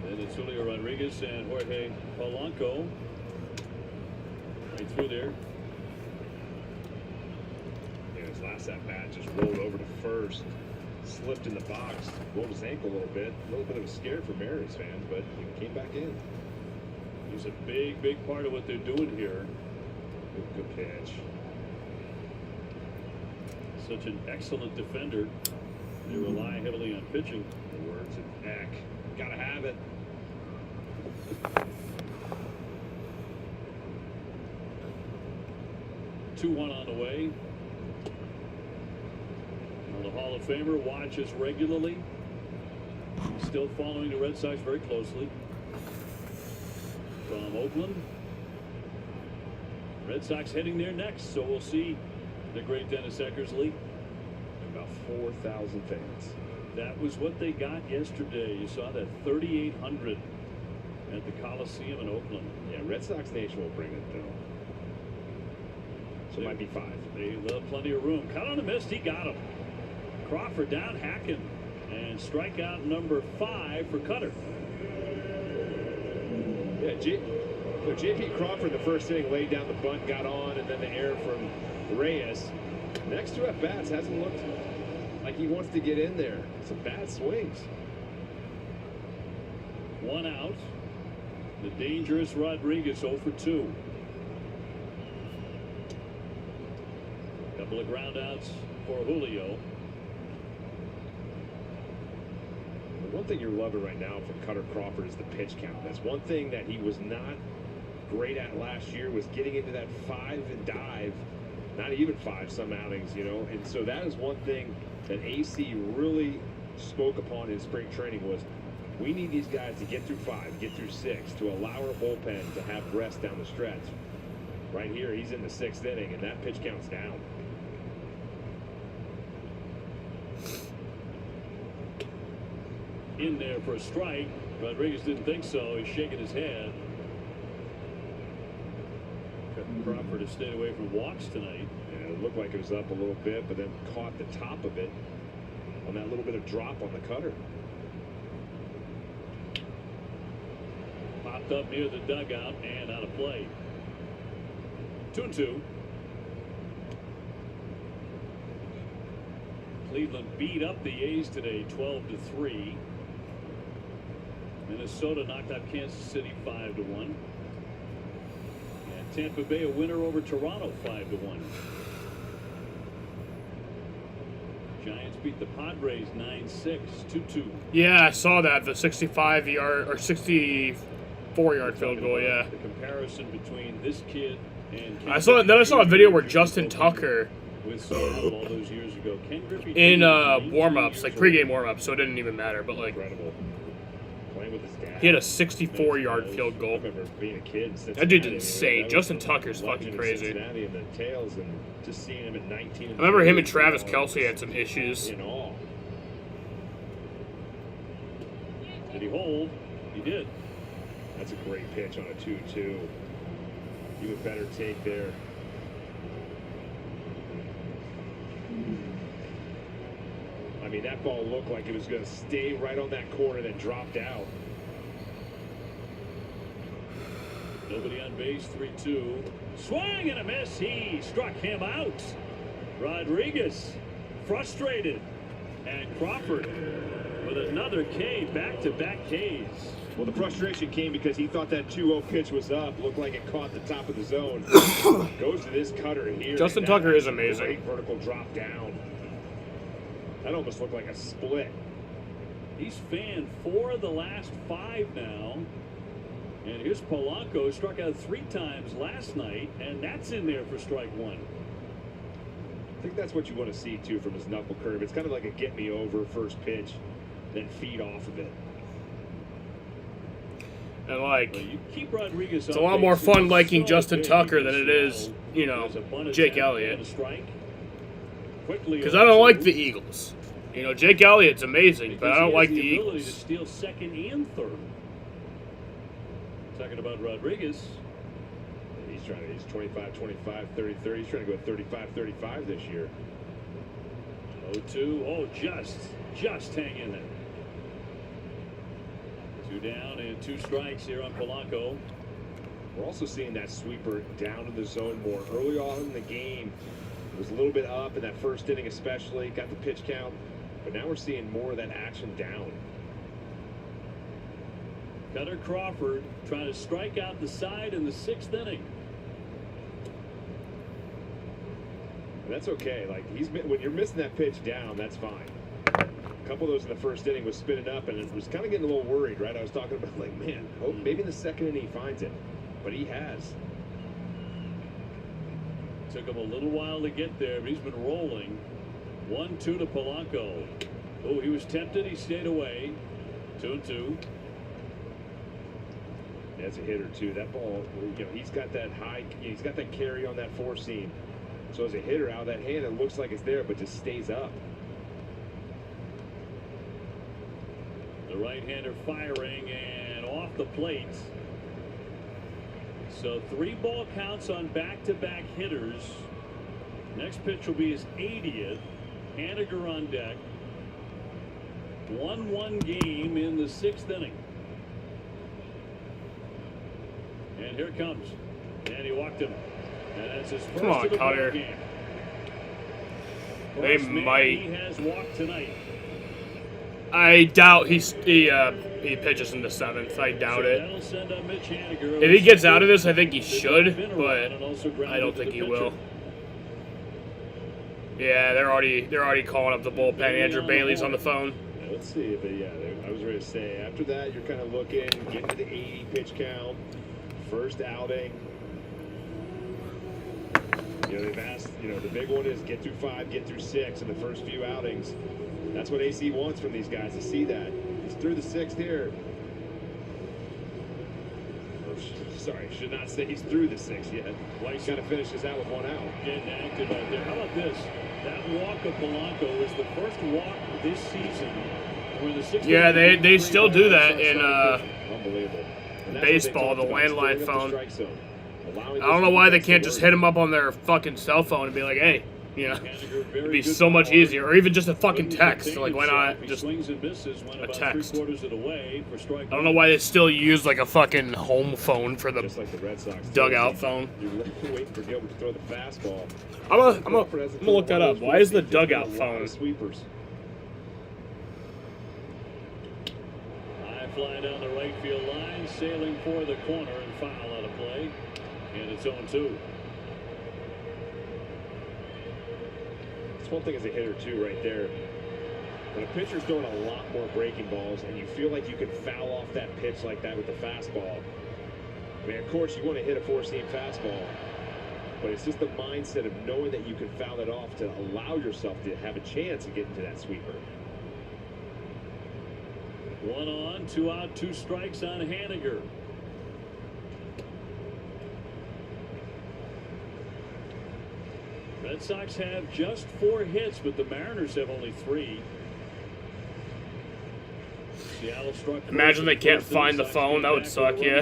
Then it's Julio Rodriguez and Jorge Polanco. Right through there. Yeah, his last at bat just rolled over to first. Slipped in the box. Rolled his ankle a little bit. A little bit of a scare for Mariners fans, but he came back in. He's a big, big part of what they're doing here. Good pitch. Such an excellent defender. They rely heavily on pitching. The words of Eck. Gotta have it. Two-one on the way. Now the Hall of Famer watches regularly. Still following the Red Sox very closely. From Oakland. Red Sox heading there next, so we'll see the great Dennis Eckersley. About 4,000 fans. That was what they got yesterday. You saw that 3,800 at the Coliseum in Oakland. Yeah, Red Sox Nation will bring it, though. So it might be 5. They left plenty of room. Cut on a miss, he got him. Crawford down, hacking. And strikeout number 5 for Cutter. Yeah, J.P. Crawford, the first inning, laid down the bunt, got on, and then the error from Reyes. Next 2 at-bats hasn't looked like he wants to get in there. Some bad swings. 1 out. The dangerous Rodriguez 0 for 2. Couple of ground outs for Julio. The one thing you're loving right now from Cutter Crawford is the pitch count. That's one thing that he was not great at last year, was getting into that 5 and dive, not even 5 some outings, you know. And so that is one thing that AC really spoke upon in spring training was we need these guys to get through 5, get through 6, to allow our bullpen to have rest down the stretch. Right here, he's in the 6th inning, and that pitch count's down. In there for a strike. Rodriguez didn't think so. He's shaking his head. Crawford has stayed away from walks tonight. Yeah, it looked like it was up a little bit, but then caught the top of it on that little bit of drop on the cutter. Popped up near the dugout and out of play. 2-2. Cleveland beat up the A's today 12-3. Minnesota knocked out Kansas City 5-1. And Tampa Bay a winner over Toronto 5-1. Giants beat the Padres 9-6, 2-2. Yeah, I saw that, the 65-yard or 64-yard field goal. Yeah. The comparison between this kid and I saw a video where Justin Tucker with Seattle all those years ago. Ken Griffey in warm-ups, like pregame warm-ups, so it didn't even matter. But like, Playing with his dad. he had a 64-yard field I goal. remember being a kid. That dude's insane. Justin Tucker's fucking crazy. Cincinnati and the Tails, and just seeing him at 19. I remember him and Travis Kelce had some issues. In all. Did he hold? He did. That's a great pitch on a 2-2. You would better take there. I mean, that ball looked like it was going to stay right on that corner, then dropped out. Nobody on base, 3-2. Swing and a miss. He struck him out. Rodriguez frustrated. And Crawford with another K, back-to-back Ks. Well, the frustration came because he thought that 2-0 pitch was up. Looked like it caught the top of the zone. Goes to this cutter here. Justin Tucker is amazing. Great vertical drop down. That almost looked like a split. He's fanned 4 of the last 5 now. And here's Polanco, struck out 3 times last night, and that's in there for strike 1. I think that's what you want to see, too, from his knuckle curve. It's kind of like a get-me-over first pitch, then feed off of it. And like, You keep Rodriguez it's a lot more fun liking Justin Tucker than it is, you know, Jake Elliott. Because I don't like the Eagles. You know, Jake Elliott's amazing, but I don't like the ability Eagles. to steal second and third. Talking about Rodriguez. He's 25-25, 30-30. He's trying to go 35-35 this year. 0-2. Oh, just hang in there. 2 down and 2 strikes here on Polanco. We're also seeing that sweeper down in the zone more. Early on in the game, it was a little bit up in that first inning especially. Got the pitch count. But now we're seeing more of that action down. Cutter Crawford trying to strike out the side in the 6th inning. And that's okay. Like when you're missing that pitch down, that's fine. A couple of those in the first inning was spinning up, and it was kind of getting a little worried, right? I was talking about like, man, oh, maybe in the 2nd inning he finds it, but he has. Took him a little while to get there, but he's been rolling. 1-2 to Polanco. Oh, he was tempted. He stayed away. 2-2. As a hitter too, that ball, you know, he's got that high, he's got that carry on that 4 seam. So as a hitter, out of that hand, it looks like it's there, but just stays up. The right-hander firing and off the plate. So 3 ball counts on back-to-back hitters. Next pitch will be his 80th. Haniger on deck. 1-1 game in the 6th inning. And here it comes. And he walked him. And that's his first Come on, of the Cutter. game. They First man might. He has walked tonight. I doubt he pitches in the 7th. I doubt it. That'll send up Mitch Haniger. If he gets out of this, I think he should, but I don't think he will. Yeah, they're already calling up the bullpen. Andrew Bailey's on the phone. Yeah, let's see if I was ready to say after that you're kind of looking, getting to the 80 pitch count, first outing. You know, they've asked, you know, the big one is get through 5, get through 6 in the first few outings. That's what AC wants from these guys, to see that. He's through the 6th here. Sorry, should not say he's through the 6th yet. White kind of finishes out with 1 out. Getting active out there. How about this? That walk of Polanco is the first walk this season. Yeah, they still do that in Unbelievable. baseball, the landline phone. I don't know why they can't just hit him up on their fucking cell phone and be like, hey, You know, it'd be so much easier, or even just a fucking text. Like, why not just a text? I don't know why they still use like a fucking home phone for the dugout phone. You're waiting for Gilbert to throw the fastball. I'm gonna look that up. Why is the dugout phone? Sweepers. High fly down the right field line, sailing for the corner and foul out of play, and it's 0-2. It's one thing as a hitter too, right there. When a pitcher's throwing a lot more breaking balls, and you feel like you can foul off that pitch like that with the fastball. I mean, of course, you want to hit a four-seam fastball, but it's just the mindset of knowing that you can foul it off to allow yourself to have a chance to get into that sweeper. 1 on, 2 out, 2 strikes on Haniger. Red Sox have just 4 hits, but the Mariners have only 3. Seattle struck. Imagine they can't find the phone. That would suck. Yeah.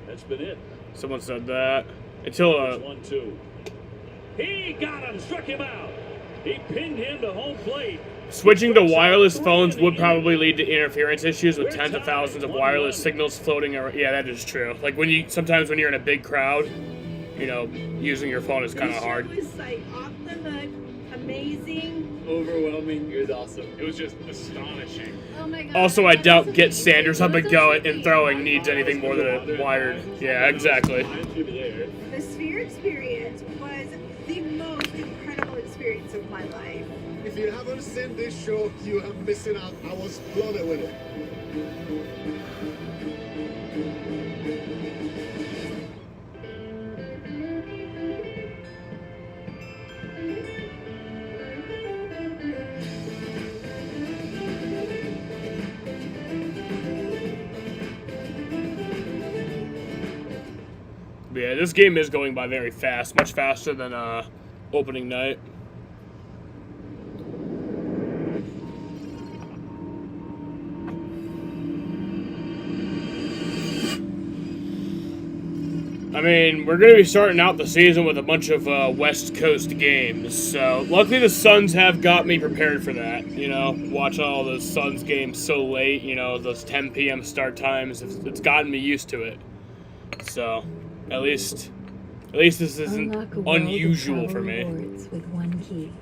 That's been it. Someone said that. Until 1-2. He got him, struck him out. He pinned him to home plate. Switching to wireless phones would probably lead to interference issues with tens of thousands of wireless signals floating around. Yeah, that is true. Like sometimes when you're in a big crowd, you know, using your phone is kind of hard. It was like off the hook, amazing, overwhelming. It was awesome. It was just astonishing. Oh my God. Also, I doubt Get Sanders up and go and throwing needs anything more than a wired. Yeah, exactly. The Sphere experience was the most incredible experience of my life. If you haven't seen this show, you are missing out. I was flooded with it. Yeah, this game is going by very fast, much faster than opening night. I mean, we're going to be starting out the season with a bunch of West Coast games, so luckily the Suns have got me prepared for that, you know, watching all those Suns games so late, you know, those 10 p.m. start times, it's gotten me used to it, so at least this isn't unusual for me. With one key.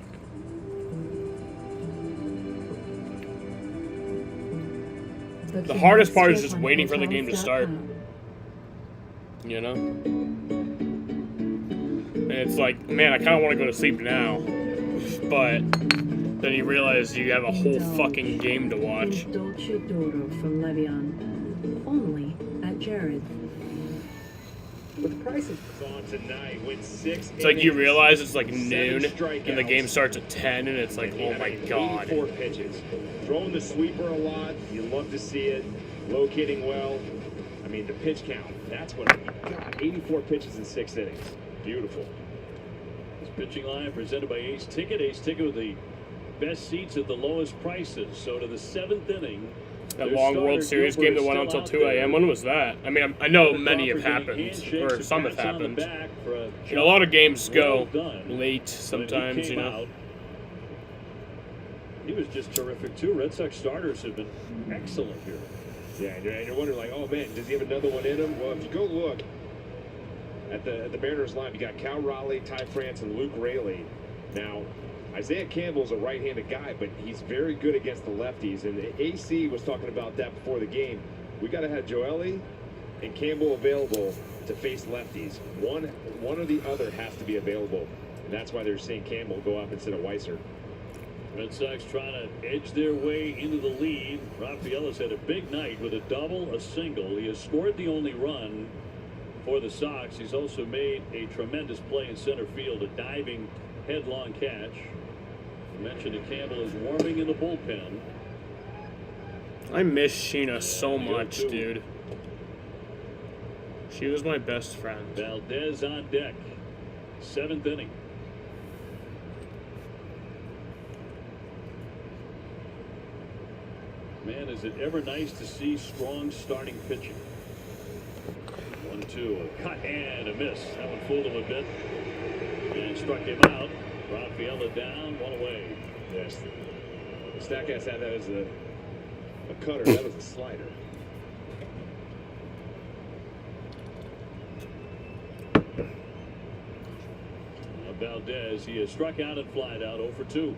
The hardest part is just waiting for the game to start. You know? And it's like, man, I kind of want to go to sleep now. But then you realize you have a whole fucking game to watch. Dolce D'Oro from Levian. Only at Jared. With prices on tonight, win 6. It's like you realize it's like noon and the game starts at 10 and it's like, oh my god. 84 pitches. Throwing the sweeper a lot. You love to see it. Locating well. I mean, the pitch count. That's what I mean. God, 84 pitches in 6 innings. Beautiful. This pitching line presented by Ace Ticket. Ace Ticket with the best seats at the lowest prices. So to the 7th inning. That long World Series game that went on until 2 a.m. When was that? I mean, I know many have happened, or some have happened. You know, a lot of games go late sometimes, you know. He was just terrific, too. Red Sox starters have been excellent here. Yeah, and you're wondering, like, oh, man, does he have another one in him? Well, if you go look at the Mariners line, you got Cal Raleigh, Ty France, and Luke Raley. Now, Isaiah Campbell's a right-handed guy, but he's very good against the lefties. And the AC was talking about that before the game. We got to have Joely and Campbell available to face lefties. One or the other has to be available. And that's why they're seeing Campbell go up instead of Weiser. Red Sox trying to edge their way into the lead. Rafael has had a big night with a double, a single. He has scored the only run for the Sox. He's also made a tremendous play in center field, a diving headlong catch. I mentioned that Campbell is warming in the bullpen. I miss Sheena so much, dude. She was my best friend. Valdez on deck. 7th inning. Man, is it ever nice to see strong starting pitching. 1-2, a cut and a miss. That one fooled him a bit. And struck him out. Rafaela down, one away. Yes. The Statcast had that as a cutter. That was a slider. Valdez, he has struck out and flied out 0 for 2.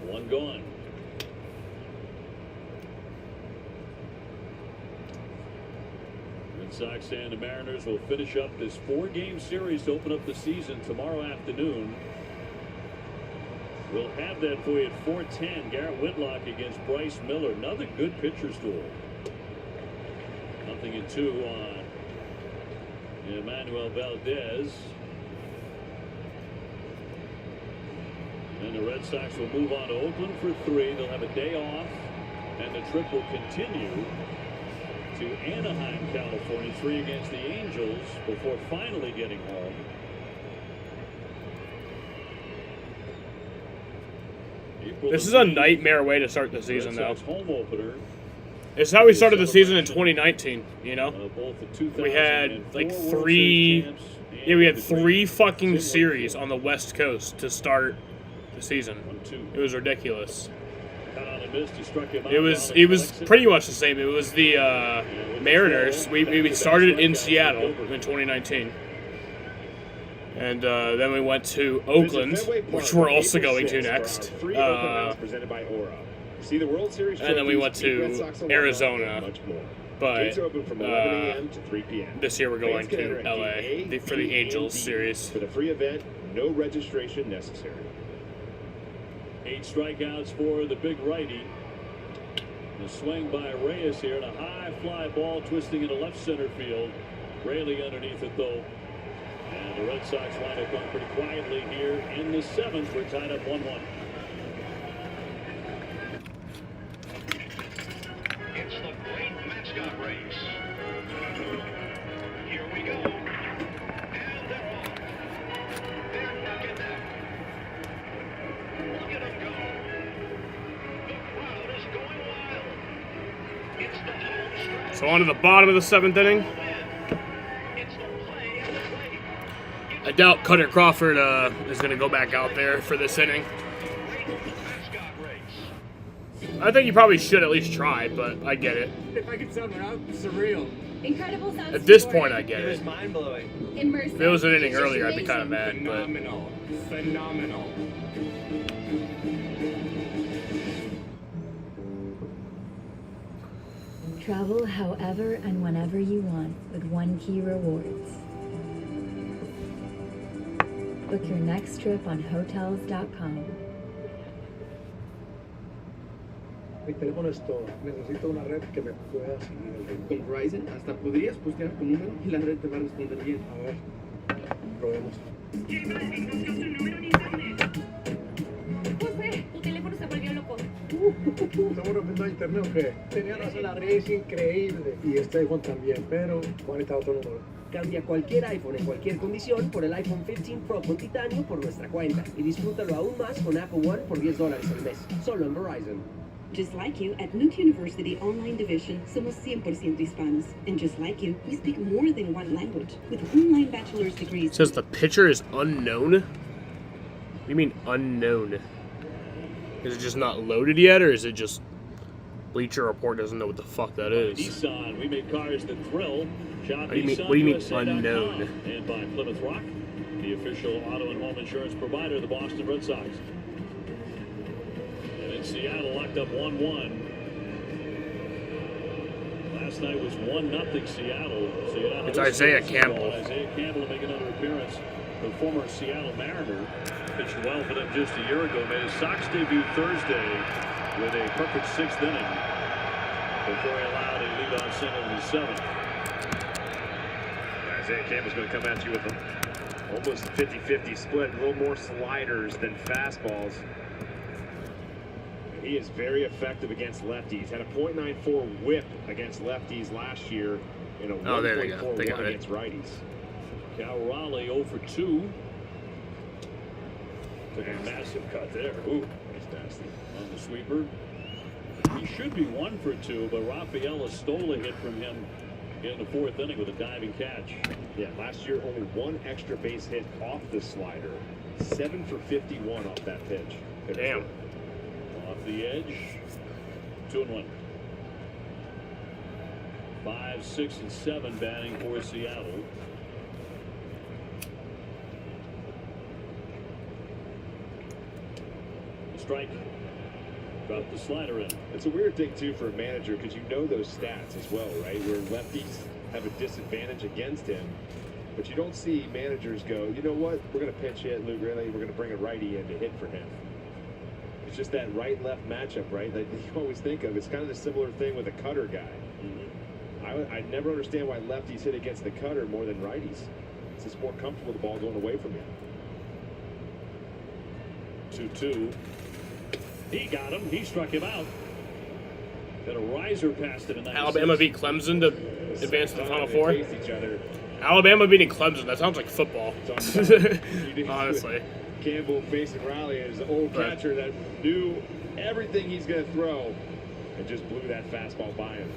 One gone. Red Sox and the Mariners will finish up this 4-game series to open up the season tomorrow afternoon. We'll have that for you at 4:10. Garrett Whitlock against Bryce Miller. Another good pitcher's duel. 0-2 on Emmanuel Valdez. And the Red Sox will move on to Oakland for 3. They'll have a day off, and the trip will continue to Anaheim, California, 3 against the Angels before finally getting home. This is a nightmare way to start the season, though. Home opener. It's how we started the season in 2019, you know? We had like 3 fucking series on the West Coast to start the season. It was ridiculous. It was pretty much the same. It was the Mariners. We started in Seattle in 2019. And then we went to Oakland, which we're also going to next. See the World Series and then we went to Arizona, but this year we're going to LA for the Angels series. For the free event, no registration necessary. 8 strikeouts for the big righty. The swing by Reyes here, and a high fly ball twisting into left center field. Rayleigh underneath it though. And the Red Sox wind up going pretty quietly here in the 7th. We're tied up 1-1. It's the great mascot race. Here we go. And they're off. They're knocking down. Look at them go. The crowd is going wild. It's the home stretch. So on to the bottom of the 7th inning. I doubt Cutter Crawford is going to go back out there for this inning. I think he probably should at least try, but I get it. If I could sum it up, surreal. Incredible sounds. At this point, I get It was it. mind-blowing. Immersive. If it was an inning earlier, I'd be kind of mad, but Phenomenal. Phenomenal. Travel however and whenever you want with One Key Rewards. Book your next trip on Hotels.com. Mi teléfono es todo. Necesito una red que me pueda seguir el ritmo. Con Verizon hasta podrías postear tu número y la red te va a responder bien. A ver, probemos. José, tu teléfono se volvió loco. ¿Seguro que no hay internet o qué? Tenía razón, la red es increíble. Y este iPhone también, pero ¿cuál está otro número? Cambia cualquier iPhone en cualquier condición por el iPhone 15 Pro con titanio por nuestra cuenta y disfrútalo aún más con Apple One por $10 al mes, solo en Verizon. Just like you, at Nuke University Online Division, somos 100% hispanos. And just like you, we speak more than one language, with online bachelor's degrees. it says the pitcher is unknown? What do you mean unknown? Is it just not loaded yet, or is it just Bleacher Report doesn't know what the fuck that is? Nissan, we make cars that thrill. Shop What do you mean NissanUSA.com. unknown? And by Plymouth Rock, the official auto and home insurance provider of the Boston Red Sox. And in Seattle, locked up 1-1. Last night was 1-0 Seattle. So you know It's Isaiah how Campbell. Isaiah Campbell to make another appearance. The former Seattle Mariner pitched well for them just a year ago. Made his Sox debut Thursday with a perfect 6th inning before he allowed a leadoff single in the 7th. Isaiah Campbell's going to come at you with almost a 50-50 split, a little more sliders than fastballs. He is very effective against lefties. Had a .94 whip against lefties last year and a 1.4 run against righties. Cal Raleigh 0 for 2. Took a massive cut there. Ooh, that's nasty. On the sweeper. He should be 1 for 2, but Rafaela stole a hit from him in the fourth inning with a diving catch. Yeah, last year only one extra base hit off the slider. 7 for 51 off that pitch. Damn. Off the edge. 2-1. 5, 6, and 7 batting for Seattle. Strike. Drop the slider in. It's a weird thing, too, for a manager because you know those stats as well, right? Where lefties have a disadvantage against him. But you don't see managers go, you know what? We're going to pinch hit Luke Raley. We're going to bring a righty in to hit for him. It's just that right-left matchup, right? That you always think of. It's kind of the similar thing with a cutter guy. I never understand why lefties hit against the cutter more than righties. It's just more comfortable the ball going away from you. 2-2. He got him. He struck him out. Got a riser past him. Alabama beat Clemson to advance to the Final Four. Alabama beating Clemson. That sounds like football. Honestly. Campbell facing Riley as the old catcher that knew everything he's going to throw and just blew that fastball by him.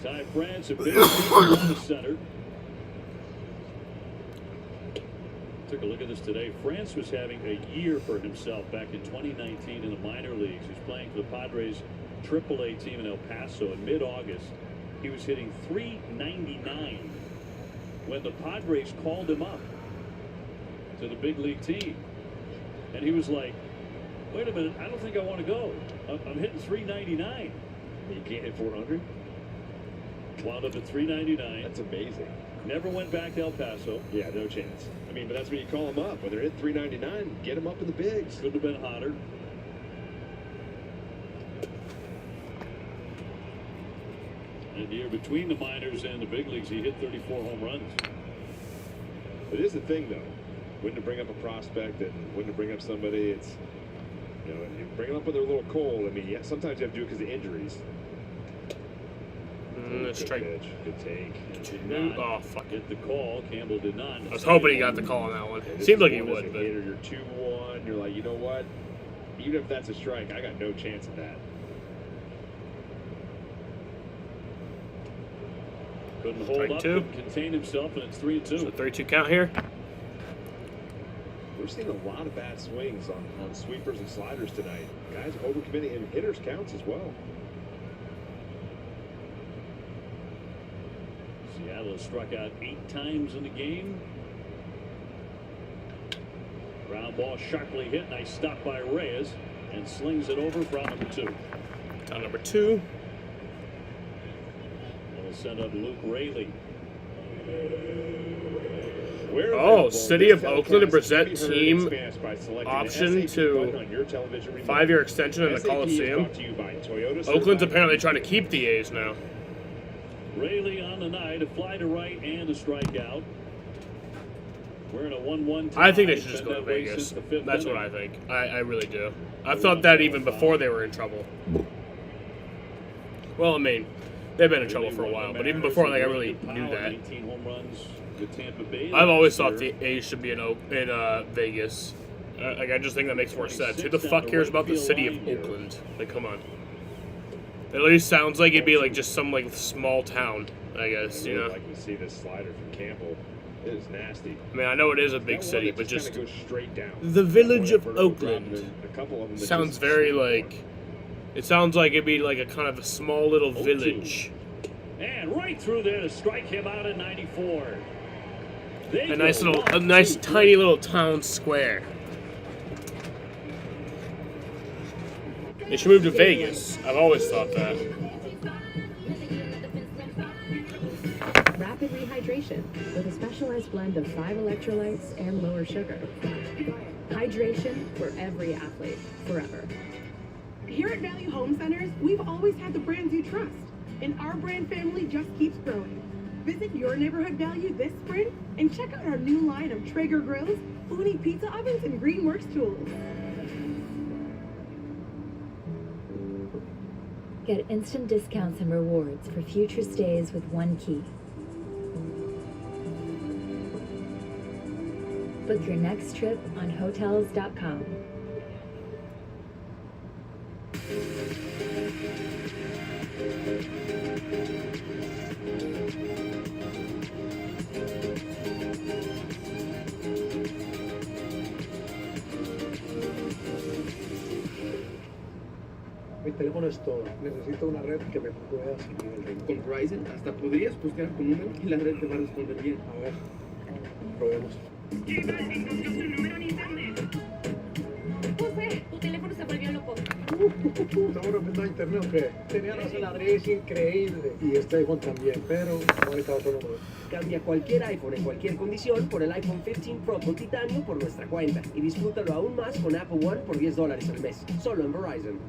Ty France, a big in the center. Took a look at this today. France was having a year for himself back in 2019 in the minor leagues. He was playing for the Padres AAA team in El Paso in mid-August. He was hitting .399 when the Padres called him up to the big league team. And he was like, wait a minute, I don't think I want to go. I'm hitting .399. You can't hit 400? Wound up at .399. That's amazing. Never went back to El Paso. Yeah, no chance. I mean, but that's when you call him up. When they're at .399, get him up in the bigs. Could have been hotter. And here between the minors and the big leagues, he hit 34 home runs. It is the thing, though. When to bring up a prospect and when to bring up somebody, it's, you know, you bring them up when they're a little cold. I mean, yeah, sometimes you have to do it because of injuries. Good strike. pitch. Good take. Oh, fuck it. The call. Campbell did not. I was hoping he got the call on that one. Seemed like he would, but. You're 2-1. You're like, you know what? Even if that's a strike, I got no chance of that. Couldn't hold up, couldn't contain himself, and it's 3-2. So 3-2 count here. We're seeing a lot of bad swings on sweepers and sliders tonight. Guys are overcommitting, and hitters counts as well. Seattle has struck out 8 times in the game. Ground ball sharply hit. Nice stop by Reyes, and slings it over for out number 2. Out number 2. We'll send up Luke Raley. Oh, City of Oakland to present team option to 5-year extension in the Coliseum. Oakland's apparently trying to keep the A's now. Raley on the night, a fly to right and a strikeout. We're in a 1-1 tie. I think they should just go to Vegas. That's what I think. I really do. I thought that even before they were in trouble. Well, I mean, they've been in trouble for a while, but even before that, I really knew that. 19 home runs with Tampa Bay. I've always thought the A's should be in Vegas. Like, I just think that makes more sense. Who the fuck cares about the city of Oakland? Like, come on. It at least sounds like it'd be like just some like small town, I guess, you know. I'd like to see this slider from Campbell. It is nasty. I mean, I know it is a big city, but just goes straight down. The village of Oakland sounds very like. It sounds like it'd be like a kind of a small little village. And right through there to strike him out at 94. A nice tiny little town square. They should move to Vegas. I've always thought that. Rapid rehydration with a specialized blend of 5 electrolytes and lower sugar. Hydration for every athlete, forever. Here at Value Home Centers, we've always had the brands you trust, and our brand family just keeps growing. Visit your neighborhood Value this spring and check out our new line of Traeger grills, Uni pizza ovens, and Greenworks tools. Get instant discounts and rewards for future stays with One Key. Book your next trip on Hotels.com. teléfono es todo. Necesito una red que me pueda seguir el ritmo. Con Verizon hasta podrías postear tu número y la red te va a responder bien. A ver, probemos. José, tu teléfono se volvió loco. ¿Seguro que está internet o qué? Tenía razón, Adri, es increíble. Y este iPhone también, pero no hay otro número. Cambia cualquier iPhone en cualquier condición por el iPhone 15 Pro con titanio por nuestra cuenta y disfrútalo aún más con Apple One por $10 al mes, solo en Verizon.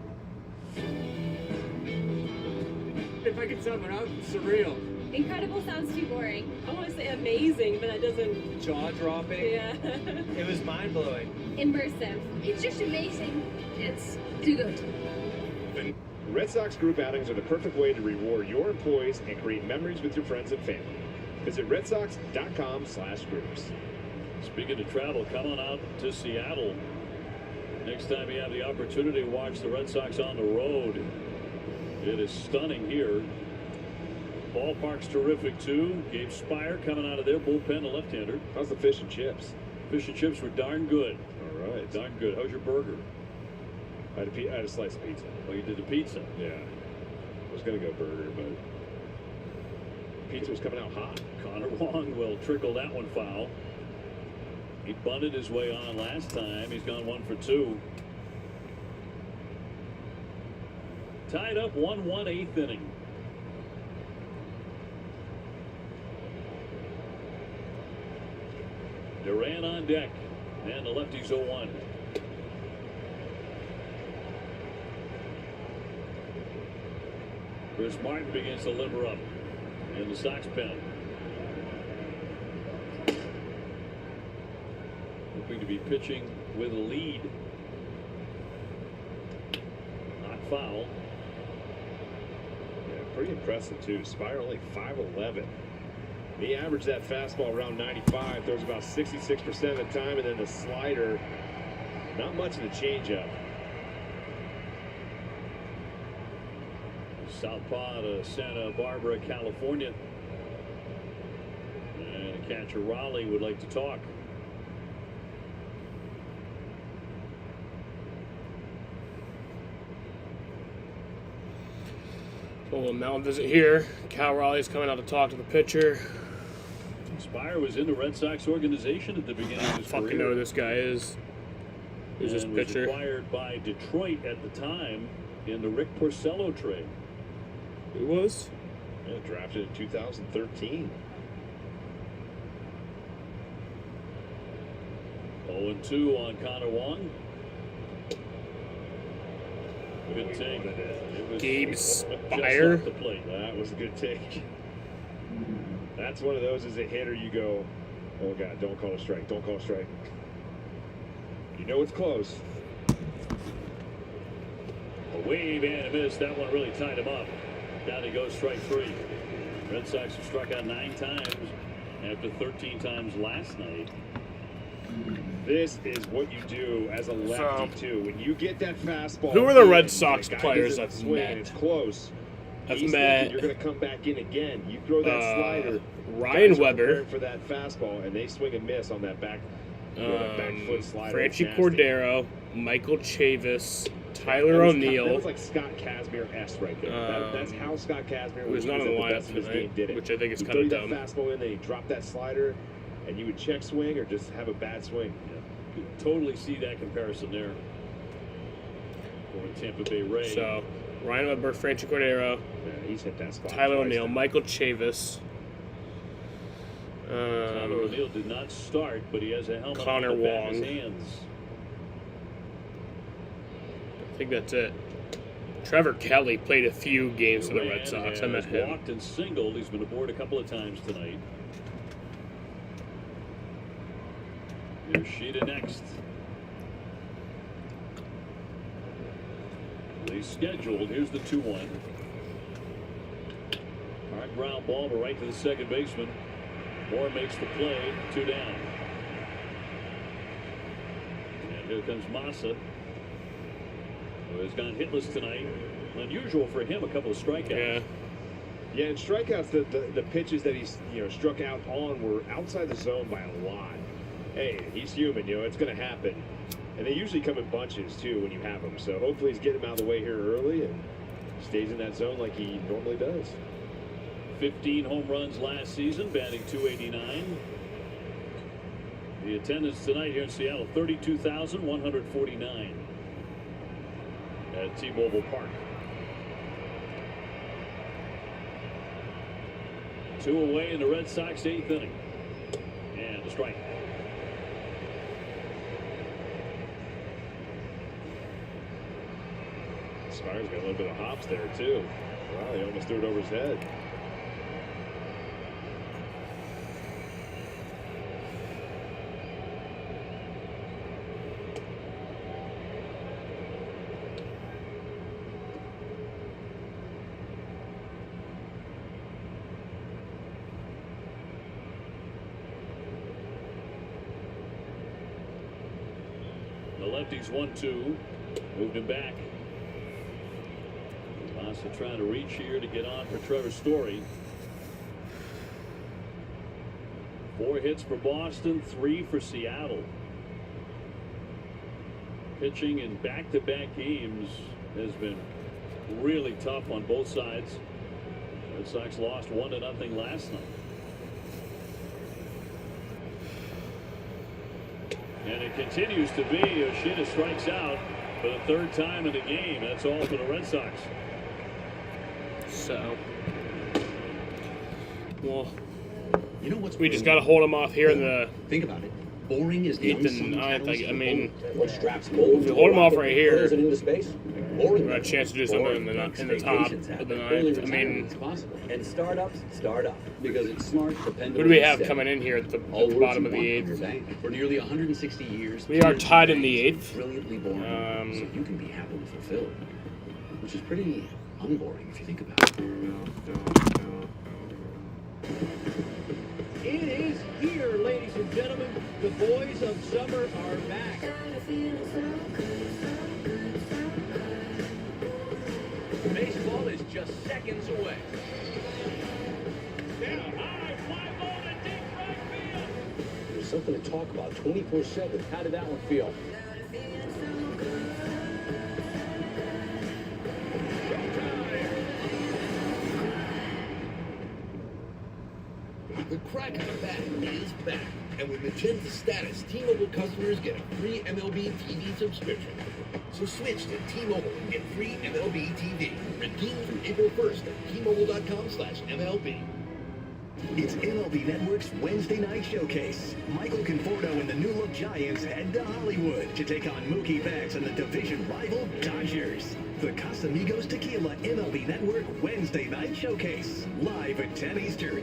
If I could sum it up, surreal. Incredible sounds too boring. I want to say amazing, but that doesn't. Jaw-dropping. Yeah. It was mind-blowing. Immersive. It's just amazing. It's too good. Red Sox group outings are the perfect way to reward your employees and create memories with your friends and family. Visit redsox.com/groups. Speaking of travel, come on out to Seattle. Next time you have the opportunity to watch the Red Sox on the road. It is stunning here. Ballpark's terrific too. Gabe Spire coming out of their bullpen, a left-hander. How's the fish and chips? Fish and chips were darn good. All right. Darn good. How's your burger? I had a slice of pizza. Oh, you did the pizza? Yeah. I was going to go burger, but pizza was coming out hot. Connor Wong will trickle that one foul. He bunted his way on last time. He's gone 1 for 2. Tied up 1-1, eighth inning. Duran on deck, and the lefty's 0-1. Chris Martin begins to limber up in the Sox pen. Hoping to be pitching with a lead. Not foul. Yeah, pretty impressive too. Spire only 5'11". He averaged that fastball around 95, throws about 66% of the time, and then the slider, not much of the changeup. Southpaw to Santa Barbara, California. And catcher Raleigh would like to talk. So we'll now visit here. Cal Raleigh's coming out to talk to the pitcher. Spire was in the Red Sox organization at the beginning of his career. Fucking know who this guy is. Who's this pitcher? Was acquired by Detroit at the time in the Rick Porcello trade. Who was? Yeah, drafted in 2013. 0-2 on Connor Wong. Good take. It was Gabe just Spire. off the plate. That was a good take. That's one of those as a hitter you go, oh God, don't call a strike. Don't call a strike. You know it's close. A wave and a miss. That one really tied him up. Down he goes, strike 3. Red Sox have struck out 9 times after 13 times last night. This is what you do as a lefty too. When you get that fastball. Who are the Red Sox players that met? It's close. I've He's met. thinking you're going to come back in again. You throw that slider. Ryan guys are Weber. preparing for that fastball, and they swing and miss on that back foot slider. Franchi It's nasty. Cordero, Michael Chavis, Tyler O'Neill. That was like Scott Kazmir-esque right there. That's how Scott Kazmir was not on the lineup his tonight, game did it. which I think is He'd kind of throw dumb. that fastball in, then he'd drop that slider, and you would check swing or just have a bad swing. You can totally see that comparison there. For Tampa Bay Rays. So, Ryan Weber, Franchi Cordero, Yeah, he's hit that spot. Tyler twice O'Neill, now. Michael Chavis. Tyler O'Neill did not start, but he has a helmet Connor on the back of Wong. his hands. I think that's it. Trevor Kelly played a few games for the Red Duran Sox. I met has him. walked and singled. He's been aboard a couple of times tonight. Here's Sheeta next. They scheduled. Here's the 2-1. Hard ground ball to right to the second baseman. Moore makes the play. 2 down. And here comes Massa, who has gone hitless tonight. Unusual for him, a couple of strikeouts. Yeah. Yeah, and strikeouts, the pitches that he's struck out on were outside the zone by a lot. hey, he's human, it's going to happen. And they usually come in bunches, too, when you have them. So hopefully he's getting him out of the way here early and stays in that zone like he normally does. 15 home runs last season, batting .289. The attendance tonight here in Seattle, 32,149 at T-Mobile Park. 2 away in the Red Sox 8th inning. And a strike. Spires got a little bit of hops there, too. Wow, he almost threw it over his head. The lefty's 1-2. Moved him back. Boston trying to reach here to get on for Trevor Story. 4 hits for Boston, 3 for Seattle. Pitching in back-to-back games has been really tough on both sides. Red Sox lost 1-0 last night. And it continues to be Yoshida strikes out for the 3rd time in the game. That's all for the Red Sox. So, well, you know what's we just got to hold him off here in the. Think about it. Boring is the 8th and 9th. I mean, what straps gold if we hold him off right here, into space. we got a chance to do something in the top of the 9th. I mean, and startups start up because it's smart, dependable. who do we have coming in here at the bottom of the 8th? For nearly 160 years, We are tied in the 8th. Brilliantly born, so you can be happily fulfilled, which is pretty unboring if you think about it. It is here, ladies and gentlemen. The boys of summer are back. Baseball is just seconds away. There's something to talk about 24/7. How did that one feel? The Crack of the Bat is back, and with Magenta Status, T-Mobile customers get a free MLB TV subscription. So switch to T-Mobile and get free MLB TV. Redeem through April 1st at T-Mobile.com/MLB. It's MLB Network's Wednesday night showcase. Michael Conforto and the new look Giants head to Hollywood to take on Mookie Betts and the division rival Dodgers. The Casamigos Tequila MLB Network Wednesday night showcase, live at 10 Eastern.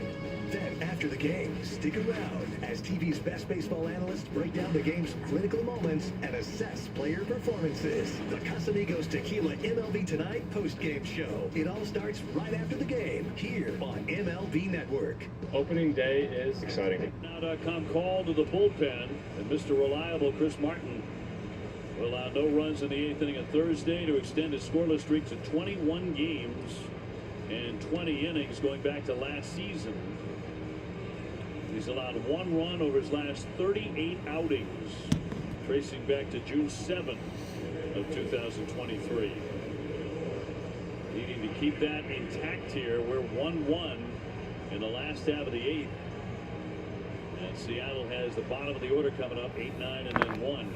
Then, after the game, stick around as TV's best baseball analysts break down the game's critical moments and assess player performances. The Casamigos Tequila MLB Tonight post-game show. It all starts right after the game, here on MLB Network. Opening day is exciting. Now.com call to the bullpen, and Mr. Reliable Chris Martin will allow no runs in the 8th inning on Thursday to extend his scoreless streak to 21 games and 20 innings going back to last season. He's allowed 1 run over his last 38 outings, tracing back to June 7th of 2023. Needing to keep that intact here. We're 1-1 in the last half of the 8th. And Seattle has the bottom of the order coming up, 8-9 and then 1.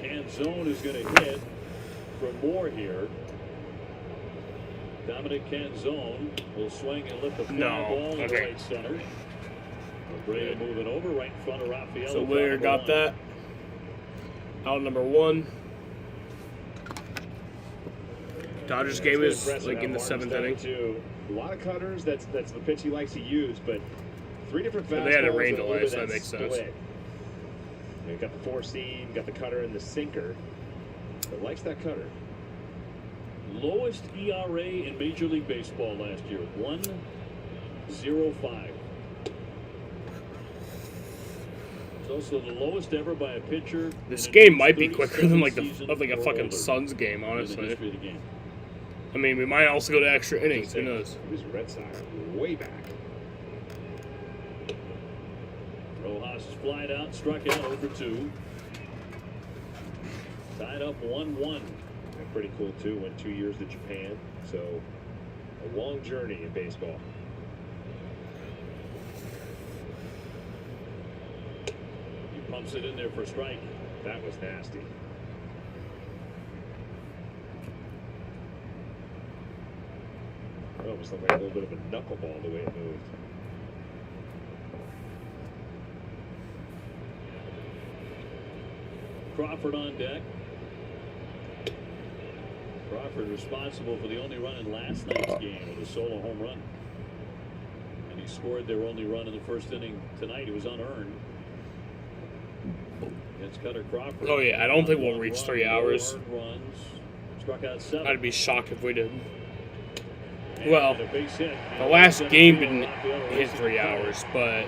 Canzone is going to hit for more here. Dominic Canzone will swing and lift the fly ball to right center. Abreu moving over right in front of Rafael. So Ware got that. Out number 1. Dodgers game is like in the 7th inning. A lot of cutters. That's the pitch he likes to use, but 3 different fastballs. They had a rain delay, so that makes sense. You got the 4-seam, got the cutter and the sinker. But likes that cutter. Lowest ERA in Major League Baseball last year, 1.05. It's also the lowest ever by a pitcher. This game might be quicker than like a fucking Suns game, honestly. I mean, we might also go to extra innings. Who knows? It was Red Sox way back. Rojas flied out, struck out over 2. Tied up 1-1. Pretty cool, too. Went 2 years to Japan. So, a long journey in baseball. He pumps it in there for a strike. That was nasty. It almost looked like a little bit of a knuckleball the way it moved. Crawford on deck. Crawford responsible for the only run in last night's game with a solo home run. And he scored their only run in the first inning tonight. It was unearned. Against Cutter Crawford. Oh yeah, I don't think we'll reach 3 hours. Runs. Struck out 7. I'd be shocked if we did. Well, the last game didn't hit 3 hours, but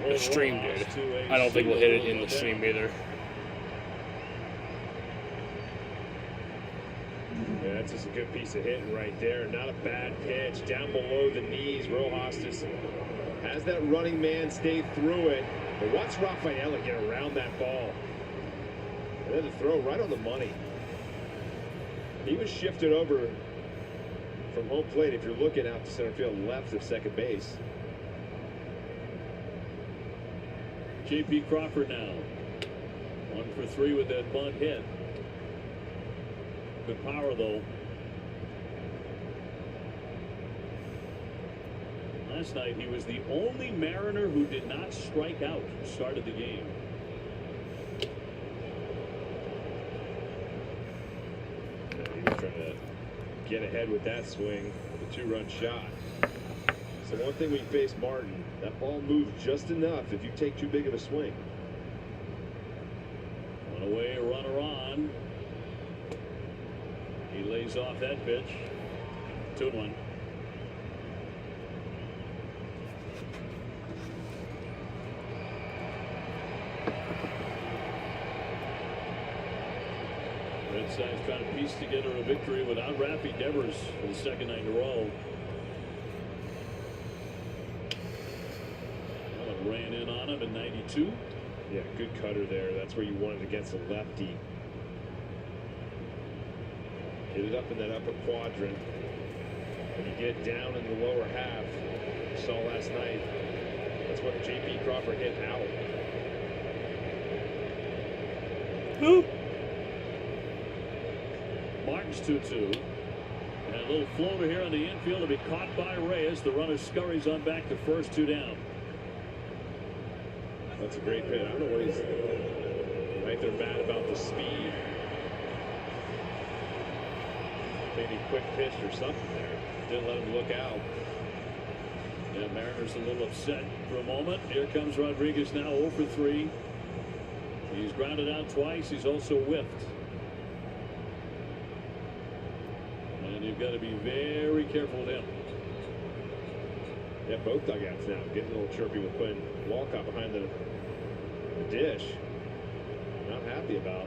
the stream did. I don't think we'll hit it in the stream either. Yeah, that's just a good piece of hitting right there. Not a bad pitch. Down below the knees. Rojas just has that running man stay through it. But watch Rafaela get around that ball. And then the throw right on the money. He was shifted over from home plate if you're looking out to center field left of second base. J.P. Crawford now. 1 for 3 with that bunt hit. Good power, though. Last night, he was the only Mariner who did not strike out who started the game. He was trying to get ahead with that swing with a 2-run shot. So one thing we faced Martin, that ball moves just enough if you take too big of a swing. One away, a runner on. He lays off that pitch. 2-1. Red Sox trying to piece together a victory without Rafi Devers for the second night in a row. Well, it ran in on him in 92. Yeah, good cutter there. That's where you want it against a lefty. Get it up in that upper quadrant. When you get down in the lower half, you saw last night, that's what J.P. Crawford hit out. Who? Martin's 2-2. And a little floater here on the infield to be caught by Reyes. The runner scurries on back to first, 2 down. That's a great pitch. I don't know what he's right there mad about the speed. Maybe quick pitch or something there. Didn't let him look out. Yeah, Mariners a little upset for a moment. Here comes Rodriguez now 0 for 3. He's grounded out twice. He's also whiffed. And you've got to be very careful with him. Yeah, both dugouts now getting a little chirpy with putting Walcott behind the dish. Not happy about.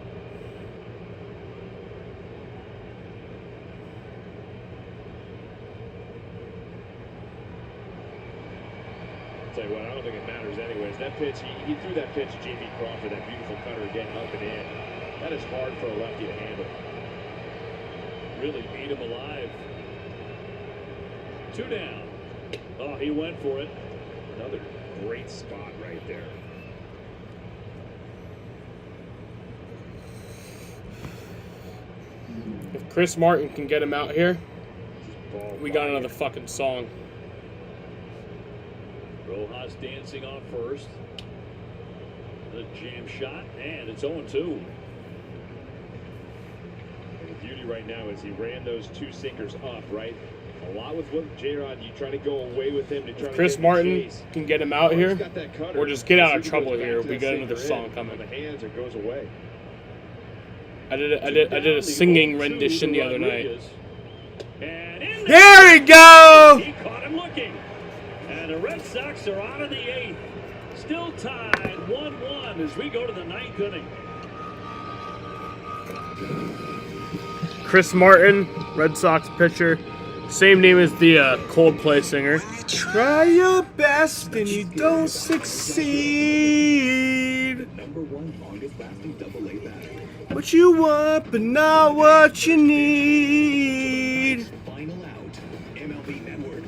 Tell you what, I don't think it matters anyways. That pitch, he threw that pitch to J.P. Crawford, that beautiful cutter again up and in. That is hard for a lefty to handle. Really beat him alive. 2 down. Oh, he went for it. Another great spot right there. If Chris Martin can get him out here, we got another fucking song. Rojas dancing off first. The jam shot, and it's 0-2. And the beauty right now is he ran those 2 sinkers up, right? A lot with what J-Rod, you try to go away with him to try if to Chris Martin can get him out here, or just get out of trouble here, we got another song coming. The hands, it goes away. I did a singing rendition the other night. And there we go! He caught him looking. And the Red Sox are out of the 8th. Still tied 1-1 as we go to the 9th inning. Chris Martin, Red Sox pitcher, Same name as the Coldplay singer. Try your best and you don't succeed. What you want, but not what you need.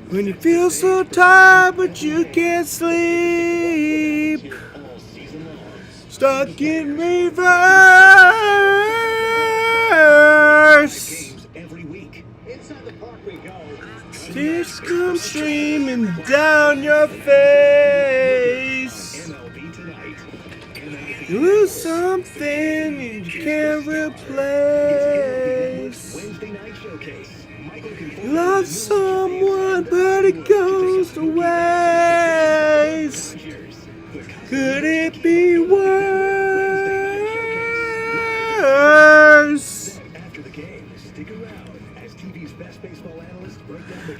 When you feel so tired, but you can't sleep. Stuck in reverse. Tears come streaming down your face. You lose something you can't replace. You love someone, but it goes to waste. Could it be worse?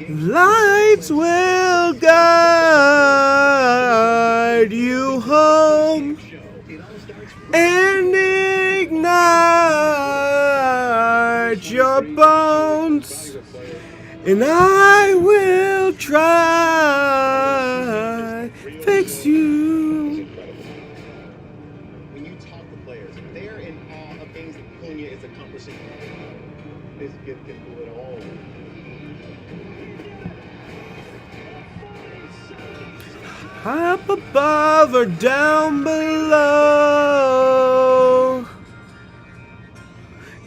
Lights will guide you home and ignite your bones, and I will try fix you. When you talk to players, they're in awe of things that Cunha is accomplishing. This kid can do it all. Up above or down below,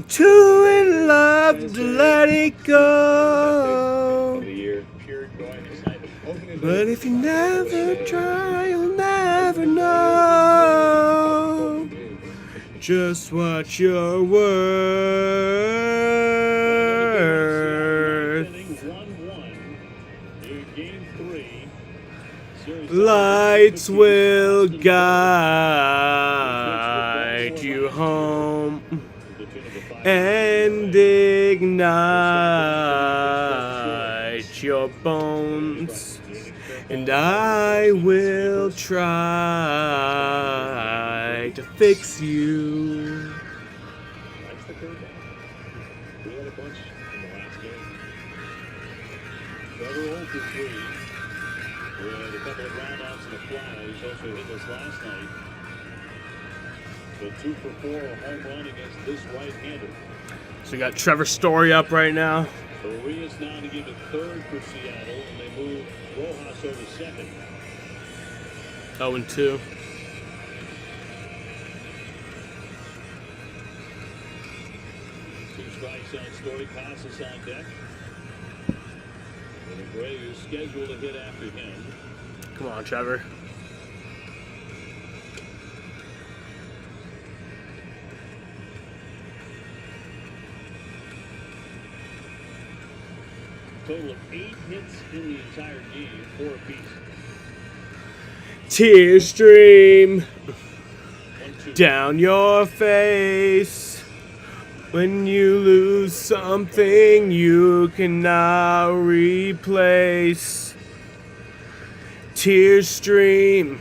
too in love to let it go. But if you never try, you'll never know just what you're worth. Lights will guide you home and ignite your bones, and I will try to fix you. That's the curveball. We had a bunch in the last game. Trevor 0 for 3. We had a couple of groundouts in the fly. He's also hit us last night. So 2 for 4, a home run against this right-hander. So we got Trevor Story up right now. Arias now to give it third for Seattle, and they move Rojas over second. 0-2. 2 strikes on Story, passes on deck. And Gray is scheduled to hit after him. Come on, Trevor. Total of 8 hits in the entire game, 4 apiece. Tears stream down your face when you lose something you cannot replace. Tears stream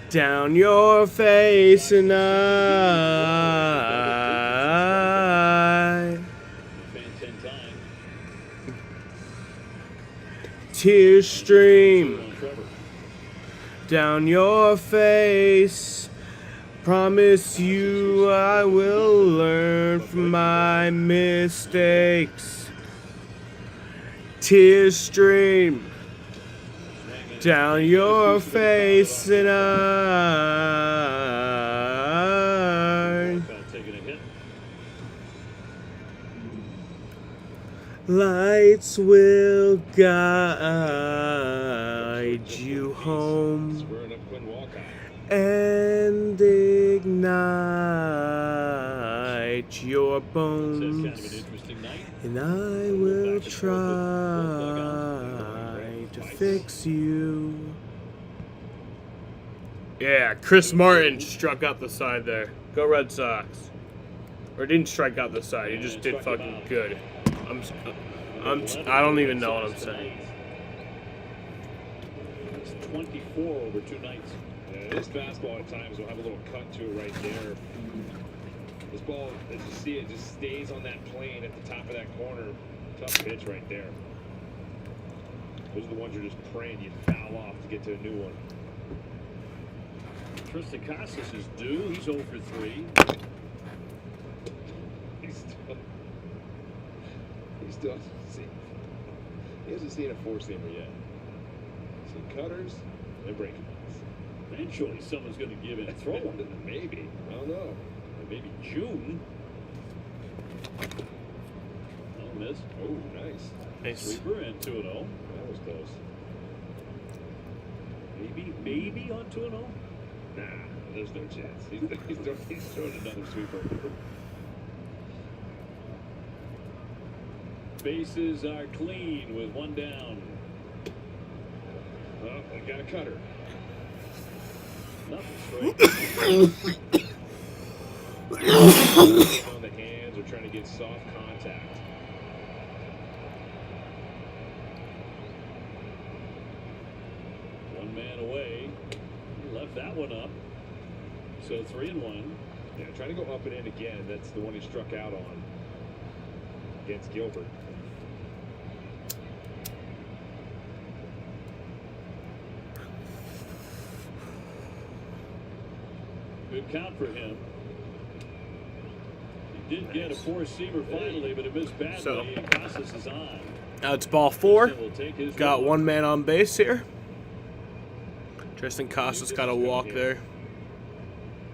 down your face, and tears stream down your face. Promise you I will learn from my mistakes. Tears stream down your face, and lights will guide you home and ignite your bones, and I will try to fix you. Yeah, Chris Martin struck out the side there. Go Red Sox. Or didn't strike out the side, he just did fucking good. I don't even know what I'm saying. It's 24 over 2 nights. Yeah, this fastball at times will have a little cut to it right there. This ball, as you see it, just stays on that plane at the top of that corner. Tough pitch right there. Those are the ones you're just praying you foul off to get to a new one. Tristan Casas is due. He's 0 for 3. He hasn't seen a four-seamer yet. Some cutters and breaking balls. Eventually, someone's going to give it a throw. Maybe. I don't know. Or maybe June. Oh, miss. Oh, nice. Sweeper and 2-0. That was close. Maybe on 2-0? Nah, there's no chance. He's throwing another sweeper. Bases are clean with 1 down. Well, I got a cutter. Nothing straight. On the hands or trying to get soft contact. One man away. He left that one up. So 3-1. Yeah, trying to go up and in again. That's the one he struck out on against Gilbert. Good count for him. He did get a 4-seamer finally, but it missed badly. And Casas is on. Now it's ball 4. Got 1 man on base here. Tristan Casas got a walk there.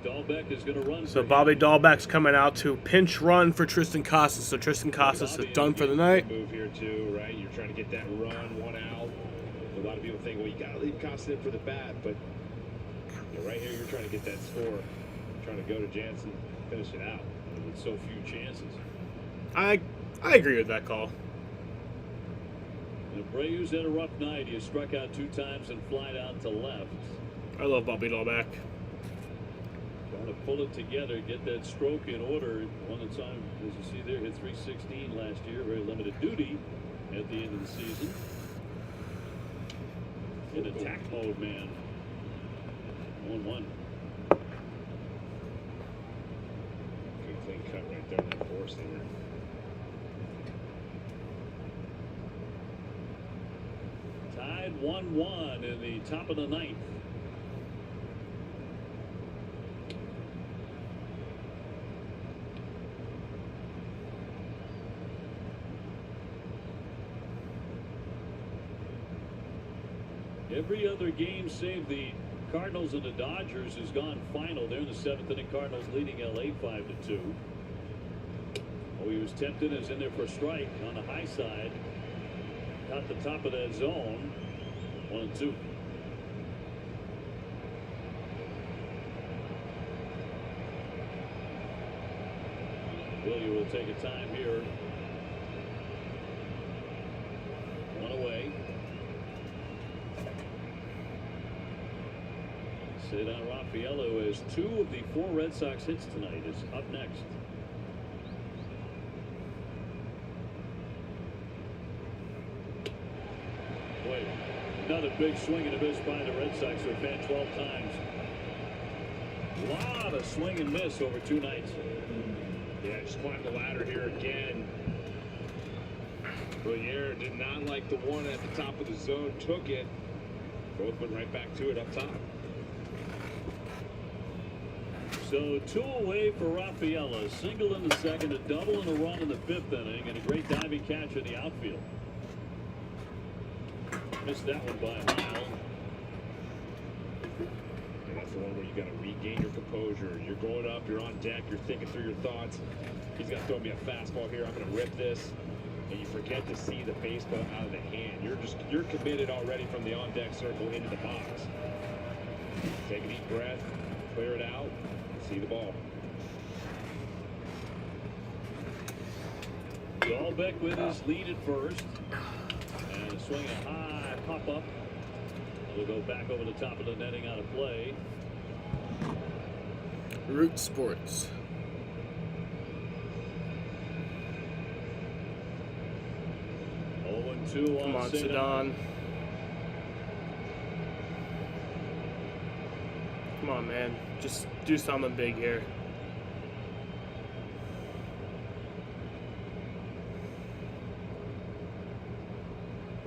Dahlbeck is going to run. So Bobby Dahlbeck's coming out to pinch run for Tristan Casas. So Tristan Casas is done for the night. Move here too, right? You're trying to get that run, 1 out. A lot of people think, well, you got to leave Casas in for the bat, but right here, you're trying to get that score. You're trying to go to Jansen, finish it out. With so few chances. I agree with that call. And Abreu's had a rough night. He has struck out 2 times and flied out to left. I love Bobby Dahlbeck. Trying to pull it together, get that stroke in order. One that's on, as you see there, hit 316 last year. Very limited duty at the end of the season. In attack mode, man. 1-1. Good clean cut right there on that 4-seamer. Tied 1-1 in the top of the 9th. Every other game save the Cardinals and the Dodgers has gone final. They're in the 7th inning. Cardinals leading LA 5-2. Oh, he was tempted. Is in there for a strike on the high side. Caught the top of that zone. 1-2. William will take a time here. 1 away. Cedar Raffaello has 2 of the 4 Red Sox hits tonight. Is up next. Boy, another big swing and a miss by the Red Sox. They're fan 12 times. A lot of swing and miss over 2 nights. Yeah, just climbed the ladder here again. Boyer did not like the one at the top of the zone. Took it. Both went right back to it up top. So 2 away for Raffaello. Single in the 2nd, a double and a run in the 5th inning, and a great diving catch in the outfield. Missed that one by a mile. And that's the one where you got to regain your composure. You're going up, you're on deck, you're thinking through your thoughts. He's going to throw me a fastball here. I'm going to rip this. And you forget to see the baseball out of the hand. You're committed already from the on-deck circle into the box. Take a deep breath, clear it out. See the ball. Dahlbeck with his lead at first. And a swing, a high pop-up. Will go back over the top of the netting out of play. Root Sports. Come on, Sedon. Come on, man. Just do something big here.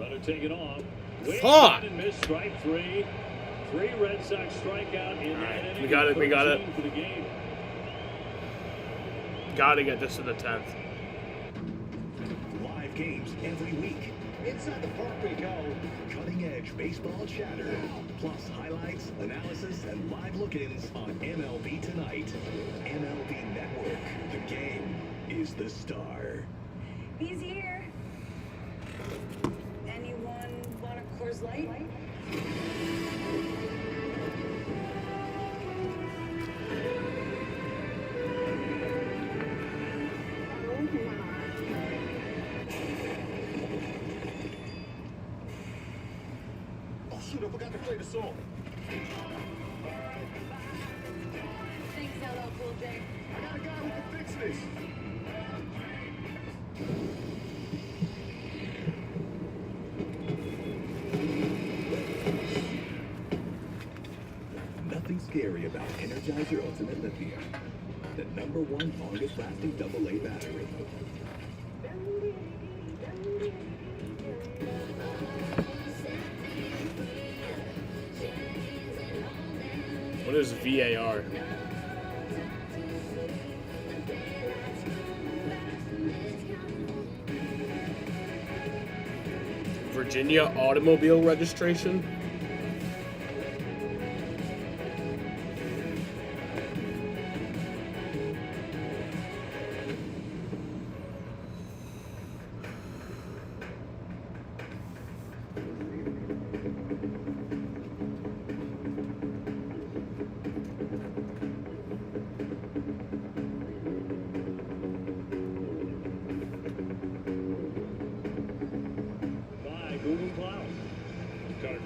Runner taken off. Way Fuck! and missed, strike three. 3 Red Sox strikeout in that inning. We got it. We got it. 13 for the game. Got to get this to the 10th. Live games every week. Inside the park we go. Cutting edge baseball chatter. Plus highlights, analysis, and live look-ins on MLB Tonight. MLB Network. The game is the star. He's here. Anyone want a Coors Light? Oh, shoot, I forgot to play the song. Thanks, LL Cool J. I got a guy who can fix this. Nothing scary about Energizer Ultimate Lithium. The #1 longest lasting AA battery. What is VAR? Virginia automobile registration?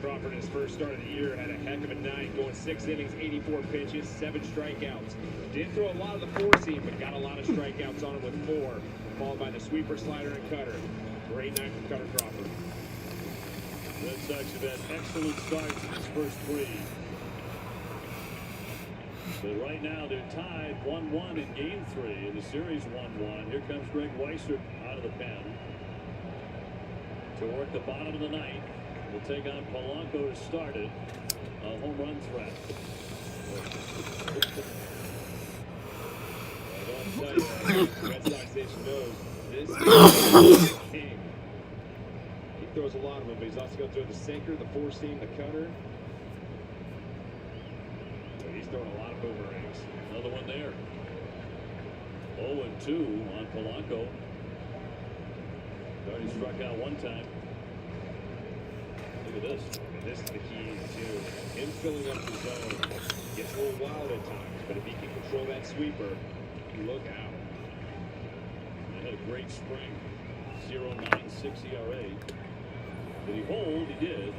Crawford, his first start of the year, had a heck of a night, going 6 innings, 84 pitches, 7 strikeouts. Didn't throw a lot of the four-seam, but got a lot of strikeouts on him with 4, followed by the sweeper, slider, and cutter. Great night from Cutter Crawford. Red Sox have had excellent starts in his first 3. But right now they're tied 1-1 in Game 3 in the series 1-1. Here comes Greg Weissert out of the pen to work the bottom of the ninth. We'll take on Polanco to start it. A home run threat. I'll tell you, Red Sox Nation knows this is king. He throws a lot of them, but he's also going to throw the sinker, the four-seam, the cutter. But he's throwing a lot of boomerangs. Another one there. 0-2 on Polanco. Already struck out one time. Look at this. And this is the key to him filling up the zone. Gets a little wild at times, but if he can control that sweeper, look out. He had a great spring. 0.96 ERA. Did he hold? He did.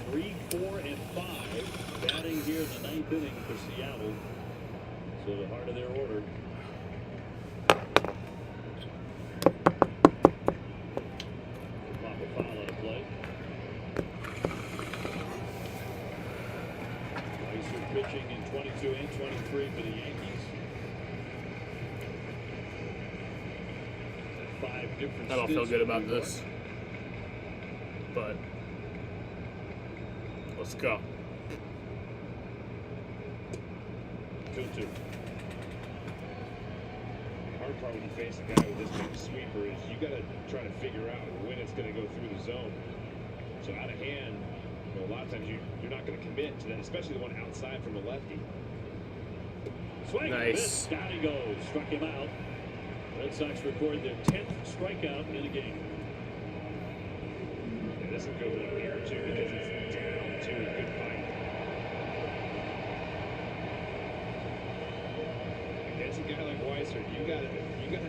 Three, 4, and 5 batting here in the 9th inning for Seattle. So the heart of their order. Pop a foul on a play. Weissert pitching in 22 and 23 for the Yankees. 5 different. I don't feel good about this, but let's go. 2-2. Hard part when you face a guy with this big sweeper is you got to try to figure out when it's going to go through the zone. So out of hand, you know, a lot of times you're not going to commit to that, especially the one outside from a lefty. Swing. Nice. Down he goes. Struck him out. Red Sox record their 10th strikeout in a game. And this is a good one here too because it's down to a good fight. Against a guy like Weissert, you gotta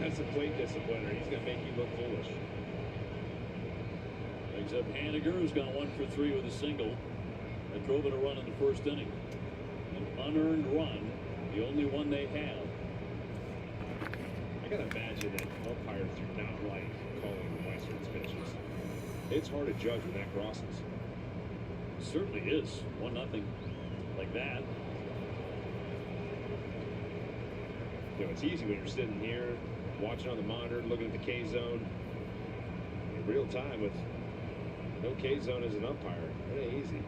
have some plate discipline, or he's gonna make you look foolish. Brings up Haniger, who's gone 1 for 3 with a single. That drove in a run in the first inning. An unearned run, the only one they have. I gotta imagine that umpires do not like calling Weissert's pitches. It's hard to judge when that crosses. It certainly is. 1-0 like that. You know, it's easy when you're sitting here watching on the monitor, looking at the K zone in real time with no K zone as an umpire. That ain't easy.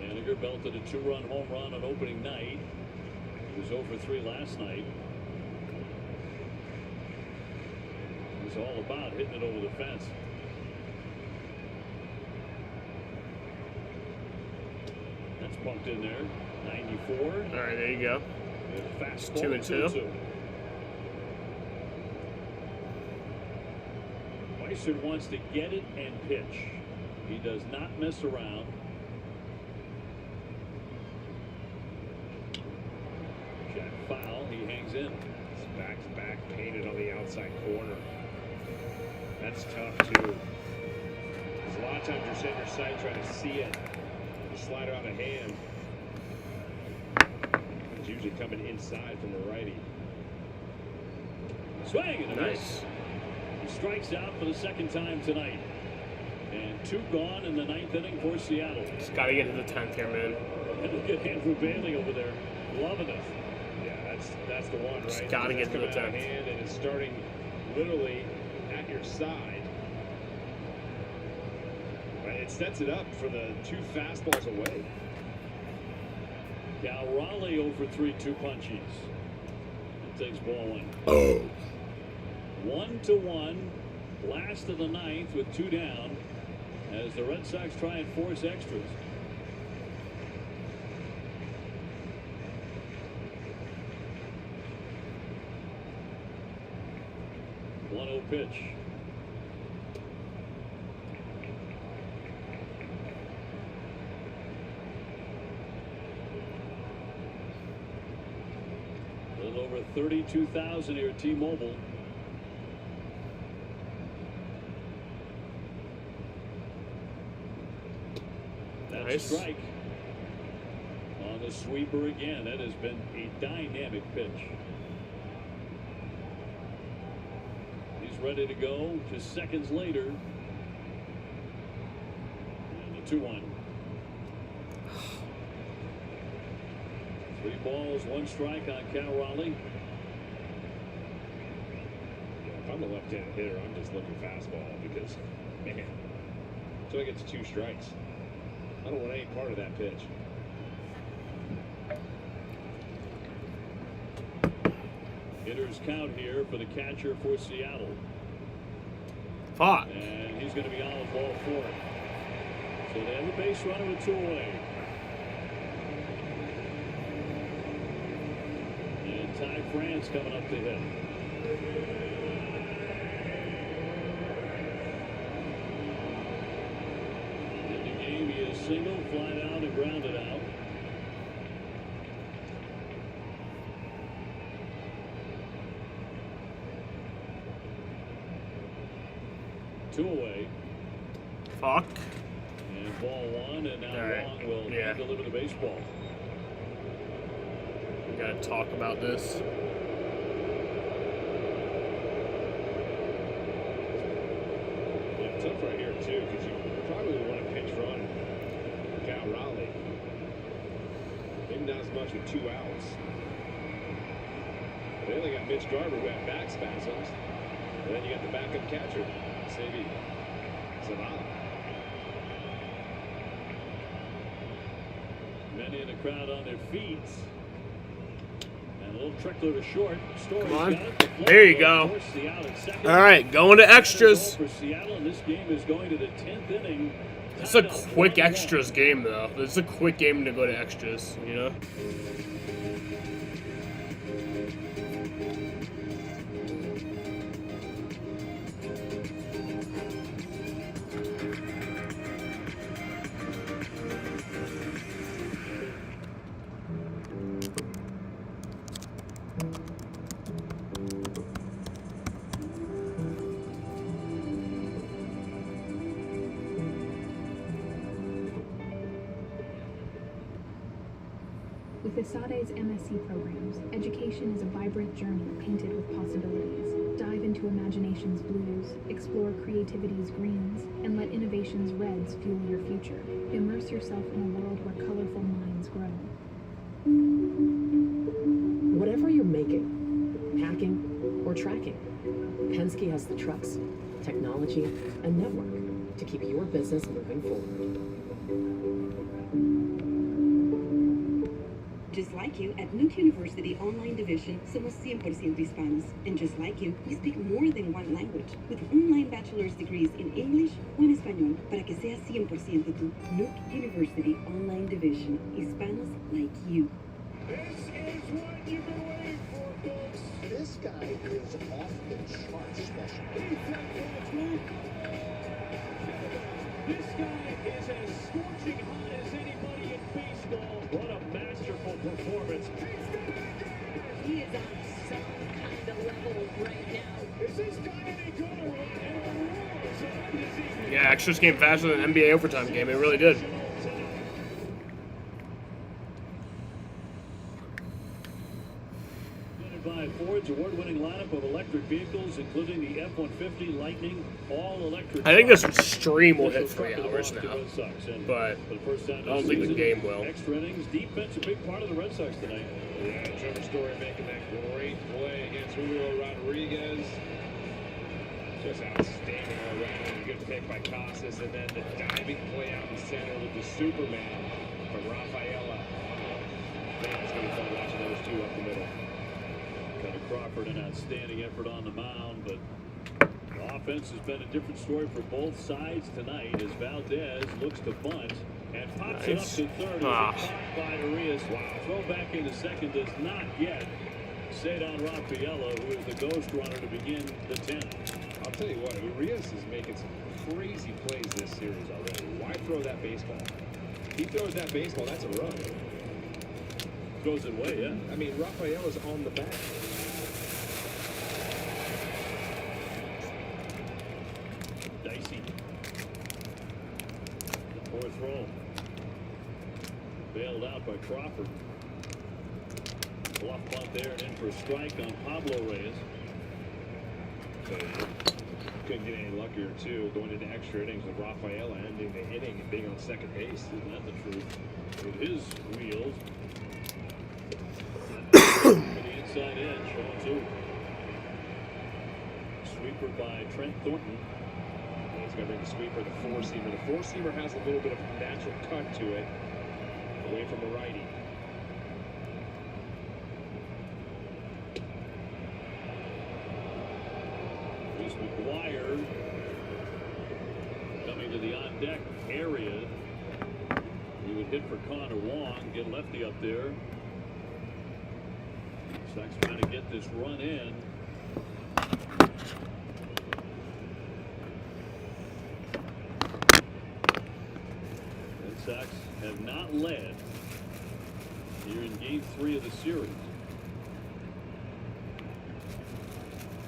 Haniger belted a 2-run home run on opening night. He was 0 for 3 last night. He's all about hitting it over the fence. That's bumped in there. 94. All right, there you go. Fastball. 2-2. Weissert wants to get it and pitch. He does not mess around. Jack foul. He hangs in. His back's back painted on the outside corner. That's tough too. Because a lot of times you're sitting your sight trying to see it. The slider out of hand. It's usually coming inside from the righty. Swing and a miss. He strikes out for the second time tonight. And 2 gone in the 9th inning for Seattle. Just got to get to the 10th here, man. And look at Andrew Bailey over there. Loving it. Yeah, that's the one, right? Just got to get to the 10th. Hand and it's starting literally at your side. Right, it sets it up for the 2 fastballs away. Cal Raleigh over 3-2 punchies. It takes ball 1. Oh. 1-1. Last of the 9th with 2 down as the Red Sox try and force extras. One-0 pitch. A little over 32,000 here at T-Mobile. That's nice. a strike. On the sweeper again. That has been a dynamic pitch. He's ready to go just seconds later. And the 2-1. 3 balls, 1 strike on Cal Raleigh. If I'm a left-handed hitter, I'm just looking fastball because, man, until I get to 2 strikes, I don't want any part of that pitch. Hitter's count here for the catcher for Seattle. Fuck. And he's going to be on with ball 4. So they have a base runner with 2 away. And Ty France coming up to hit. In the game, he is single, flied out, and grounded out. Two away. Fuck. And ball 1, and now Long will deliver the baseball. We gotta talk about this. Yeah, tough right here too, because you probably want to pinch run Cal Raleigh. Maybe not as much with 2 outs. They only got Mitch Garver who had back spasms. And then you got the backup catcher, Sevi Zavala. Many in the crowd on their feet. And a little trickler to short. Story's Come on. got it. There you go. All right, going to extras. For Seattle, and this game is going to the 10th inning. It's a quick extras game, though. It's a quick game to go to extras, you know? With Asade's MSc programs, education is a vibrant journey painted with possibilities. Dive into imagination's blues, explore creativity's greens, and let innovation's reds fuel your future. Immerse yourself in a world where colorful minds grow. trucking, or tracking, Penske has the trucks, technology, and network to keep your business moving forward. Just like you, at Nuke University Online Division, somos 100% hispanos. And just like you, we speak more than one language, with online bachelor's degrees in English o en español, para que seas 100% tú. Nuke University Online Division, hispanos like you. This is what you've been waiting for, folks. This guy is off the chart special. This guy is as scorching hot as anybody in baseball. What a masterful performance. He is on some kind of level right now. Is this guy any good or what? Yeah, extras came faster than NBA overtime game. It really did. By Ford's award-winning lineup of electric vehicles, including the F-150 Lightning all-electric. I think this stream will hit 3 hours now, but I don't think the game will. Extra innings, defense, a big part of the Red Sox tonight. Yeah, Trevor Story making that great play against Julio Rodriguez. Just outstanding all around. Good pick by Casas, and then the diving play out in center with the Superman from Rafaela. Man, it's going to be fun watching those two up the middle. Crawford, an outstanding effort on the mound, but the offense has been a different story for both sides tonight as Valdez looks to bunt and pops it up to third. Caught by Arias. Wow. Throw back into second does not get Cedar Rafaela, who is the ghost runner to begin the 10th. I'll tell you what, Arias is making some crazy plays this series already. Why throw that baseball? He throws that baseball, that's a run. Throws it away, yeah. I mean, Rafaela's on the back. Dicey. Fourth throw. Bailed out by Crawford. Bluff bunt there and in for a strike on Pablo Reyes. So, couldn't get any luckier, too, going into extra innings with Rafaela ending the inning and being on second base. Isn't that the truth? With his wheels. For the inside edge, 0-2. Sweeper by Trent Thornton. He's going to bring the sweeper, the four-seamer. The four-seamer has a little bit of natural cut to it, away from the righty. Here's McGuire coming to the on-deck area. He would hit for Connor Wong, get lefty up there. Sox trying to get this run in. Red Sox have not led here in Game 3 of the series.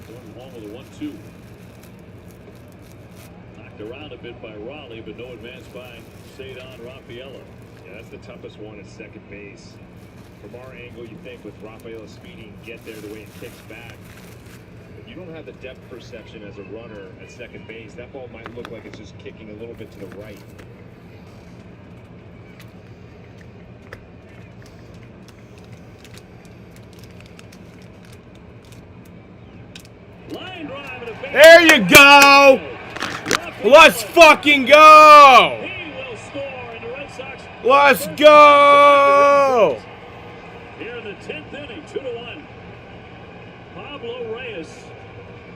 Going home with a 1-2. Knocked around a bit by Raleigh, but no advance by Cedar Rafaela. Yeah, that's the toughest one at second base. From our angle, you think with Rafaela speeding, get there the way it kicks back. If you don't have the depth perception as a runner at second base, that ball might look like it's just kicking a little bit to the right. Line drive and a base. There you go! Let's fucking go! He will score, and the Red Sox. Let's go! Here in the 10th inning, 2-1. Pablo Reyes,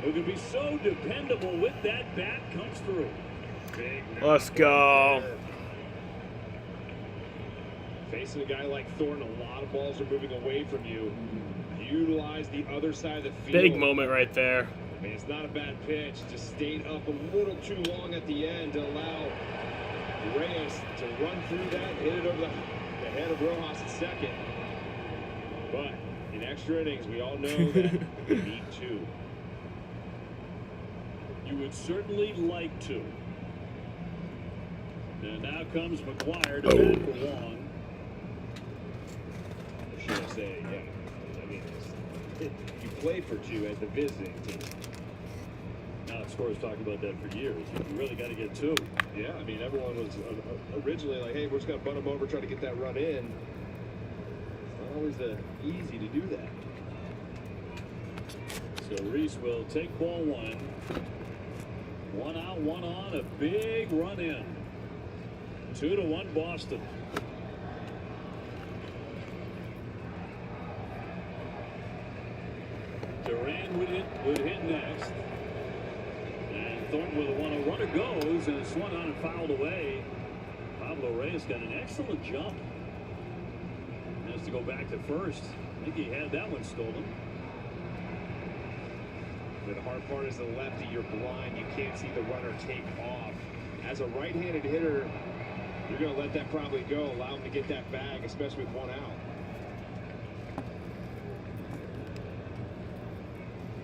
who can be so dependable with that bat, comes through. Let's go. Facing a guy like Thornton, a lot of balls are moving away from you. Utilize the other side of the field. Big moment right there. I mean, it's not a bad pitch. Just stayed up a little too long at the end to allow Reyes to run through that, hit it over the head of Rojas at second. But in extra innings, we all know that we need two. You would certainly like to. And now comes McGuire to bat for Wong. Or should I say, yeah. I mean, you play for two as the visiting team. Now, Score's talking about that for years. You really got to get two. Yeah, I mean, everyone was originally like, hey, we're just going to bunt them over, try to get that run in. It's not always easy to do that. So Reese will take ball one. One out, one on, a big run in. 2-1 Boston. Duran would hit next. And Thornton with a 1-0 runner goes and it's swung on and fouled away. Pablo Reyes got an excellent jump. Has to go back to first. I think he had that one stolen. The hard part is the lefty, you're blind. You can't see the runner take off. As a right-handed hitter, you're going to let that probably go. Allow him to get that bag, especially with one out.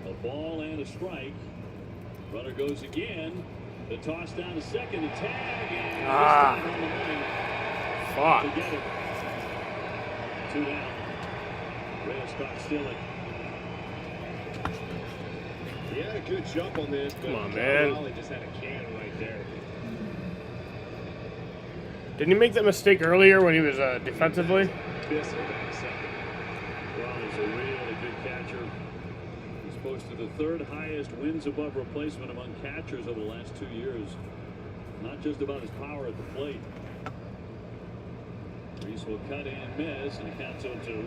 A ball and a strike. Runner goes again. The toss down to second. The tag. And this time on the money. Fuck. To get it. 2 down. Reyes caught stealing. He had a good jump on this, but come on, man. Raleigh just had a can right there. Didn't he make that mistake earlier when he was defensively? Raleigh's a really good catcher. He's posted the 3rd highest wins above replacement among catchers over the last 2 years. Not just about his power at the plate. Reese will cut in and miss, and it counts 0-2.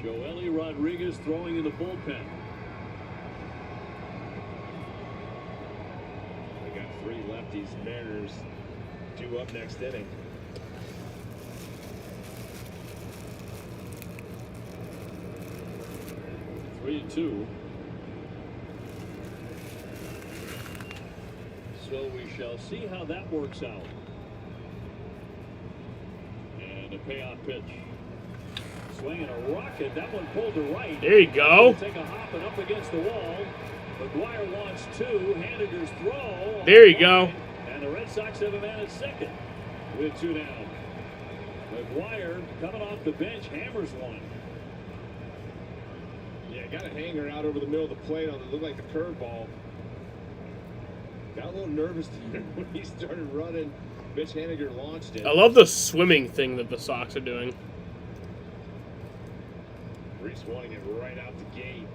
Joely Rodriguez throwing in the bullpen. We got 3 lefties. Mariners 2 up next inning. Three and 2. So we shall see how that works out. And a payoff pitch. Swinging a rocket. That one pulled to right. There you go. Take a hop and up against the wall. McGuire wants 2. Haniger's throw. There you go. And the Red Sox have a man at second with 2 down. McGuire coming off the bench hammers one. Yeah, got a hanger out over the middle of the plate on it. Looked like the curveball. Got a little nervous when he started running. Mitch Haniger launched it. I love the swimming thing that the Sox are doing. Reese wanting it right out the gate.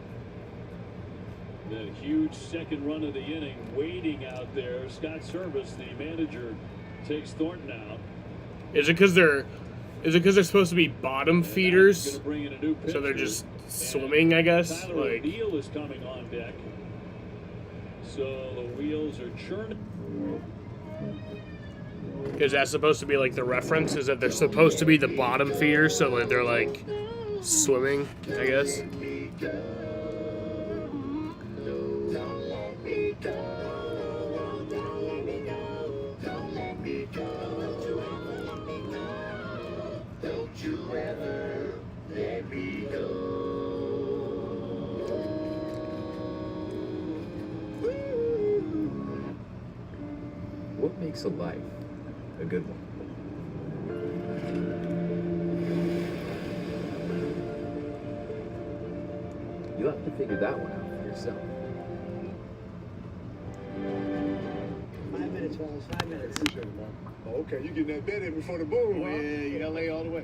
The huge second run of the inning waiting out there. Scott Service, the manager, takes Thornton out. Is it because they're supposed to be bottom feeders? Bring in a new So they're pitcher. just swimming, I guess. Tyler Like, O'Neill is coming on deck. So the wheels are churning. is that supposed to be like the reference? Is that they're supposed to be the bottom feeders, so like they're like swimming, I guess? What makes a life a good one? You'll have to figure that one out for yourself. 5 minutes, fellas. 5 minutes. Appreciate it, man. Oh, okay, you getting that bed in before the boom, huh? Yeah, you gotta lay all the way.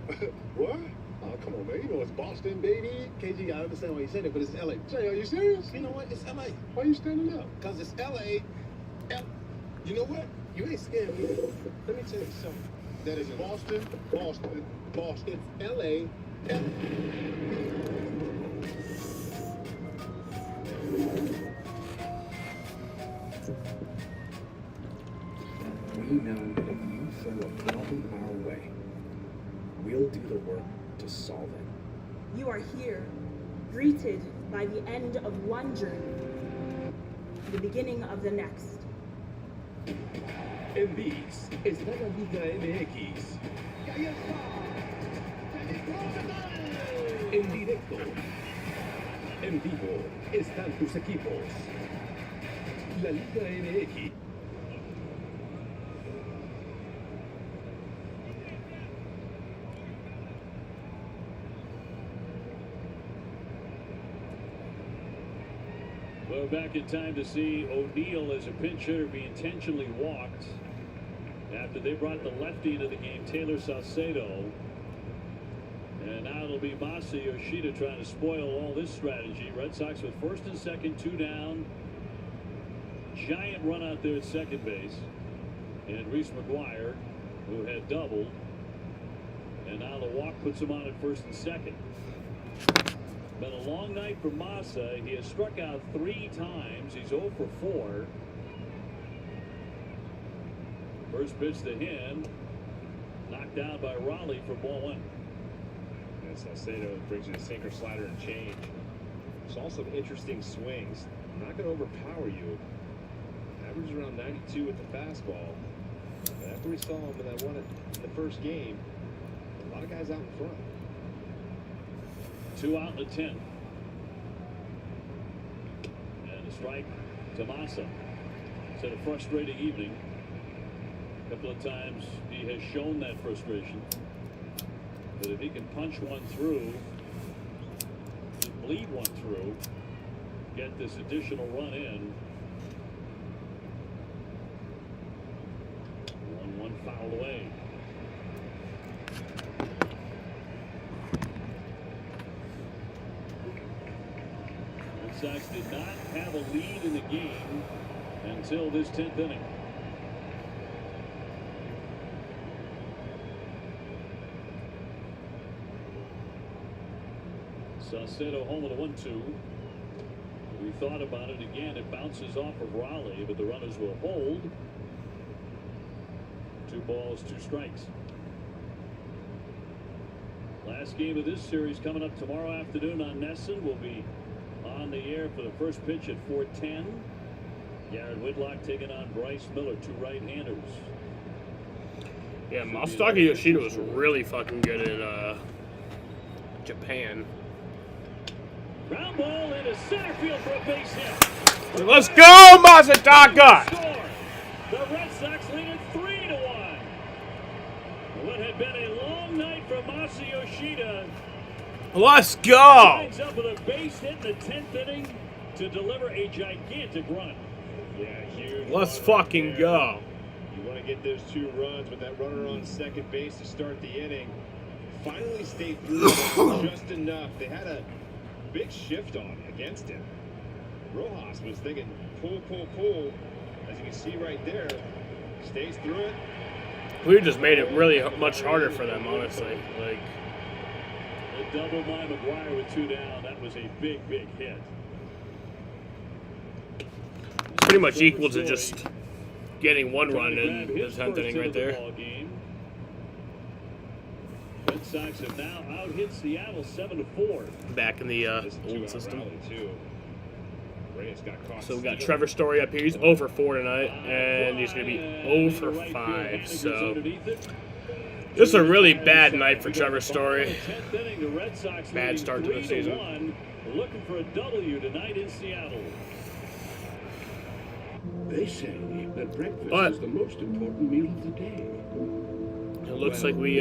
What? Oh, come on, man. You know it's Boston, baby. KG, I understand why you said it, but it's LA. Jay, are you serious? You know what? It's LA. Why you standing up? Because it's LA. You know what? You ain't scared me. Let me tell you something. That is Boston, Boston, Boston. It's LA. We know that if you throw a problem our way, we'll do the work to solve it. You are here, greeted by the end of one journey, the beginning of the next. En VIX está la Liga MX. En directo, en vivo, están tus equipos. La Liga MX. We're back in time to see O'Neill as a pinch hitter be intentionally walked after they brought the lefty into the game, Taylor Saucedo. And now it'll be Masa Yoshida trying to spoil all this strategy. Red Sox with first and second, 2 down. Giant run out there at second base. And Reese McGuire, who had doubled. And now the walk puts him on at first and second. Been a long night for Masa. He has struck out 3 times. He's 0 for 4. First pitch to him. Knocked down by Raleigh for ball 1. And Salcedo brings you a sinker, slider, and change. Saw some interesting swings. Not going to overpower you. Average around 92 with the fastball. But after we saw him in that one in the first game, a lot of guys out in front. 2 out in the 10th. And a strike to Masa. It's had a frustrating evening. A couple of times he has shown that frustration. But if he can punch one through, bleed one through, get this additional run in. 1-1 foul away. Red Sox did not have a lead in the game until this 10th inning. Salcedo home with a 1-2. We thought about it again. It bounces off of Raleigh, but the runners will hold. 2 balls, 2 strikes. Last game of this series coming up tomorrow afternoon on Nesson. We'll be on the air for the first pitch at 4:10. Garrett Whitlock taking on Bryce Miller, 2 right-handers. Yeah, Masataka Yoshida was really fucking good in Japan. Ground ball into center field for a base hit. Let's go, Masataka! The Red Sox lead it 3-1. What had been a long night for Masa Yoshida. Let's go! Lines up with a base hit in the 10th inning to deliver a gigantic run. Yeah, huge. Let's fucking go. You want to get those 2 runs with that runner on second base to start the inning. Finally stayed through just enough. They had a big shift on against him. Rojas was thinking pull. As you can see right there, stays through it. We just made it really much harder for them, honestly. Like, a double by McGuire with 2 down. That was a big hit. pretty much equal to just getting 1 run in the 10th inning right there. Red Sox have now out-hit Seattle 7-4. Back in the old system. So we got Trevor Story up here. He's 0 for 4 tonight, and he's going to be 0 for 5. So just a really bad night for Trevor Story. Bad start to the season. Looking for a W tonight in Seattle. They say that breakfast is the most important meal of the day. It looks like we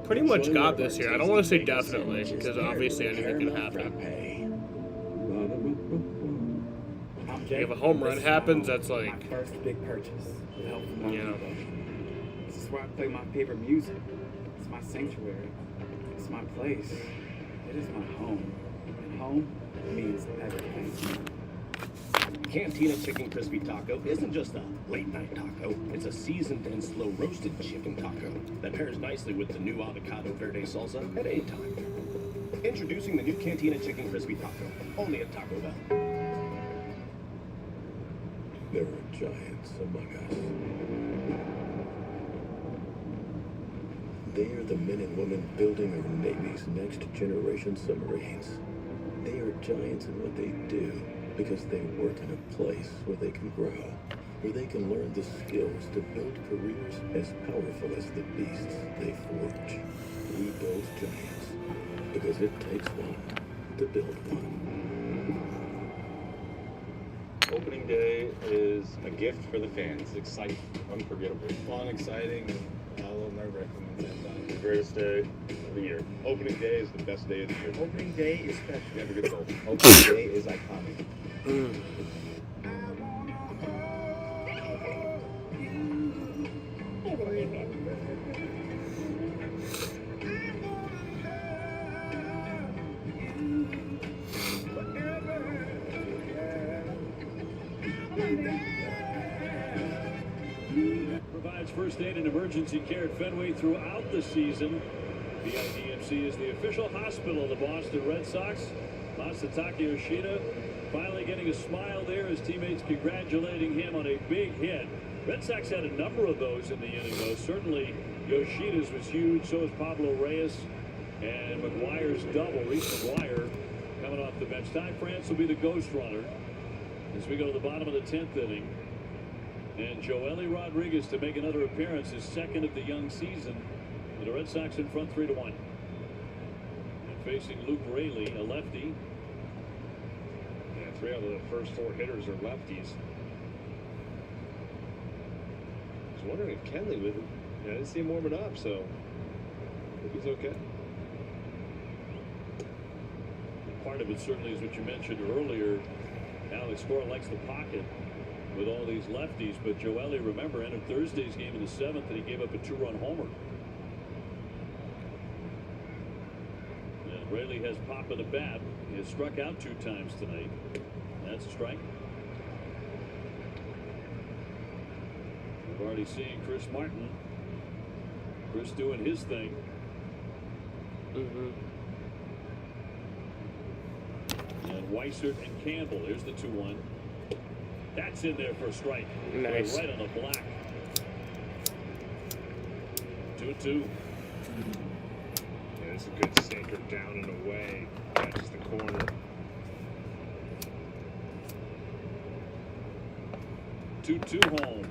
pretty much got this here. I don't want to say definitely, because obviously anything can happen. If a home run happens, that's like my first big purchase. It helped my yeah. This is where I play my favorite music. It's my sanctuary. It's my place. It is my home. And home means everything to me. Cantina Chicken Crispy Taco isn't just a late-night taco. It's a seasoned and slow-roasted chicken taco that pairs nicely with the new avocado verde salsa at any time. Introducing the new Cantina Chicken Crispy Taco, only at Taco Bell. There are giants among us. They are the men and women building our Navy's next-generation submarines. They are giants in what they do, because they work in a place where they can grow, where they can learn the skills to build careers as powerful as the beasts they forge. We build giants because it takes one to build one. Opening day is a gift for the fans. Exciting, unforgettable. Fun, exciting, and a little nerve-wracking. The greatest day of the year. Opening day is the best day of the year. Opening day is special. Never gets old. Opening day is iconic. first aid and emergency care at Fenway throughout the season. BIDMC is the official hospital of the Boston Red Sox. Masataka Yoshida finally getting a smile there, his teammates congratulating him on a big hit. Red Sox had a number of those in the inning, though. Certainly Yoshida's was huge. So is Pablo Reyes and McGuire's double. Reese McGuire coming off the bench. Ty France will be the ghost runner as we go to the bottom of the 10th inning. And Joely Rodriguez to make another appearance, his second of the young season. The Red Sox in front 3-1. And facing Luke Raley, a lefty. Yeah, 3 out of the first 4 hitters are lefties. I was wondering if Kenley would. I didn't see him warming up, so I think he's okay. Part of it certainly is what you mentioned earlier. Alex Cora likes the pocket with all these lefties, but Joely, remember, entered Thursday's game in the 7th, and he gave up a 2-run homer. And Raley has pop in the bat. He has struck out 2 times tonight. That's a strike. We've already seen Chris Martin. Chris doing his thing. And Weissert and Campbell. Here's the 2-1. That's in there for a strike. Nice. Right on the black. 2-2. Yeah, this is a good sinker down and away. Catches the corner. 2-2 home.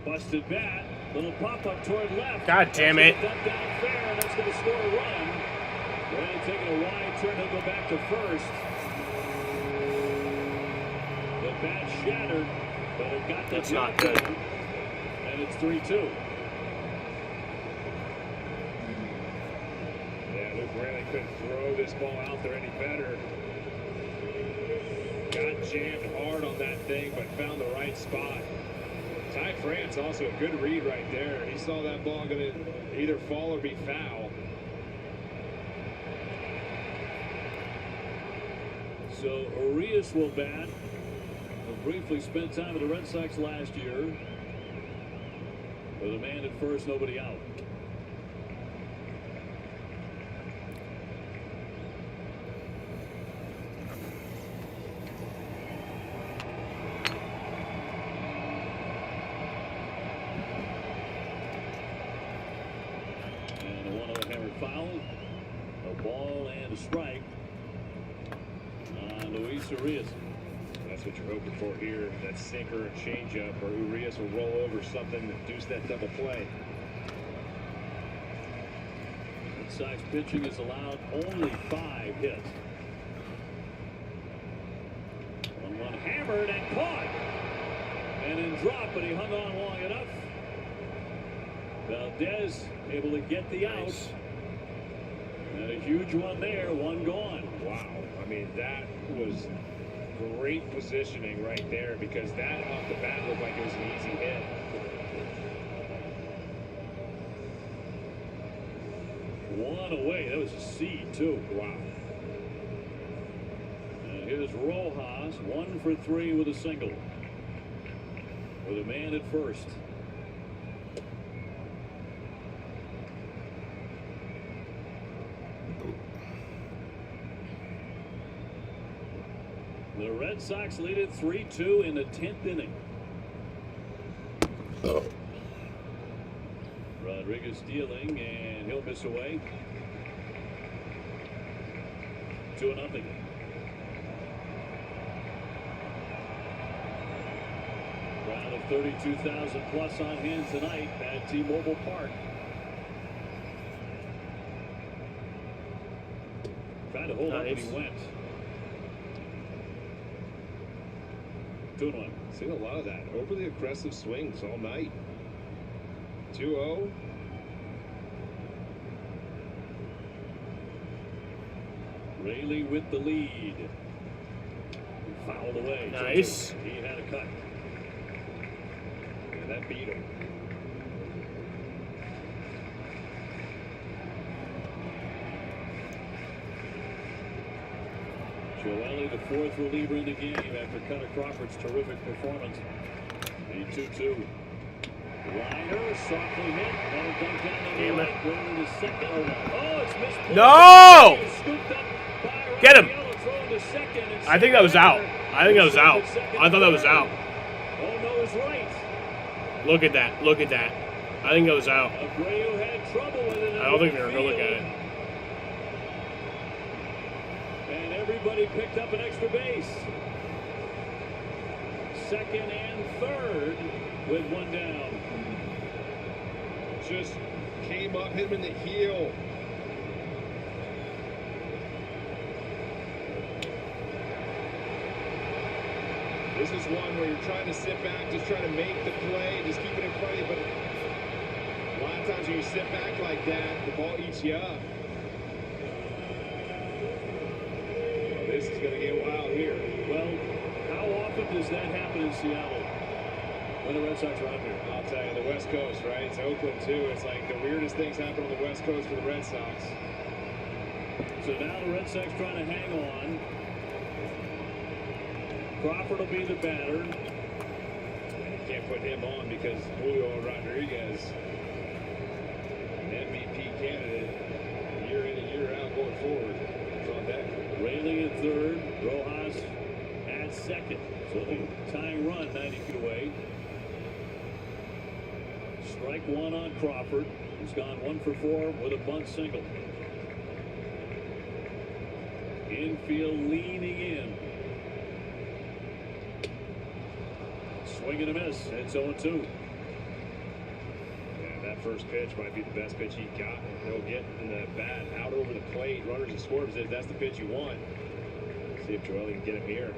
Busted bat. Little pop-up toward left. God damn it. Dumped down fair. That's going to score a run. Raley taking a wide turn. He'll go back to first. The bat shattered, but it got the That's not good. And it's 3-2. Yeah, Luke Raley couldn't throw this ball out there any better. Got jammed hard on that thing, but found the right spot. Ty France also a good read right there. He saw that ball going to either fall or be foul. So Urias will bat. Briefly spent time with the Red Sox last year. With a man at first, nobody out. And a 1-0 hammered foul. A ball and a strike on Luis Urias. That's what you're hoping for here. That sinker and changeup, or Urias will roll over something to induce that double play. Red Sox pitching has allowed only 5 hits. 1-1 hammered and caught. And then dropped, but he hung on long enough. Valdez able to get the out. And a huge one there, 1 gone. Wow. I mean, that was great positioning right there, because that off the bat looked like it was an easy hit. One away. That was a seed, too. Wow. And here's Rojas, 1 for 3 with a single. With a man at first. The Red Sox lead it 3-2 in the 10th inning. Rodriguez stealing, and he'll miss away. 2-0. Crowd of 32,000 plus on hand tonight at T-Mobile Park. Tried to hold up, and he went. 2-1. Seen a lot of that. Overly aggressive swings all night. 2-0. Raley with the lead. Fouled away. Nice. He had a cut. And that beat him. Joely, the 4th reliever in the game after Cutter Crawford's terrific performance. The 2-2. Liner softly hit. That'll dump down on the right. Going to second. Oh, it's missed. No! Scooped up by Get him. Raphael, throwing to second, and I think that was out. I think that was out. I thought that was out. Oh, no, it's right. Look at that. Look at that. I think that was out. Abreu had trouble with it. I don't think they were going to look at it. And everybody picked up an extra base. Second and third with one down. Just came up, hit him in the heel. This is one where you're trying to sit back, just trying to make the play, just keep it in front of you. But a lot of times when you sit back like that, the ball eats you up. Oh, this is going to get wild here. Well, how often does that happen in Seattle when the Red Sox are out here? I'll tell you, the West Coast, right? It's Oakland, too. It's like the weirdest things happen on the West Coast for the Red Sox. So now the Red Sox trying to hang on. Crawford will be the batter. And you can't put him on because Julio Rodriguez, an MVP candidate, year in and year out going forward, is on deck. Rayleigh at third, Rojas at second. So the tying run 90 feet away. Strike one on Crawford. He's gone 1 for 4 with a bunt single. Infield leaning in. Swing and a miss. It's 0-2. And that first pitch might be the best pitch he got. He'll get in the bat out over the plate. Runners and swerves it. That's the pitch you want. See if Joel can get him here.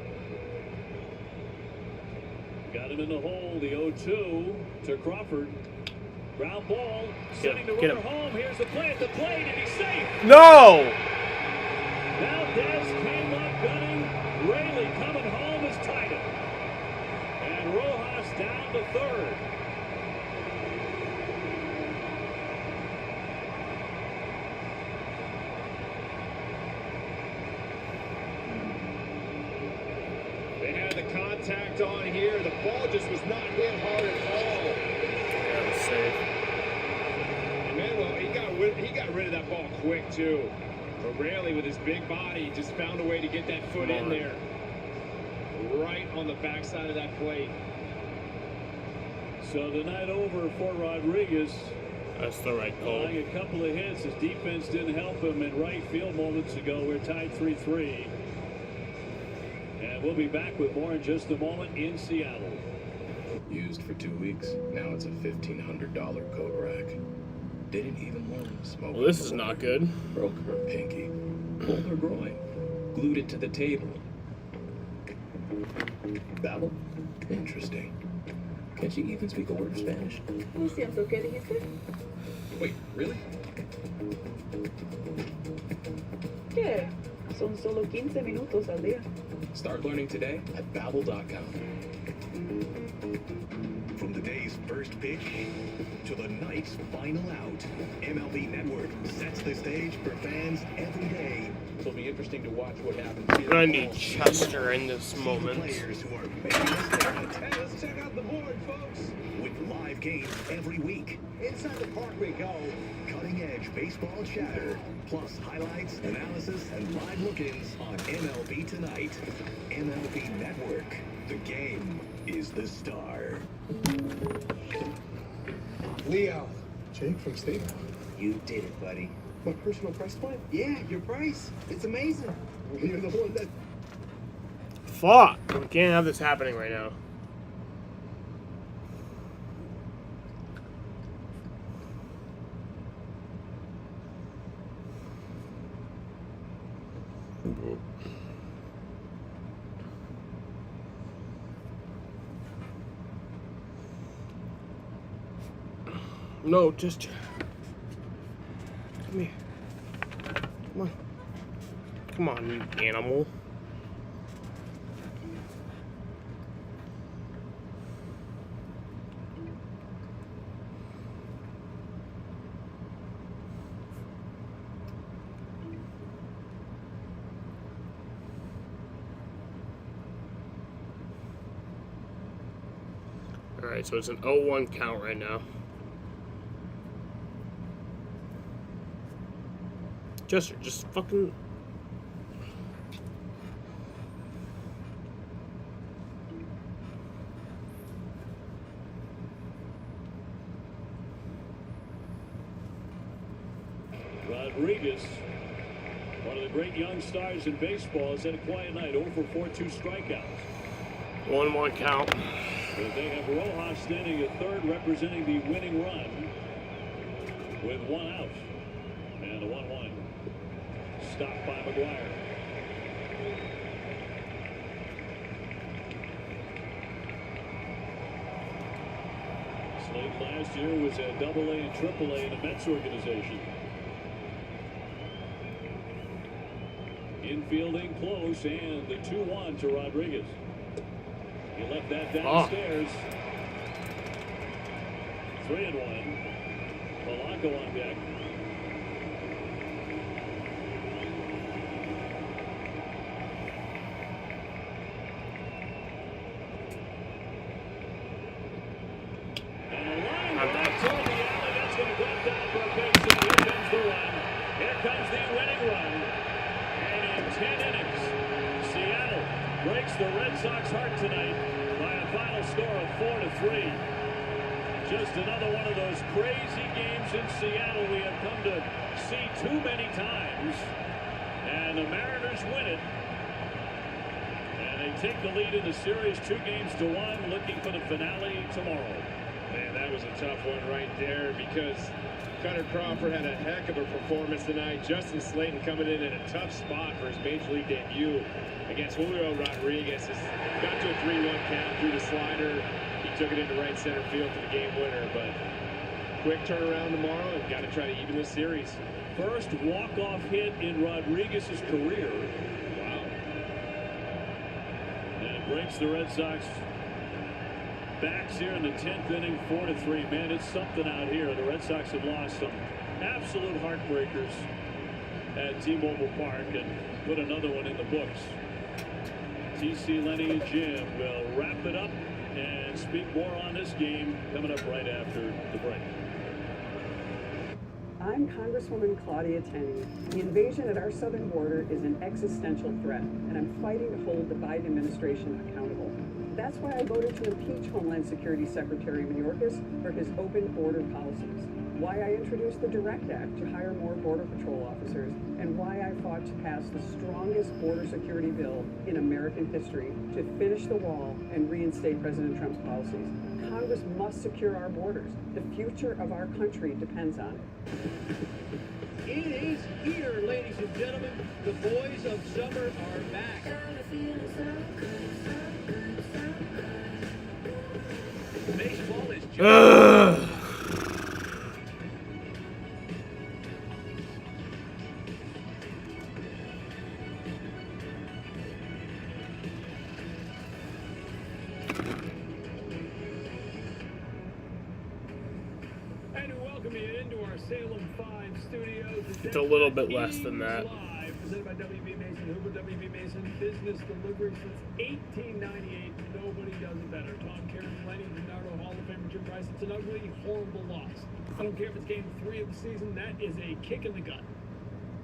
Got him in the hole. The 0-2 to Crawford. Ground ball. Sending the runner home. Here's the play at the plate, and he's safe. No! Valdez came up gunning. Rayleigh coming home has tied it. And Rojas down to third. They had the contact on here. The ball just was not hit hard at all. That was safe. And Manuel, he got rid of that ball quick, too. But Rayleigh, with his big body, just found a way to get that foot in there. Right on the backside of that plate. So the night over for Rodriguez. That's the right call. Allowing a couple of hits. His defense didn't help him in right field moments ago. We're tied 3-3. And we'll be back with more in just a moment in Seattle. Used for 2 weeks. Now it's a $1,500 coat rack. Didn't even learn to smoke. Well, this is not good. Broke her pinky. Pulled her groin. Glued it to the table. Babble? Interesting. Can she even speak a word of Spanish? Lo siento, ¿qué dijiste? Wait, really? ¿Qué? Son solo 15 minutos al día. Start learning today at Babbel.com. From the day's first pitch to the night's final out, MLB Network sets the stage for fans every day. It'll be interesting to watch what happens here. I need Chester in this moment. Players who are making a statement. Hey, let's check out the board, folks. With live games every week. Inside the park we go. Cutting-edge baseball chatter, plus highlights, analysis, and live look-ins on MLB Tonight. MLB Network. The game is the star. Leo. Jake from State. You did it, buddy. My personal price point? Yeah, your price. It's amazing. You're the one that... Fuck! We can't have this happening right now. No, just... Come here. Come on. Come on, you animal. Alright, right, so it's an 0-1 count right now. Just fucking. Rodriguez, one of the great young stars in baseball, has had a quiet night. 0 for 4, 2 strikeouts. 1-1 count. But they have Rojas standing at third, representing the winning run with 1 out. And the 1-1 stopped by McGuire. Slade last year was a Double-A and Triple-A in the Mets organization. Infielding close, and the 2-1 to Rodriguez. He left that downstairs. 3-1. Polanco on deck. And a line back toward the alley. That's going to drop down for a base hit. Here comes the run. Here comes the winning run. And in 10 innings, Seattle breaks the Red Sox heart tonight by a final score of 4-3. Just another one of those crazy games in Seattle we have come to see too many times. And the Mariners win it. And they take the lead in the series 2-1, looking for the finale tomorrow. Man, that was a tough one right there because Cutter Crawford had a heck of a performance tonight. Justin Slayton coming in a tough spot for his Major League debut against Julio Rodriguez. Got to a 3-1 count through the slider. He took it into right center field for the game winner, but quick turnaround tomorrow and got to try to even this series. First walk-off hit in Rodriguez's career. Wow. And it breaks the Red Sox backs here in the 10th inning, 4-3. Man, it's something out here. The Red Sox have lost some absolute heartbreakers at T-Mobile Park and put another one in the books. TC, Lenny, and Jim will wrap it up and speak more on this game coming up right after the break. I'm Congresswoman Claudia Tenney. The invasion at our southern border is an existential threat, and I'm fighting to hold the Biden administration accountable. That's why I voted to impeach Homeland Security Secretary Mayorkas for his open border policies, why I introduced the DIRECT Act to hire more Border Patrol officers, and why I fought to pass the strongest border security bill in American history to finish the wall and reinstate President Trump's policies. Congress must secure our borders. The future of our country depends on it. It is here, ladies and gentlemen. The boys of summer are back. Baseball is just... Salem 5 studios. It's a little bit less than that. Live, presented by WB Mason Hoover. WB Mason business delivery since 1898. Nobody does it better. Tom Karen, Lenny Gennaro, Hall of Famer Jim Rice. It's an ugly, horrible loss. I don't care if it's game 3 of the season. That is a kick in the gut.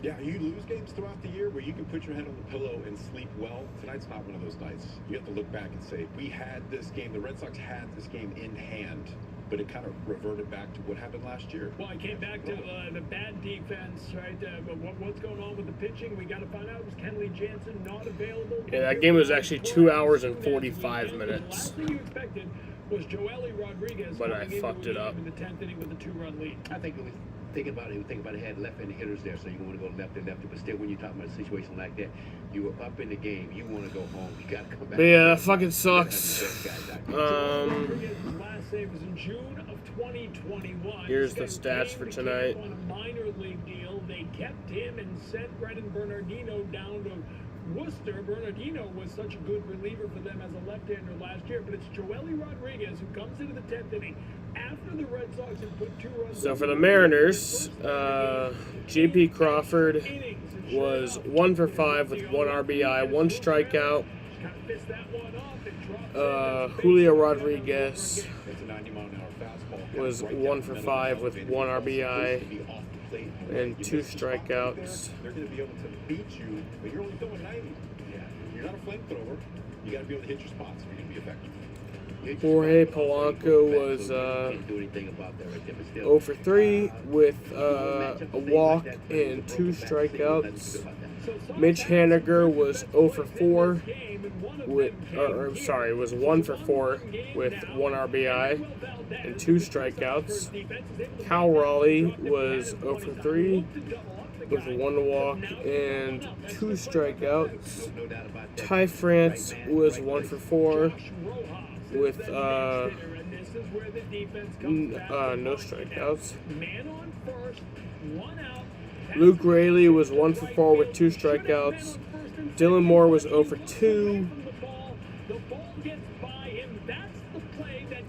Yeah, you lose games throughout the year where you can put your head on the pillow and sleep well. Tonight's not one of those nights. You have to look back and say, we had this game, the Red Sox had this game in hand, but it kind of reverted back to what happened last year. Well, it came back to the bad defense, right? But what's going on with the pitching? We got to find out. Was Kenley Jansen not available? Yeah, that game was actually 2 hours and 45 minutes. The last thing you expected was Joely Rodriguez, but I fucked it up in the 10th inning with a 2-run lead. I think it was thinking about it, had left-handed hitters there, so you want to go lefty, but still, when you're talking about a situation like that, you were up in the game, you want to go home, you got to come back. Yeah, fucking sucks. Last save was in June of 2021. Here's the stats for tonight. On a minor league deal, they kept him and sent Brendan Bernardino down to Worcester. Bernardino was such a good reliever for them as a left-hander last year, but it's Joely Rodriguez who comes into the 10th inning after the Red Sox have put 2 runs. So for the Mariners, J.P. Crawford was 1 for 5 with 1 RBI, 1 strikeout. Kind of missed that one off and dropped Julio Rodriguez was 1 for 5 with 1 RBI and 2 strikeouts. They're going to be able to beat you, but you're only throwing 90. Yeah, you're not a flamethrower. You got to be able to hit your spots for you to be effective. Jorge Polanco was 0 for 3 with a walk and 2 strikeouts. Mitch Haniger was 0 for 4 with, was 1 for 4 with 1 RBI and 2 strikeouts. Cal Raleigh was 0 for 3 with 1 walk and 2 strikeouts. Ty France was 1 for 4 with no strikeouts. Luke Raley was 1 for 4 with 2 strikeouts. Dylan Moore was 0 for 2.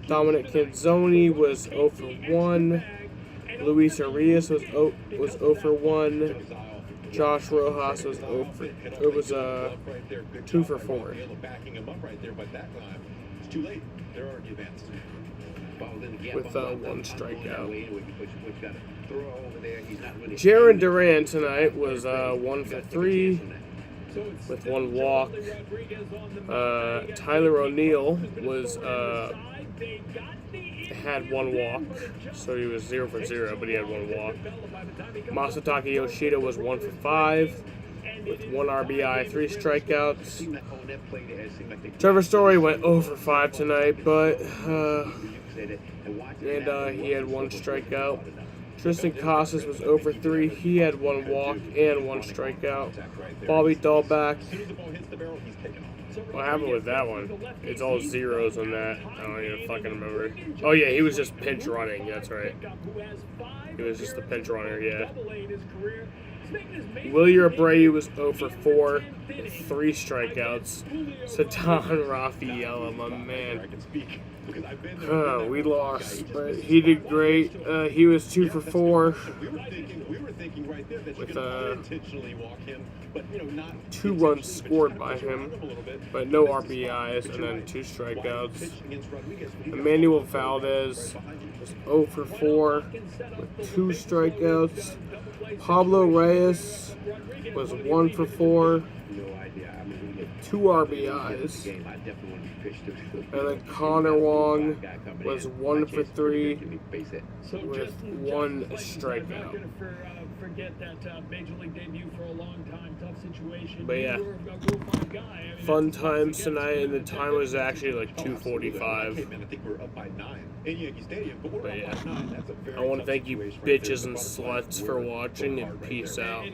Dominic Canzoni was 0 for 1. Luis Arias was 0 for 1. Josh Rojas was 2 for 4. Too late. They're already advanced. With 1 strikeout. Jaron Duran tonight was 1 for 3 with 1 walk. Tyler O'Neill was had 1 walk, so he was 0 for 0, but he had 1 walk. Masataka Yoshida was 1 for 5 with 1 RBI, 3 strikeouts. Trevor Story went 0 for 5 tonight, but he had 1 strikeout. Tristan Casas was 0 for 3. He had 1 walk and 1 strikeout. Bobby Dahlback. What happened with that one? It's all zeros on that. I don't even fucking remember. Oh yeah, he was just pinch running. That's right. He was just the pinch runner. Yeah. Willier Abreu was 0 for 4 with 3 strikeouts. Sadon Rafaela, my man. We lost, but he did great. He was 2 for 4 with 2 runs scored by him, but no RBIs, and then 2 strikeouts. Emmanuel Valdez was 0 for 4 with 2 strikeouts. Pablo Reyes was 1 for 4, 2 RBIs. And then Connor Wong was 1 for 3 with 1 strikeout. But yeah, fun times tonight, and the time was actually like 2:45. But yeah, I want to thank you bitches and sluts for watching, and peace out.